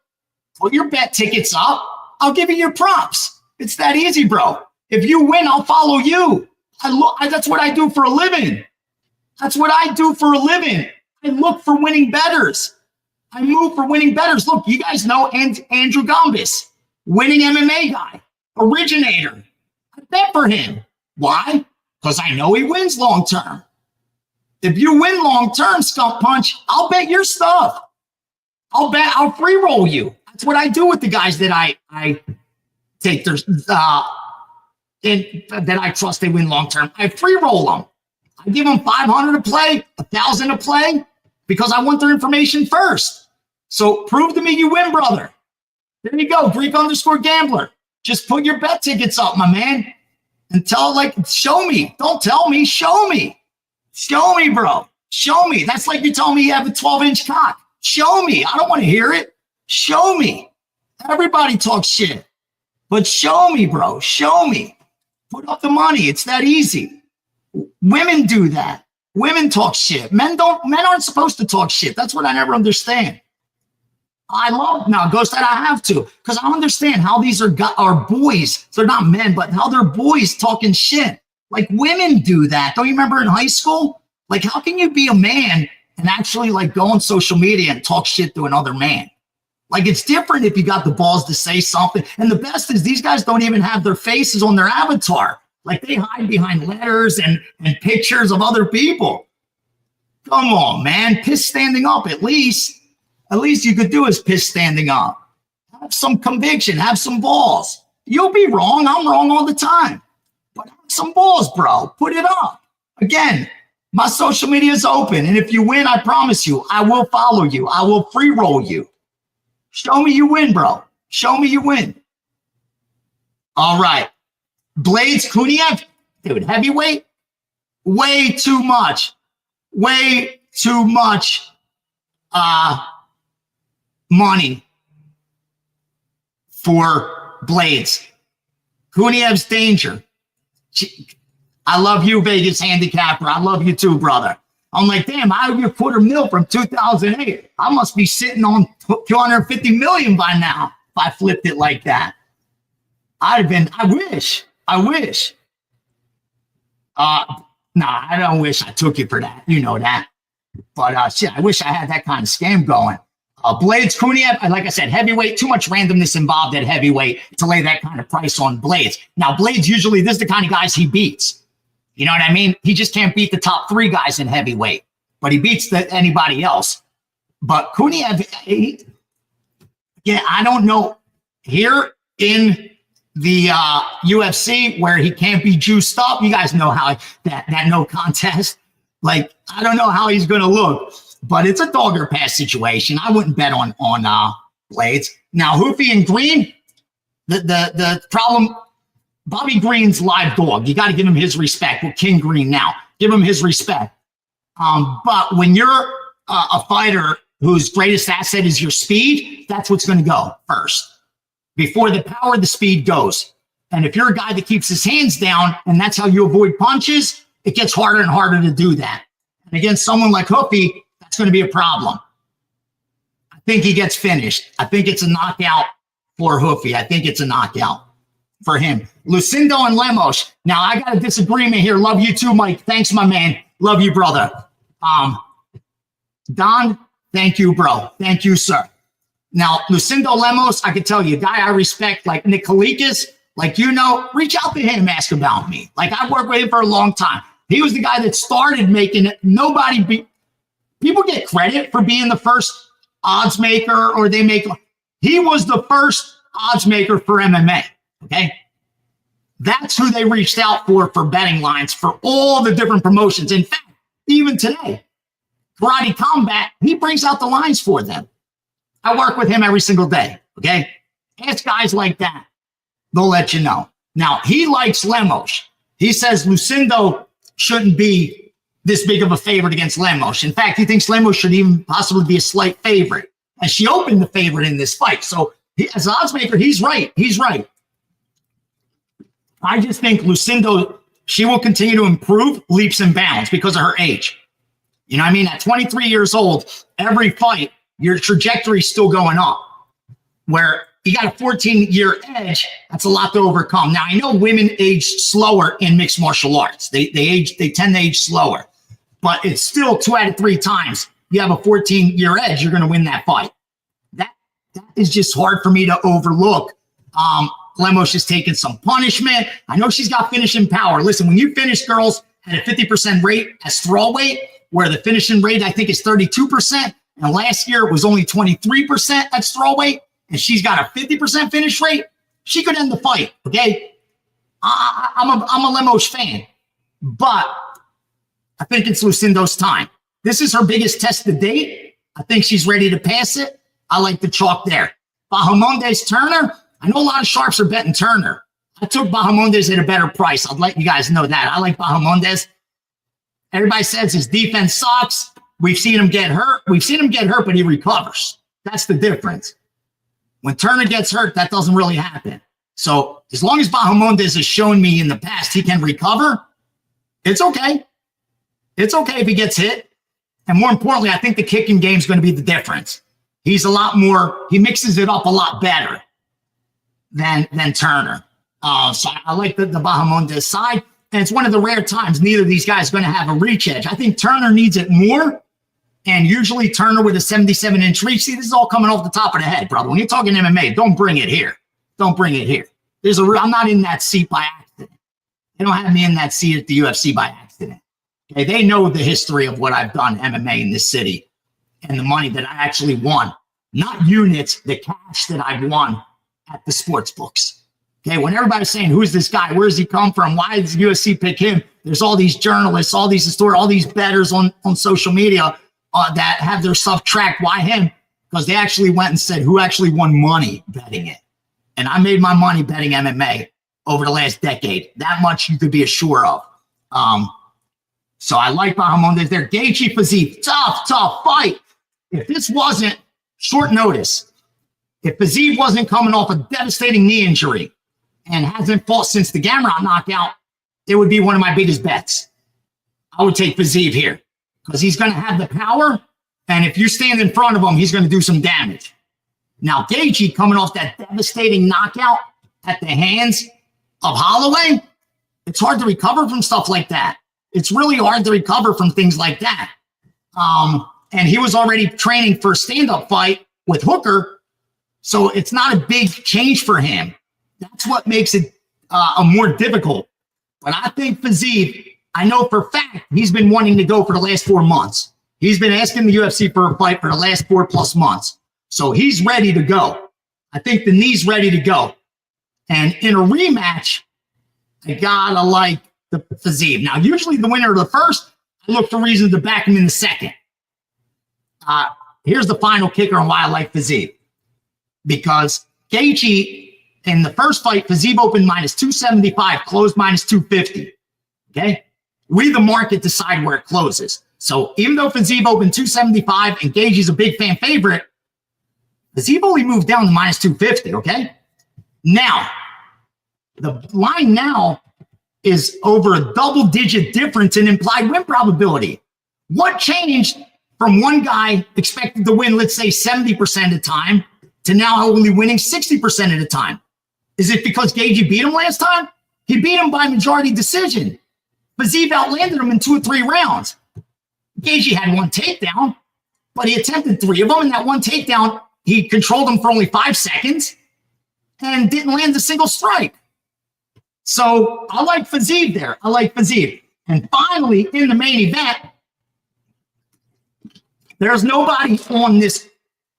[SPEAKER 1] put your bet tickets up. I'll give you your props. It's that easy, bro. If you win, I'll follow you. That's what I do for a living. That's what I do for a living. I look for winning bettors. I move for winning bettors. Look, you guys know Andrew Gombis, winning MMA guy, originator. I bet for him. Why? Because I know he wins long term. If you win long term, Skunk Punch, I'll bet your stuff. I'll free roll you. That's what I do with the guys that I take their that I trust they win long term. I free roll them. I give them 500 to play, 1,000 to play, because I want their information first. So prove to me you win, brother. There you go, Greek_gambler. Just put your bet tickets up, my man, and show me. Don't tell me, show me. Show me, bro. Show me. That's like you told me you have a 12-inch cock. Show me. I don't want to hear it. Show me. Everybody talks shit. But show me, bro. Show me. Put up the money. It's that easy. Women do that. Women talk shit. Men aren't supposed to talk shit. That's what I never understand. Ghost, that I have to, because I understand how these are boys. They're not men, but how they're boys talking shit. Like, women do that. Don't you remember in high school? Like, how can you be a man and actually go on social media and talk shit to another man? Like, it's different if you got the balls to say something. And the best is these guys don't even have their faces on their avatar. Like, they hide behind letters and pictures of other people. Come on, man. Piss standing up at least. At least you could do is piss standing up. Have some conviction. Have some balls. You'll be wrong. I'm wrong all the time. But have some balls, bro. Put it up. Again, my social media is open. And if you win, I promise you, I will follow you. I will free roll you. Show me you win, bro. Show me you win. All right. Blades Kuniev. Dude, heavyweight. Way too much. Way too much money for Blades. Kuniev's danger. I love you, Vegas handicapper. I love you too, brother. I'm like, damn, I owe you $250,000 from 2008. I must be sitting on $250 million by now if I flipped it like that. I wish. I don't wish I took you for that. You know that. But shit, I wish I had that kind of scam going. Blades Kuniev, like I said, heavyweight, too much randomness involved at heavyweight to lay that kind of price on Blades. Now, Blades usually, this is the kind of guys he beats. You know what I mean? He just can't beat the top 3 guys in heavyweight, but he beats anybody else. But Kuniev, I don't know. Here in the UFC, where he can't be juiced up, you guys know how that no contest. Like, I don't know how he's going to look. But it's a dog or pass situation. I wouldn't bet on Blades. Now, Hoofy and Green, the problem, Bobby Green's live dog. You got to give him his respect. Well, King Green now. Give him his respect. But when you're a fighter whose greatest asset is your speed, that's what's going to go first. Before the power, the speed goes. And if you're a guy that keeps his hands down and that's how you avoid punches, it gets harder and harder to do that. And against someone like Hoofy, that's going to be a problem. I think he gets finished. I think it's a knockout for Hoofy. I think it's a knockout for him. Lucindo and Lemos. Now, I got a disagreement here. Love you too, Mike. Thanks, my man. Love you, brother. Don, thank you, bro. Thank you, sir. Now, Lucindo Lemos, I can tell you, a guy I respect, like Nick Kalikas, reach out to him, ask about me. Like, I've worked with him for a long time. He was the guy that started making it. People get credit for being the first odds maker, or he was the first odds maker for MMA. Okay. That's who they reached out for betting lines for all the different promotions. In fact, even today, Karate Combat, he brings out the lines for them. I work with him every single day, okay? Ask guys like that. They'll let you know. Now, he likes Lemos. He says Lucindo shouldn't be this big of a favorite against Lemos. In fact, he thinks Lemos should even possibly be a slight favorite. And she opened the favorite in this fight. So as an odds maker, he's right. He's right. I just think Lucindo, she will continue to improve leaps and bounds because of her age. You know what I mean? At 23 years old, every fight, your trajectory is still going up. Where you got a 14-year edge, that's a lot to overcome. Now, I know women age slower in mixed martial arts. They tend to age slower. But it's still 2 out of 3 times you have a 14-year edge, you're going to win that fight. That is just hard for me to overlook. Lemos has taken some punishment. I know she's got finishing power. Listen, when you finish girls at a 50% rate as strawweight, where the finishing rate, I think, is 32%, and last year it was only 23% at strawweight, and she's got a 50% finish rate, she could end the fight, okay? I'm a Lemos fan, but I think it's Lucindo's time. This is her biggest test to date. I think she's ready to pass it. I like the chalk there. Bahamondes Turner, I know a lot of sharps are betting Turner. I took Bahamondes at a better price. I'll let you guys know that. I like Bahamondes. Everybody says his defense sucks. We've seen him get hurt. But he recovers. That's the difference. When Turner gets hurt, that doesn't really happen. So as long as Bahamondes has shown me in the past he can recover, it's okay. It's okay if he gets hit. And more importantly, I think the kicking game is going to be the difference. He's a lot more, he mixes it up a lot better than Turner. So I like the Bahamondes side. And it's one of the rare times neither of these guys are going to have a reach edge. I think Turner needs it more. And usually Turner with a 77-inch reach. See, this is all coming off the top of the head, brother. When you're talking MMA, don't bring it here. Don't bring it here. I'm not in that seat by accident. They don't have me in that seat at the UFC by accident. Okay, they know the history of what I've done MMA in this city and the money that I actually won. Not units, the cash that I've won at the sports books. Okay, when everybody's saying, who's this guy? Where does he come from? Why does the UFC pick him? There's all these journalists, all these historians, all these bettors on social media that have their stuff tracked. Why him? Because they actually went and said, who actually won money betting it? And I made my money betting MMA over the last decade. That much you could be assured of. So I like Bahamondes there. Gaethje Fiziev, tough fight. If this wasn't short notice, if Fiziev wasn't coming off a devastating knee injury and hasn't fought since the Gamrot knockout, it would be one of my biggest bets. I would take Fiziev here because he's going to have the power. And if you stand in front of him, he's going to do some damage. Now, Gaethje coming off that devastating knockout at the hands of Holloway, it's hard to recover from stuff like that. It's really hard to recover from things like that. And he was already training for a stand-up fight with Hooker, so it's not a big change for him. That's what makes it more difficult. But I think Fiziev, I know for a fact he's been wanting to go for the last 4 months. He's been asking the UFC for a fight for the last 4+ months. So he's ready to go. I think the knee's ready to go. And in a rematch, I gotta like the Fiziev. Now, usually the winner of the first, I look for reasons to back him in the second. Here's the final kicker on why I like Fiziev. Because Gaethje, in the first fight, Fiziev opened -275, closed -250. Okay? We, the market, decide where it closes. So even though Fiziev opened 275 and Gaethje's a big fan favorite, Fiziev only moved down to -250, okay? Now, the line now is over a double-digit difference in implied win probability. What changed from one guy expected to win, let's say, 70% of the time to now only winning 60% of the time? Is it because Gaethje beat him last time? He beat him by majority decision. Fiziev outlanded him in 2 or 3 rounds. Gaethje had 1 takedown, but he attempted 3 of them. And that 1 takedown, he controlled him for only 5 seconds and didn't land a single strike. So I like Fiziev there. I like Fiziev. And finally, in the main event, there's nobody on this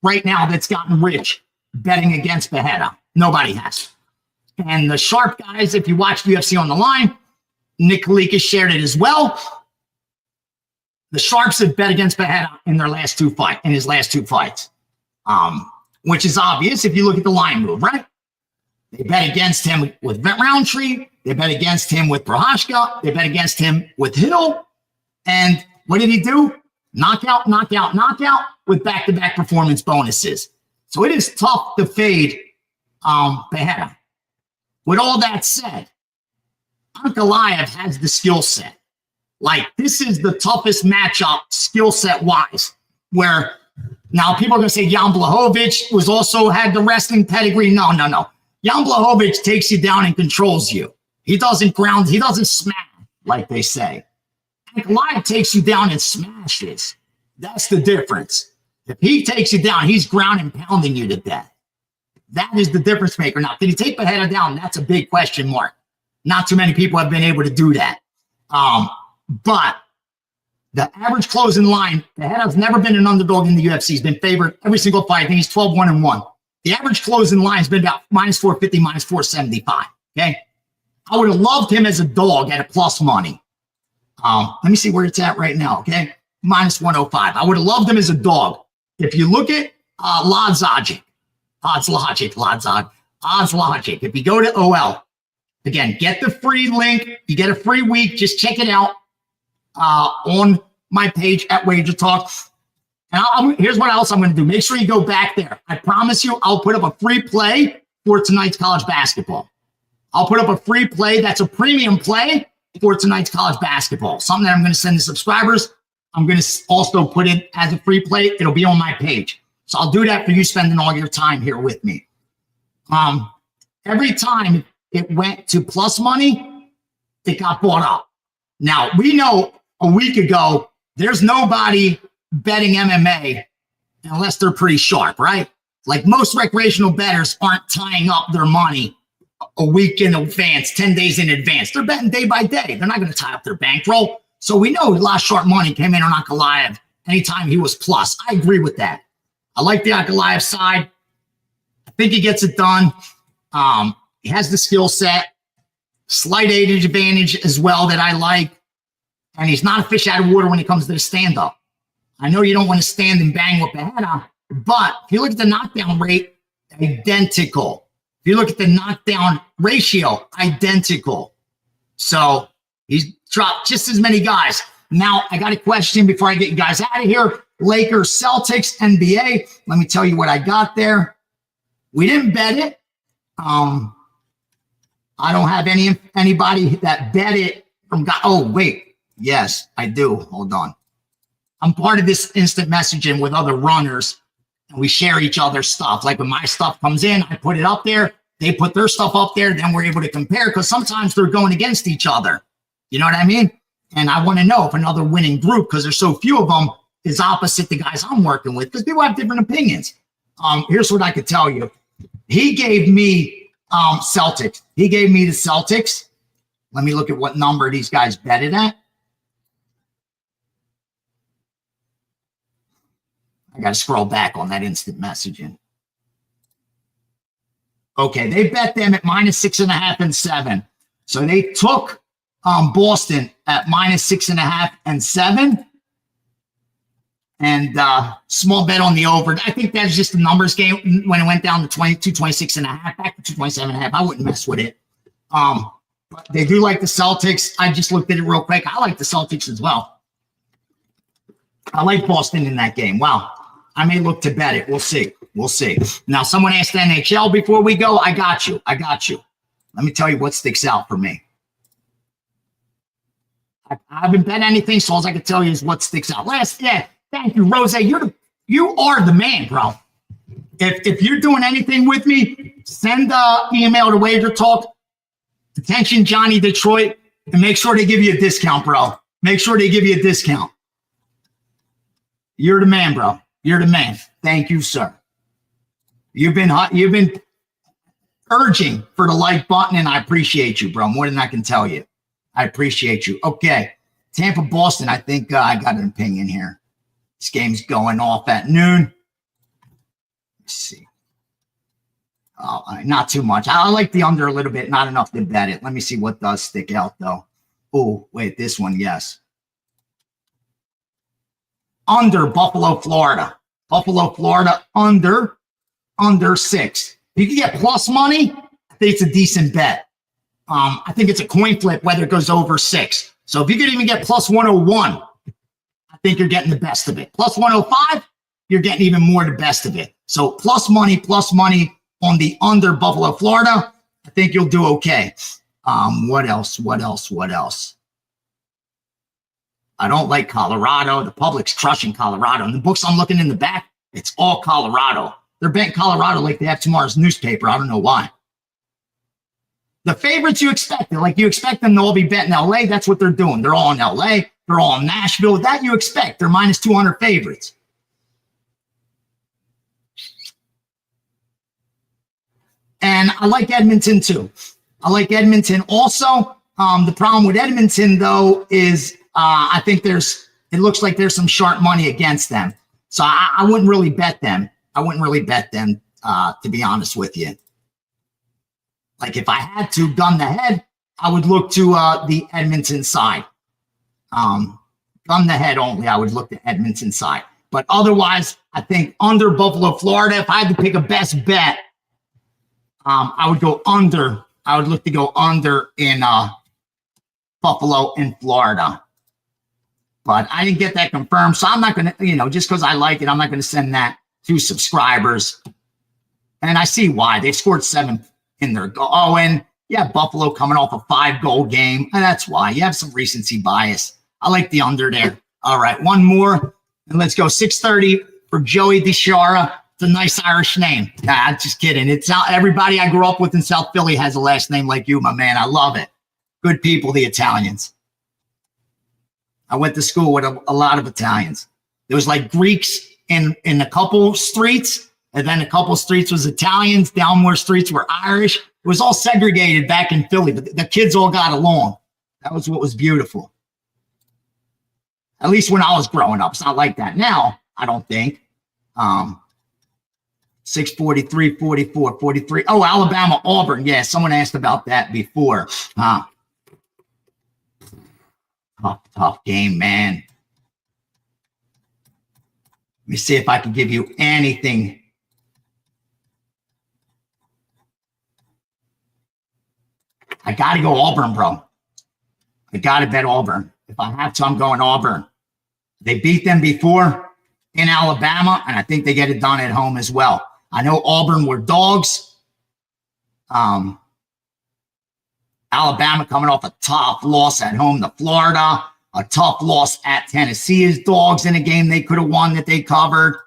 [SPEAKER 1] right now that's gotten rich betting against Beheada. Nobody has. And the sharp guys, if you watch UFC on the line, Nick Kalikas shared it as well. The sharps have bet against Beheada in their last 2 fights, in his last 2 fights. which is obvious if you look at the line move, right? They bet against him with Roundtree. They bet against him with Prohashka. They bet against him with Hill. And what did he do? Knockout, knockout, knockout with back-to-back performance bonuses. So it is tough to fade Behera. With all that said, Ankalaev has the skill set. Like, this is the toughest matchup skill set wise, where now people are going to say Jan Blachowicz was also had the wrestling pedigree. No. Jan Blachowicz takes you down and controls you. He doesn't ground. He doesn't smash, like they say. Ankalaev takes you down and smashes. That's the difference. If he takes you down, he's ground and pounding you to death. That is the difference maker. Now, did he take Behera down? That's a big question mark. Not too many people have been able to do that. But the average closing line, Behera's never been an underdog in the UFC. He's been favored every single fight. I think he's 12-1-1. The average closing line has been about minus 450, minus 475. Okay. I would have loved him as a dog at a plus money. Let me see where it's at right now. Okay. Minus 105. I would have loved him as a dog. If you look at Odds Logic. If you go to OL, again, get the free link. You get a free week. Just check it out on my page at Wager Talk. And here's what else I'm going to do. Make sure you go back there. I promise you, I'll put up a free play for tonight's college basketball. I'll put up a free play that's a premium play for tonight's college basketball. Something that I'm going to send to subscribers. I'm going to also put it as a free play. It'll be on my page. So I'll do that for you spending all your time here with me. Every time it went to plus money, it got bought up. Now, we know a week ago, there's nobody betting MMA unless they're pretty sharp, right? Like most recreational bettors aren't tying up their money a week in advance, 10 days in advance. They're betting day by day. They're not going to tie up their bankroll. So we know a lot of sharp money came in on Ankalaev anytime he was plus. I agree with that. I like the Ankalaev side. I think he gets it done. He has the skill set, slight age advantage as well that I like. And he's not a fish out of water when it comes to the stand-up. I know you don't want to stand and bang with Behera, but if you look at the knockdown rate, identical. If you look at the knockdown ratio, identical. So he's dropped just as many guys. Now, I got a question before I get you guys out of here. Lakers, Celtics, NBA. Let me tell you what I got there. We didn't bet it. I don't have anybody that bet it from God. Oh, wait. Yes, I do. Hold on. I'm part of this instant messaging with other runners, and we share each other's stuff. Like when my stuff comes in, I put it up there. They put their stuff up there. Then we're able to compare because sometimes they're going against each other. You know what I mean? And I want to know if another winning group, because there's so few of them, is opposite the guys I'm working with because people have different opinions. Here's what I could tell you. He gave me Celtics. He gave me the Celtics. Let me look at what number these guys betted at. I got to scroll back on that instant messaging. Okay, they bet them at minus 6.5 and 7. So they took Boston at minus 6.5 and 7. And small bet on the over. I think that's just a numbers game when it went down to 22, 26.5, back to 27.5. I wouldn't mess with it. But they do like the Celtics. I just looked at it real quick. I like the Celtics as well. I like Boston in that game. Wow. I may look to bet it. We'll see. We'll see. Now, someone asked NHL before we go. I got you. Let me tell you what sticks out for me. I haven't bet anything, so all I can tell you is what sticks out. Thank you, Rose. You are the man, bro. If you're doing anything with me, send an email to Wager Talk. Attention, Johnny Detroit, and make sure they give you a discount, bro. Make sure they give you a discount. You're the man, bro. You're the man. Thank you, sir. You've been urging for the like button, and I appreciate you, bro, more than I can tell you. I appreciate you. Okay, Tampa, Boston. I think I got an opinion here. This game's going off at noon. Let's see. Not too much. I like the under a little bit, not enough to bet it. Let me see what does stick out, though. Oh, wait, this one, yes. Under Buffalo, Florida. Buffalo, Florida, under under 6. If you can get plus money, I think it's a decent bet. I think it's a coin flip whether it goes over 6. So if you could even get plus 101, I think you're getting the best of it. Plus 105, you're getting even more the best of it. So plus money on the under Buffalo, Florida. I think you'll do okay. What else? I don't like Colorado. The public's crushing Colorado. And the books I'm looking in the back, it's all Colorado. They're betting Colorado like they have tomorrow's newspaper. I don't know why. The favorites you expected, like you expect them to all be betting LA. That's what they're doing. They're all in LA. They're all in Nashville. That you expect. They're minus 200 favorites. And I like Edmonton too. I like Edmonton also. The problem with Edmonton though is I think it looks like there's some sharp money against them. So I wouldn't really bet them. To be honest with you. Like if I had to gun the head, I would look to the Edmonton side. Gun the head only, I would look to Edmonton side. But otherwise, I think under Buffalo, Florida, if I had to pick a best bet, I would go under. I would look to go under in Buffalo and Florida. But I didn't get that confirmed. So I'm not going to, just because I like it, I'm not going to send that to subscribers. And I see why. They scored 7 in their goal. Oh, and yeah, Buffalo coming off a 5-goal game. And that's why. You have some recency bias. I like the under there. All right, one more. And let's go 6:30 for Joey DeShara. It's a nice Irish name. Nah, just kidding. It's not everybody I grew up with in South Philly has a last name like you, my man. I love it. Good people, the Italians. I went to school with a lot of Italians. There was like Greeks in a couple streets, and then a couple streets was Italians. Down more streets were Irish. It was all segregated back in Philly, but the kids all got along. That was what was beautiful. At least when I was growing up. It's not like that now, I don't think. 643, 44, 43. Oh, Alabama, Auburn. Yeah, someone asked about that before. Tough game, man. Let me see if I can give you anything. I got to go Auburn, bro. I got to bet Auburn. If I have to, I'm going Auburn. They beat them before in Alabama, and I think they get it done at home as well. I know Auburn were dogs. Alabama coming off a tough loss at home to Florida, a tough loss at Tennessee as dogs in a game they could have won that they covered.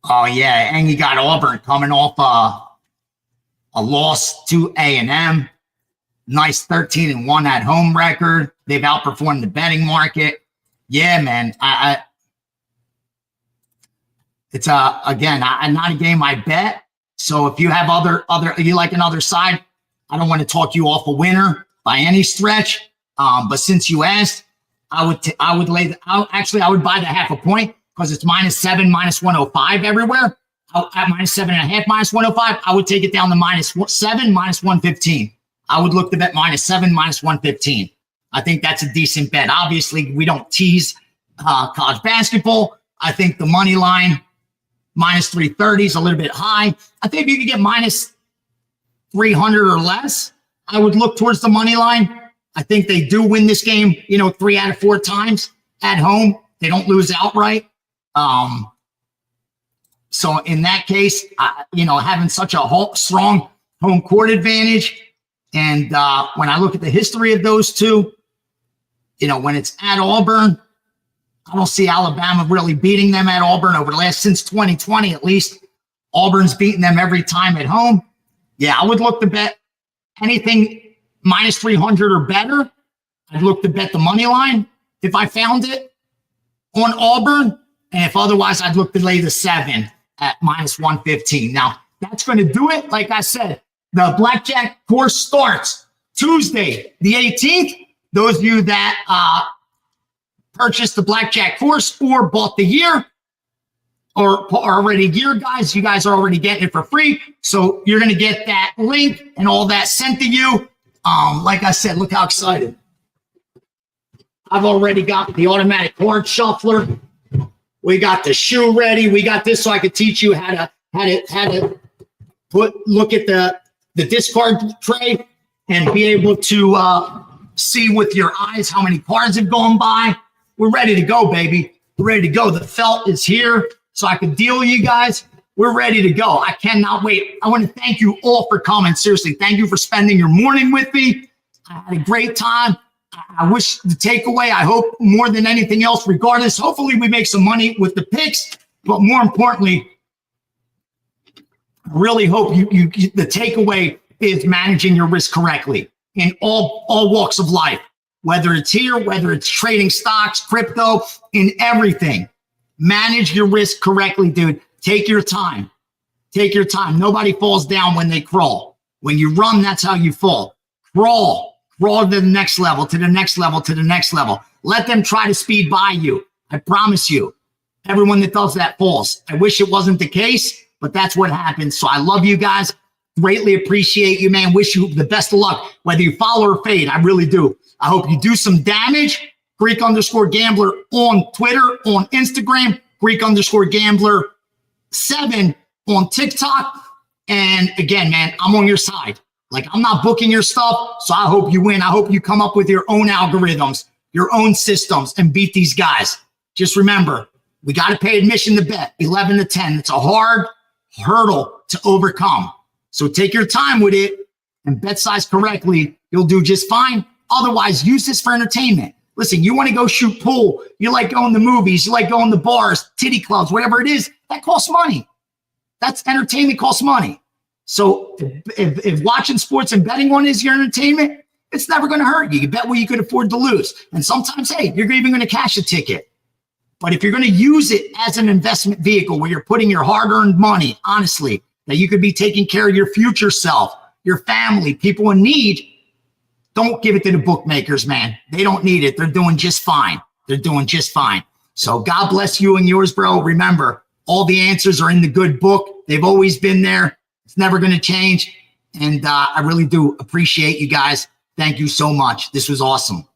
[SPEAKER 1] Oh, yeah, and you got Auburn coming off a loss to A&M. Nice 13-1 at home record. They've outperformed the betting market. Yeah, man. It's again, not a game I bet. So if you have you like another side, I don't want to talk you off a winner by any stretch. But since you asked, I would buy the half a point because it's -7, -105 everywhere. At -7.5, -105, I would take it down to -7, -115. I would look to bet -7, -115. I think that's a decent bet. Obviously, we don't tease college basketball. I think the money line -330 is a little bit high. I think if you could get -300 or less, I would look towards the money line. I think they do win this game, 3 out of 4 times at home. They don't lose outright. So in that case, having such a strong home court advantage, and when I look at the history of those two, when it's at Auburn, I don't see Alabama really beating them at Auburn since 2020 at least. Auburn's beaten them every time at home. Yeah, I would look to bet anything -300 or better. I'd look to bet the money line if I found it on Auburn. And if otherwise, I'd look to lay the 7 at -115. Now, that's going to do it. Like I said, the Blackjack course starts Tuesday, the 18th. Those of you that purchased the Blackjack course or bought the year or already gear, guys, you guys are already getting it for free. So you're going to get that link and all that sent to you. Like I said, look how excited. I've already got the automatic card shuffler We got the shoe ready. We got this so I could teach you how to look at the discard tray and be able to see with your eyes how many cards have gone by. We're ready to go, baby. We're ready to go. The felt is here so I can deal with you guys. We're ready to go. I cannot wait. I want to thank you all for coming. Seriously, thank you for spending your morning with me. I had a great time. I wish the takeaway, I hope more than anything else, regardless, hopefully we make some money with the picks, but more importantly, I really hope the takeaway is managing your risk correctly in all walks of life, whether it's here, whether it's trading stocks, crypto, in everything. Manage your risk correctly, dude. Take your time. Take your time. Nobody falls down when they crawl. When you run, that's how you fall. Crawl to the next level, to the next level, to the next level. Let them try to speed by you. I promise you, everyone that does that falls. I wish it wasn't the case, but that's what happens. So I love you guys. Greatly appreciate you, man. Wish you the best of luck, whether you follow or fade. I really do. I hope you do some damage. Greek_gambler on Twitter, on Instagram, Greek_gambler7 on TikTok. And again, man, I'm on your side. Like, I'm not booking your stuff, so I hope you win. I hope you come up with your own algorithms, your own systems, and beat these guys. Just remember, we got to pay admission to bet, 11 to 10. It's a hard hurdle to overcome. So take your time with it and bet size correctly. You'll do just fine. Otherwise, use this for entertainment. Listen, you want to go shoot pool. You like going to movies. You like going to bars, titty clubs, whatever it is. That costs money. That's entertainment, costs money. So if watching sports and betting on is your entertainment, it's never going to hurt you. You bet what you could afford to lose. And sometimes, hey, you're even going to cash a ticket. But if you're going to use it as an investment vehicle where you're putting your hard-earned money, honestly, that you could be taking care of your future self, your family, people in need, don't give it to the bookmakers, man. They don't need it. They're doing just fine. They're doing just fine. So God bless you and yours, bro. Remember, all the answers are in the good book. They've always been there. It's never going to change. And I really do appreciate you guys. Thank you so much. This was awesome.